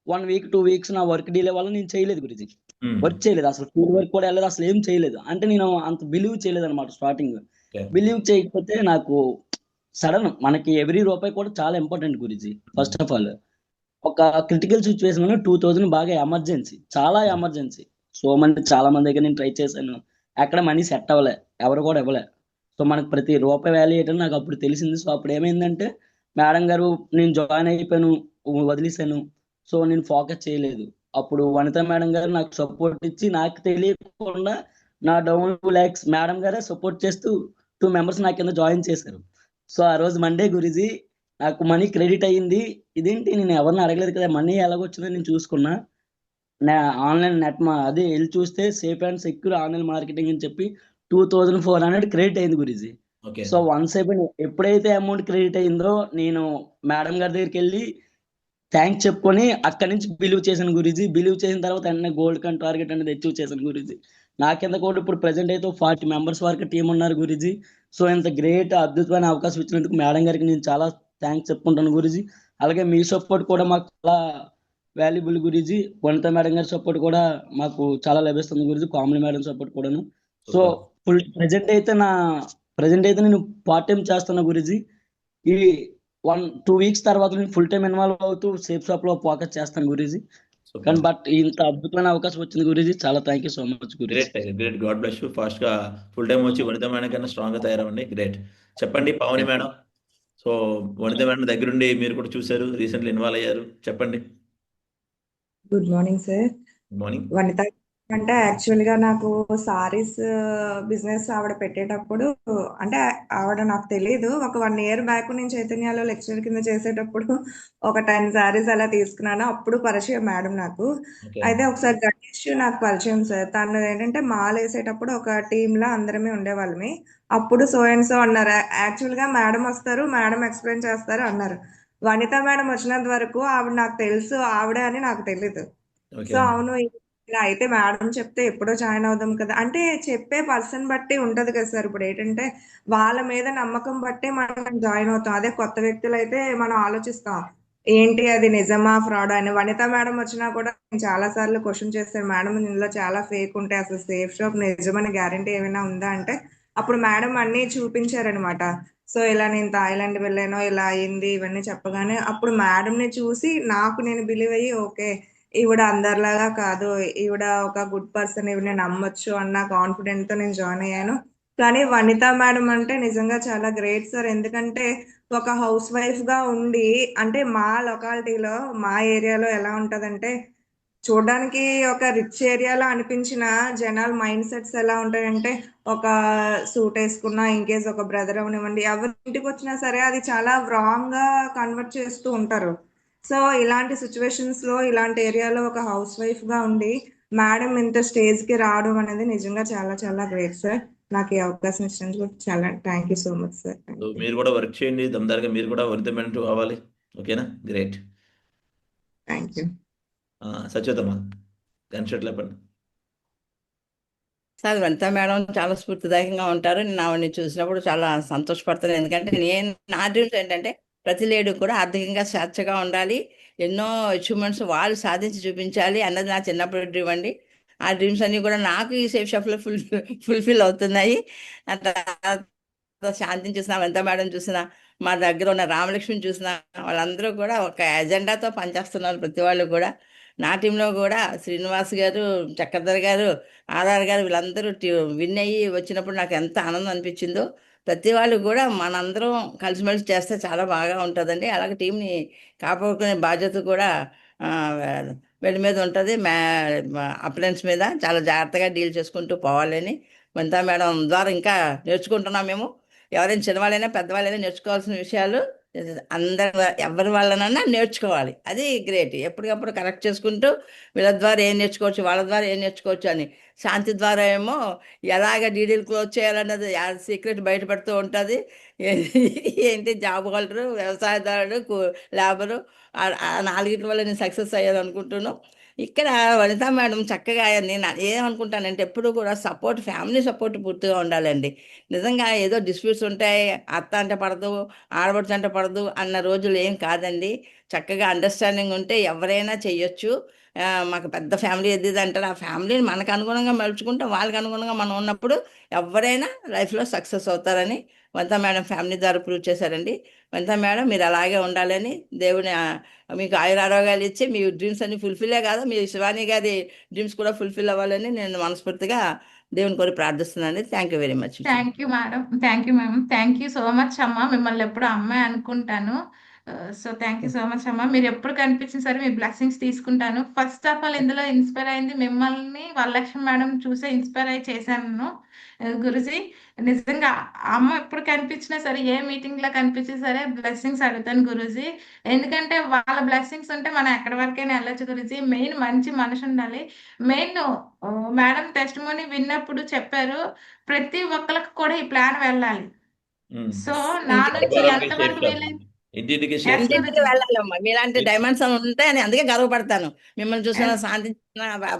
1 వీక్ 2 వీక్స్ నా వర్క్ డీలే వల్ల నేను చేయలేదు గురుజీ, వర్క్ చేయలేదు, అసలు ఫీల్డ్ వర్క్ కూడా వెళ్ళలేదు, అసలు ఏం చేయలేదు. అంటే నేను అంత బిలీవ్ చేయలేదు అనమాట. స్టార్టింగ్ బిలీవ్ చేయకపోతే నాకు సడన్, మనకి ఎవ్రీ రూపాయి కూడా చాలా important Guruji. First of all ఒక క్రిటికల్ సిచ్యువేషన్ లో 2000 బాగా ఎమర్జెన్సీ, చాలా ఎమర్జెన్సీ. సో చాలా మంది దగ్గర నేను ట్రై చేశాను, ఎక్కడ మనీ సెట్ అవ్వలే, ఎవరు కూడా ఇవ్వలే. సో మనకు ప్రతి రూపాయి వాల్యూ ఏంటని నాకు అప్పుడు తెలిసింది. సో అప్పుడు ఏమైందంటే మేడం గారు, నేను జాయిన్ అయిపోయాను, వదిలేశాను. సో నేను ఫోకస్ చేయలేదు. అప్పుడు వనిత మేడం గారు నాకు సపోర్ట్ ఇచ్చి, నాకు తెలియకుండా నా డౌన్ 2 lakhs మేడం గారే సపోర్ట్ చేస్తూ 2 members నా కింద జాయిన్ చేశారు. సో ఆ రోజు మండే గురుజీ నాకు మనీ క్రెడిట్ అయ్యింది. ఇదేంటి నేను ఎవరిని అడగలేదు కదా, మనీ ఎలాగొచ్చిందో నేను చూసుకున్నా. ఆన్లైన్ నెట్ అదే వెళ్ళి చూస్తే safe and secure online marketing అని చెప్పి 2400 క్రెడిట్ అయింది గురుజీ. సో వన్స్ ఎప్పుడైతే అమౌంట్ క్రెడిట్ అయిందో నేను మేడం గారి దగ్గరికి వెళ్ళి థ్యాంక్స్ చెప్పుకొని అక్కడి నుంచి బిలీవ్ చేశాను గురుజీ. బిలీవ్ చేసిన తర్వాత వెంటనే గోల్డ్ కన్ టార్గెట్ అనేది అచీవ్ చేశాను గురుజీ. నా కింద కూడా ఇప్పుడు ప్రెసెంట్ అయితే 40 members వరకు టీం ఉన్నారు గురుజీ. సో ఇంత గ్రేట్ అద్భుతమైన అవకాశం ఇచ్చినందుకు మేడం గారికి నేను చాలా థ్యాంక్స్ చెప్పుకుంటాను గురుజీ. అలాగే మీ సపోర్ట్ కూడా మాకు చాలా వాల్యుబుల్ గురుజీ. వనిత మేడం గారి సపోర్ట్ కూడా మాకు చాలా లభిస్తుంది గురుజీ, కామ్లీ మేడం సపోర్ట్ కూడాను. సో ప్రజెంట్ అయితే నేను పార్ట్ టైం చేస్తున్నా గురుజీ. ఈ 1-2 వీక్స్ తర్వాత నేను ఫుల్ టైం ఇన్వాల్వ్ అవుతూ సేఫ్ షాప్ లో ఫోకస్ చేస్తాను గురుజీ. కానీ బట్ ఇంత అద్భుతమైన అవకాశం వచ్చింది గురుజీ, చాలా thank you so much Guruji. Great, God bless you. Fast గా ఫుల్ టైం వచ్చి వనిత మేడం కన్నా స్ట్రాంగ్ గా తయారవ్వండి. గ్రేట్. చెప్పండి Pavani madam. So Vanitha madam దగ్గరుండి మీరు కూడా చూశారు, రీసెంట్లీ ఇన్వాల్వ్ అయ్యారు. చెప్పండి. Good morning sir. Good morning. Vanitha అంటే యాక్చువల్గా నాకు సారీస్ బిజినెస్ ఆవిడ పెట్టేటప్పుడు, అంటే ఆవిడ నాకు తెలియదు, ఒక 1 year బ్యాక్ నేను చైతన్యలో లెక్చరర్ కింద చేసేటప్పుడు ఒక 10 sarees అలా తీసుకున్నాను. అప్పుడు పరిచయం మేడం నాకు. అయితే ఒకసారి గణేష్ నాకు పరిచయం సార్. తను ఏంటంటే మాల వేసేటప్పుడు ఒక టీంలో అందరమే ఉండేవాళ్ళమి. అప్పుడు సో అండ్ సో అన్నారు. యాక్చువల్గా మేడం వస్తారు, మేడం ఎక్స్ప్లెయిన్ చేస్తారు అన్నారు. వనిత మేడం వచ్చినంత వరకు ఆవిడ నాకు తెలుసు, ఆవిడే అని నాకు తెలీదు. సో అవును, ఇలా అయితే మేడం చెప్తే ఎప్పుడో జాయిన్ అవుదాం కదా, అంటే చెప్పే పర్సన్ బట్టి ఉంటది కదా సార్. ఇప్పుడు ఏంటంటే వాళ్ళ మీద నమ్మకం బట్టి మనం జాయిన్ అవుతాం. అదే కొత్త వ్యక్తులు అయితే మనం ఆలోచిస్తాం ఏంటి అది నిజమా ఫ్రాడ్ అని. వనిత మేడం వచ్చినా కూడా నేను చాలా సార్లు క్వశ్చన్ చేస్తాను, మేడం ఇందులో చాలా ఫేక్ ఉంటాయి, అసలు సేఫ్ షాప్ నిజమని గ్యారంటీ ఏమైనా ఉందా అంటే అప్పుడు మేడం అన్నీ చూపించారనమాట. సో ఇలా నేను థాయిలాండ్ వెళ్ళాను, ఇలా అయింది ఇవన్నీ చెప్పగానే అప్పుడు మేడంని చూసి నాకు నేను బిలీవ్ అయ్యి ఓకే ఈవిడ అందరిలాగా కాదు, ఈవిడ ఒక గుడ్ పర్సన్, ఈవిడ నమ్మొచ్చు అన్న కాన్ఫిడెంట్తో నేను జాయిన్ అయ్యాను. కానీ వనిత మేడం అంటే నిజంగా చాలా గ్రేట్ సార్. ఎందుకంటే ఒక హౌస్ వైఫ్గా ఉండి, అంటే మా లొకాలిటీలో మా ఏరియాలో ఎలా ఉంటుందంటే చూడడానికి ఒక రిచ్ ఏరియాలో అనిపించిన జనాల మైండ్ సెట్స్ ఎలా ఉంటాయంటే ఒక సూట్ వేసుకున్నా ఇన్కేస్ ఒక బ్రదర్ అవనివ్వండి ఎవరి ఇంటికి వచ్చినా సరే అది చాలా రాంగ్ గా కన్వర్ట్ చేస్తూ ఉంటారు. సో ఇలాంటి సిచ్యువేషన్స్ లో ఇలాంటి ఏరియాలో ఒక హౌస్ వైఫ్ గా ఉండి మేడం ఇంత స్టేజ్ కి రావడం అనేది నిజంగా చాలా చాలా గ్రేట్ సార్. నాకు ఈ అవకాశం ఇచ్చినందుకు చాలా thank you so much sir. So మీరు కూడా వర్క్ చేయండి, దమ్దారుగా మీరు కూడా వనిత మేడం కావాలి. ఓకేనా? గ్రేట్. థ్యాంక్ యూ సత్యతమ్మా కన్సెట్ లేపండి. సార్ వనిత మేడం చాలా స్ఫూర్తిదాయకంగా ఉంటారు. నేను ఆవిడని చూసినప్పుడు చాలా సంతోషపడతాను. ఎందుకంటే నా డ్రీమ్స్ ఏంటంటే ప్రతి లేడీ కూడా ఆర్థికంగా స్వేచ్ఛగా ఉండాలి, ఎన్నో అచీవ్మెంట్స్ వాళ్ళు సాధించి చూపించాలి అన్నది నా చిన్నప్పుడు డ్రీమ్ అండి. ఆ డ్రీమ్స్ అన్నీ కూడా నాకు ఈ సేఫ్ షాప్లో ఫుల్ఫిల్ అవుతున్నాయి. ఆ తర్వాత శాంతిని చూసిన, వనిత మేడం చూసిన, మా దగ్గర ఉన్న రామలక్ష్మిని చూసిన, వాళ్ళందరూ కూడా ఒక ఎజెండాతో పనిచేస్తున్నారు. ప్రతి వాళ్ళు కూడా నా టీంలో కూడా శ్రీనివాస్ గారు, చక్రధర్ గారు, ఆర్ఆర్ గారు వీళ్ళందరూ విన్ అయ్యి వచ్చినప్పుడు నాకు ఎంత ఆనందం అనిపించిందో. ప్రతి వాళ్ళు కూడా మనందరం కలిసిమెలిసి చేస్తే చాలా బాగా ఉంటుందండి. అలాగే టీంని కాపాడుకునే బాధ్యత కూడా వీళ్ళ మీద ఉంటుంది, అప్లయన్స్ మీద చాలా జాగ్రత్తగా డీల్ చేసుకుంటూ పోవాలని వనితా మేడం ద్వారా ఇంకా నేర్చుకుంటున్నాం మేము. ఎవరైనా చిన్నవాళ్ళైనా పెద్దవాళ్ళైనా నేర్చుకోవాల్సిన విషయాలు అందరు ఎవరి వాళ్ళనన్నా నేర్చుకోవాలి. అది గ్రేట్. ఎప్పటికప్పుడు కరెక్ట్ చేసుకుంటూ వీళ్ళ ద్వారా ఏం నేర్చుకోవచ్చు, వాళ్ళ ద్వారా ఏం నేర్చుకోవచ్చు అని. శాంతి ద్వారా ఏమో ఎలాగ డీడీలు క్లోజ్ చేయాలన్నది సీక్రెట్ బయటపడుతూ ఉంటుంది. ఏంటి జాబ్ హోల్డరు, వ్యవసాయదారుడు, లేబరు, ఆ నాలుగిటి వల్ల నేను సక్సెస్ అయ్యాను అనుకుంటున్నాను. ఇక్కడ వనితా మేడం చక్కగా నేను ఏమనుకుంటానంటే ఎప్పుడు కూడా సపోర్ట్, ఫ్యామిలీ సపోర్ట్ పూర్తిగా ఉండాలండి. నిజంగా ఏదో డిస్ప్యూట్స్ ఉంటాయి, అత్త అంటే పడదు, ఆడబడుచు అంటే పడదు అన్న రోజులు ఏం కాదండి. చక్కగా అండర్స్టాండింగ్ ఉంటే ఎవరైనా చెయ్యొచ్చు. మాకు పెద్ద ఫ్యామిలీ ఎద్ది అంటారు, ఆ ఫ్యామిలీని మనకు అనుగుణంగా మలుచుకుంటే వాళ్ళకి అనుగుణంగా మనం ఉన్నప్పుడు ఎవరైనా లైఫ్లో సక్సెస్ అవుతారని వనితా మేడం ఫ్యామిలీ ద్వారా ప్రూవ్ చేశారండి. వనితా మేడం మీరు అలాగే ఉండాలని దేవుని మీకు ఆయురారోగ్యాలు ఇచ్చి మీ డ్రీమ్స్ అన్ని ఫుల్ఫిల్లే కాదు, మీ శివాని గారి డ్రీమ్స్ కూడా ఫుల్ఫిల్ అవ్వాలని నేను మనస్ఫూర్తిగా దేవుని కోరి ప్రార్థిస్తున్నాను. Thank you very much. Thank you madam. Thank you ma'am. Thank you so much అమ్మ. మిమ్మల్ని ఎప్పుడు అమ్మాయి అనుకుంటాను. So thank you so much అమ్మ. మీరు ఎప్పుడు కనిపించిన సరే మీ బ్లెస్సింగ్స్ తీసుకుంటాను. ఫస్ట్ ఆఫ్ ఆల్ ఇందులో ఇన్స్పైర్ అయింది మిమ్మల్ని వరలక్ష్మి మేడం చూసే ఇన్స్పైర్ అయ్యి చేశాను గురుజీ. నిజంగా అమ్మ ఎప్పుడు కనిపించినా సరే, ఏ మీటింగ్ లో కనిపించినా సరే బ్లెస్సింగ్స్ అడుగుతాను గురుజీ. ఎందుకంటే వాళ్ళ బ్లెస్సింగ్స్ ఉంటే మనం ఎక్కడి వరకైనా వెళ్ళొచ్చు గురుజీ. మెయిన్ మంచి మనిషి ఉండాలి. మెయిన్ మేడం టెస్టిమోనీ విన్నప్పుడు చెప్పారు ప్రతి ఒక్కరికి కూడా ఈ ప్లాన్ వెళ్ళాలి. సో నా నుంచి ఎంతవరకు వీలైతే ఇంటింటికి ఇంటింటికి వెళ్ళాలమ్మా. మీలాంటి డైమండ్స్ అని ఉంటాయని అందుకే గర్వపడతాను. మిమ్మల్ని చూసిన, శాంతి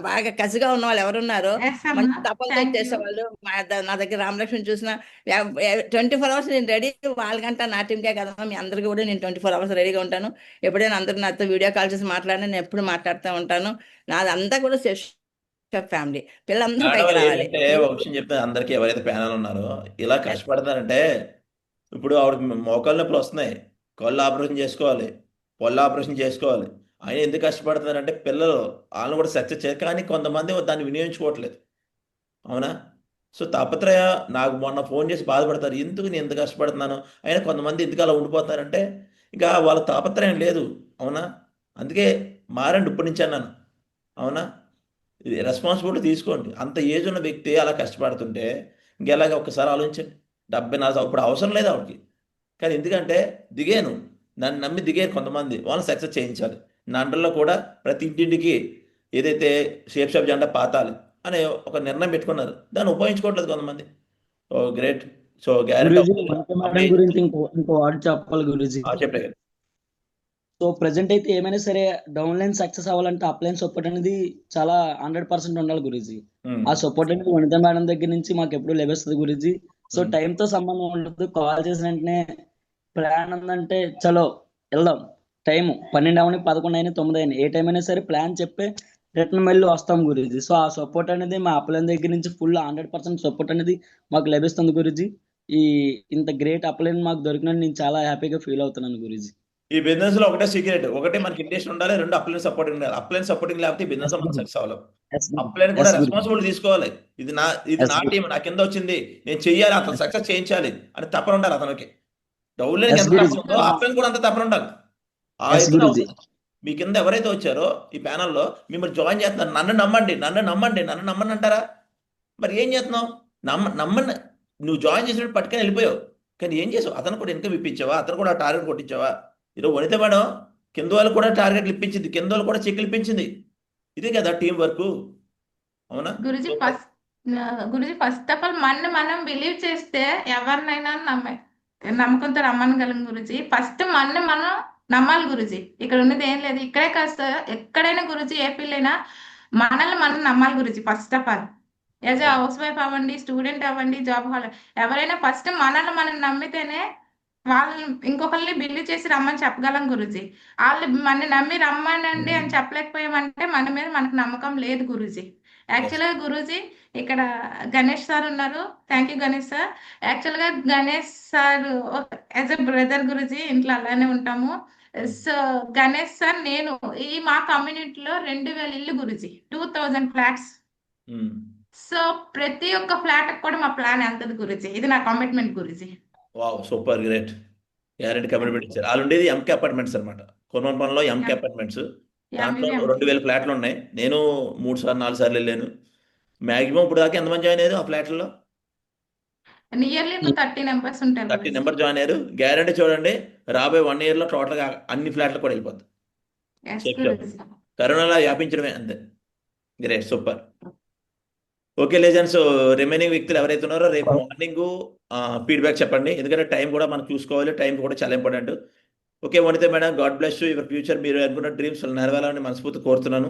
బాగా కసిగా ఉన్న వాళ్ళు ఎవరున్నారో, మంచి తపంతో చేసేవాళ్ళు. నా దగ్గర రామలక్ష్మి చూసిన 24 hours నేను రెడీ. వాళ్ళకంటే నా టీంకే కదా, మీ అందరికీ కూడా నేను 24 hours రెడీగా ఉంటాను. ఎప్పుడైనా అందరూ నాతో వీడియో కాల్ చేసి మాట్లాడినా నేను ఎప్పుడు మాట్లాడుతూ ఉంటాను. నాది అంతా కూడా ఫ్యామిలీ, పిల్లలందరూ పైకి రావాలి. ఒక విషయం చెప్తే అందరికీ ఎవరైతే ప్యానల్ ఉన్నారో ఇలా కష్టపడతారంటే, ఇప్పుడు ఆవిడ మోకాళ్ళ నొప్పులు వస్తున్నాయి, కళ్ళు ఆపరేషన్ చేసుకోవాలి, పళ్ళు ఆపరేషన్ చేసుకోవాలి. ఆయన ఎందుకు కష్టపడుతున్నారంటే పిల్లలు వాళ్ళని కూడా సక్సెస్ చేయాలి, కానీ కొంతమంది దాన్ని వినియోగించుకోవట్లేదు. అవునా? సో తాపత్రయ నాకు మొన్న ఫోన్ చేసి బాధపడతారు, ఎందుకు నేను ఎంత కష్టపడుతున్నాను, అయినా కొంతమంది ఎందుకు అలా ఉండిపోతారంటే ఇంకా వాళ్ళ తాపత్రయం లేదు. అవునా? అందుకే మారండి ఇప్పటి నుంచి అన్నాను. అవునా? రెస్పాన్సిబిలిటీ తీసుకోండి. అంత ఏజ్ ఉన్న వ్యక్తి అలా కష్టపడుతుంటే ఇంకెలాగ ఒక్కసారి ఆలోచించండి. 70 ఇప్పుడు అవసరం లేదు ఆవిడకి, కానీ ఎందుకంటే దిగాను, నన్ను నమ్మి దిగారు కొంతమంది, వాళ్ళని సక్సెస్ చేయించాలి. నా అండర్లో కూడా ప్రతి ఇంటింటికి ఏదైతే షేప్ షాప్ జెండా పాతాలి అనే ఒక నిర్ణయం పెట్టుకున్నారు, దాన్ని ఉపయోగించుకోవట్లేదు కొంతమంది. ఓ గ్రేట్. సో గ్యారెంటీ గురించి ఇంకో వాడు చెప్పాలి గురూజీ. చెప్పే. సో ప్రెసెంట్ అయితే ఏమైనా సరే డౌన్ లైన్ సక్సెస్ అవ్వాలంటే అప్ లైన్ సపోర్ట్ అనేది చాలా 100% ఉండాలి గురూజీ. ఆ సపోర్ట్ అనేది వనిత మేడం దగ్గర నుంచి మాకు ఎప్పుడు లభిస్తుంది గురూజీ. సో టైంతో సంబంధం ఉండదు, కాల్ చేసిన వెంటనే ప్లాన్ ఉందంటే చలో వెళ్దాం. టైం 12 అవని 11 అయినా 9 అయినా ఏ టైం అయినా సరే ప్లాన్ చెప్పే రిటర్న్ మళ్ళీ వస్తాం గురూజీ. సో ఆ సపోర్ట్ అనేది మా అప్లైన్ దగ్గర నుంచి ఫుల్ 100% సపోర్ట్ అనేది మాకు లభిస్తుంది గురూజీ. ఈ ఇంత గ్రేట్ అప్లైన్ మాకు దొరికినందుకు నేను చాలా హ్యాపీగా ఫీల్ అవుతున్నాను గురూజీ. ఈ బిజినెస్ లో ఒకటే సీక్రెట్, ఒకటి మనకి ఇంటెన్షన్ ఉండాలి, రెండు అప్లైన్ సపోర్టింగ్ ఉండాలి. అప్లైన్ సపోర్టింగ్ లేకపోతే ఈ బిజినెస్ లో మనం సక్సెస్ అవ్వలేం. అప్లైన్ కూడా రెస్పాన్సిబిలిటీ తీసుకోవాలి. ఇది నా టీం, నా కింద వచ్చింది, నేను చెయ్యాలి, అతను సక్సెస్ చేయించాలి అని తపన ఉండాలి అతనికి. డౌన్లైన్ ఎంత తపన ఉందో అప్లైన్ కూడా అంత తపన ఉండాలి. ఆ ఎత్తున అవుతుంది. మీ కింద ఎవరైతే వచ్చారో ఈ ప్యానల్లో మిమ్మల్ని జాయిన్ చేస్తున్నారు, నన్ను నమ్మండి, నన్ను నమ్మండి, నన్ను నమ్మని అంటారా? మరి ఏం చేస్తున్నావు? నమ్మని నువ్వు జాయిన్ చేసినప్పుడు పట్టుకొని వెళ్ళిపోయావు, కానీ ఏం చేసావు? అతను కూడా ఇన్కమ్ ఇప్పించావా? అతను కూడా టార్గెట్ కొట్టించావా? ఈరోజు వనిత మేడం కింద వాళ్ళు కూడా టార్గెట్లు ఇప్పించింది, కింద వాళ్ళు కూడా చెక్లు ఇప్పించింది. ఇదే కదా టీం వర్క్. అవునా గురుజీ ఫస్ట్ ఆఫ్ ఆల్ మనం బిలీవ్ చేస్తే ఎవరినైనా నమ్మకంతో రమ్మనగలం గురుజీ. ఫస్ట్ మనం నమ్మాలి గురుజీ. ఇక్కడ ఉన్నది ఏం లేదు, ఇక్కడే కాస్త ఎక్కడైనా గురుజీ, ఏ పిల్లైనా మనల్ని మనం నమ్మాలి Guruji. First of all as a house wife అవ్వండి, స్టూడెంట్ అవ్వండి, జాబ్ హోల్డర్ ఎవరైనా ఫస్ట్ మనల్ని మనం నమ్మితేనే వాళ్ళని ఇంకొకరిని బిల్లు చేసి రమ్మని చెప్పగలం గురుజీ. వాళ్ళు మన నమ్మి రమ్మనండి అని చెప్పలేకపోయామంటే మన మీద మనకు నమ్మకం లేదు గురుజీ. యాక్చువల్గా గురూజీ ఇక్కడ గణేష్ సార్ ఉన్నారు. Thank you Ganesh sir. యాక్చువల్గా Ganesh sir as a brother Guruji, ఇంట్లో అలానే ఉంటాము. సో గణేష్ సార్ నేను ఈ మా కమ్యూనిటీలో 2000 ఇల్లు గురూజీ, 2000 ఫ్లాట్స్. సో ప్రతి ఒక్క ఫ్లాట్ కూడా మా ప్లాన్ వెళ్తుంది గురూజీ. ఇది నా commitment Guruji. Wow, super great. Guarantee commitment ఇచ్చారు. వాళ్ళు ఉండేది ఎంకే అపార్ట్మెంట్స్ అనమాట, కొనవనపల్లిలో ఎంకే అపార్ట్మెంట్స్. దాంట్లో 2000 ఫ్లాట్లు ఉన్నాయి. నేను 3-4 సార్లు వెళ్ళాను. మ్యాక్సిమం ఇప్పుడు దాకా ఎంతమంది జాయిన్ అయ్యారు ఆ ఫ్లాట్లలో? నియర్లీ 30 మెంబర్స్ ఉంటారు 30 నెంబర్ జాయిన్ అయ్యారు. గ్యారెంటీ చూడండి, రాబోయే 1 yearలో టోటల్గా అన్ని ఫ్లాట్లు కూడా వెళ్ళిపోద్ది. కరోనాలో వ్యాపించడమే అంతే. Great, super. Okay legends, remaining వ్యక్తులు ఎవరైతే ఉన్నారో రేపు మార్నింగ్ ఫీడ్బ్యాక్ చెప్పండి, ఎందుకంటే టైం కూడా మనం చూసుకోవాలి. టైం కూడా చాలా important. Okay Vanitha madam, God bless you. Your future, మీరు అనుకున్న డ్రీమ్స్ నెరవేరాలని మనస్ఫూర్తి కోరుతున్నాను.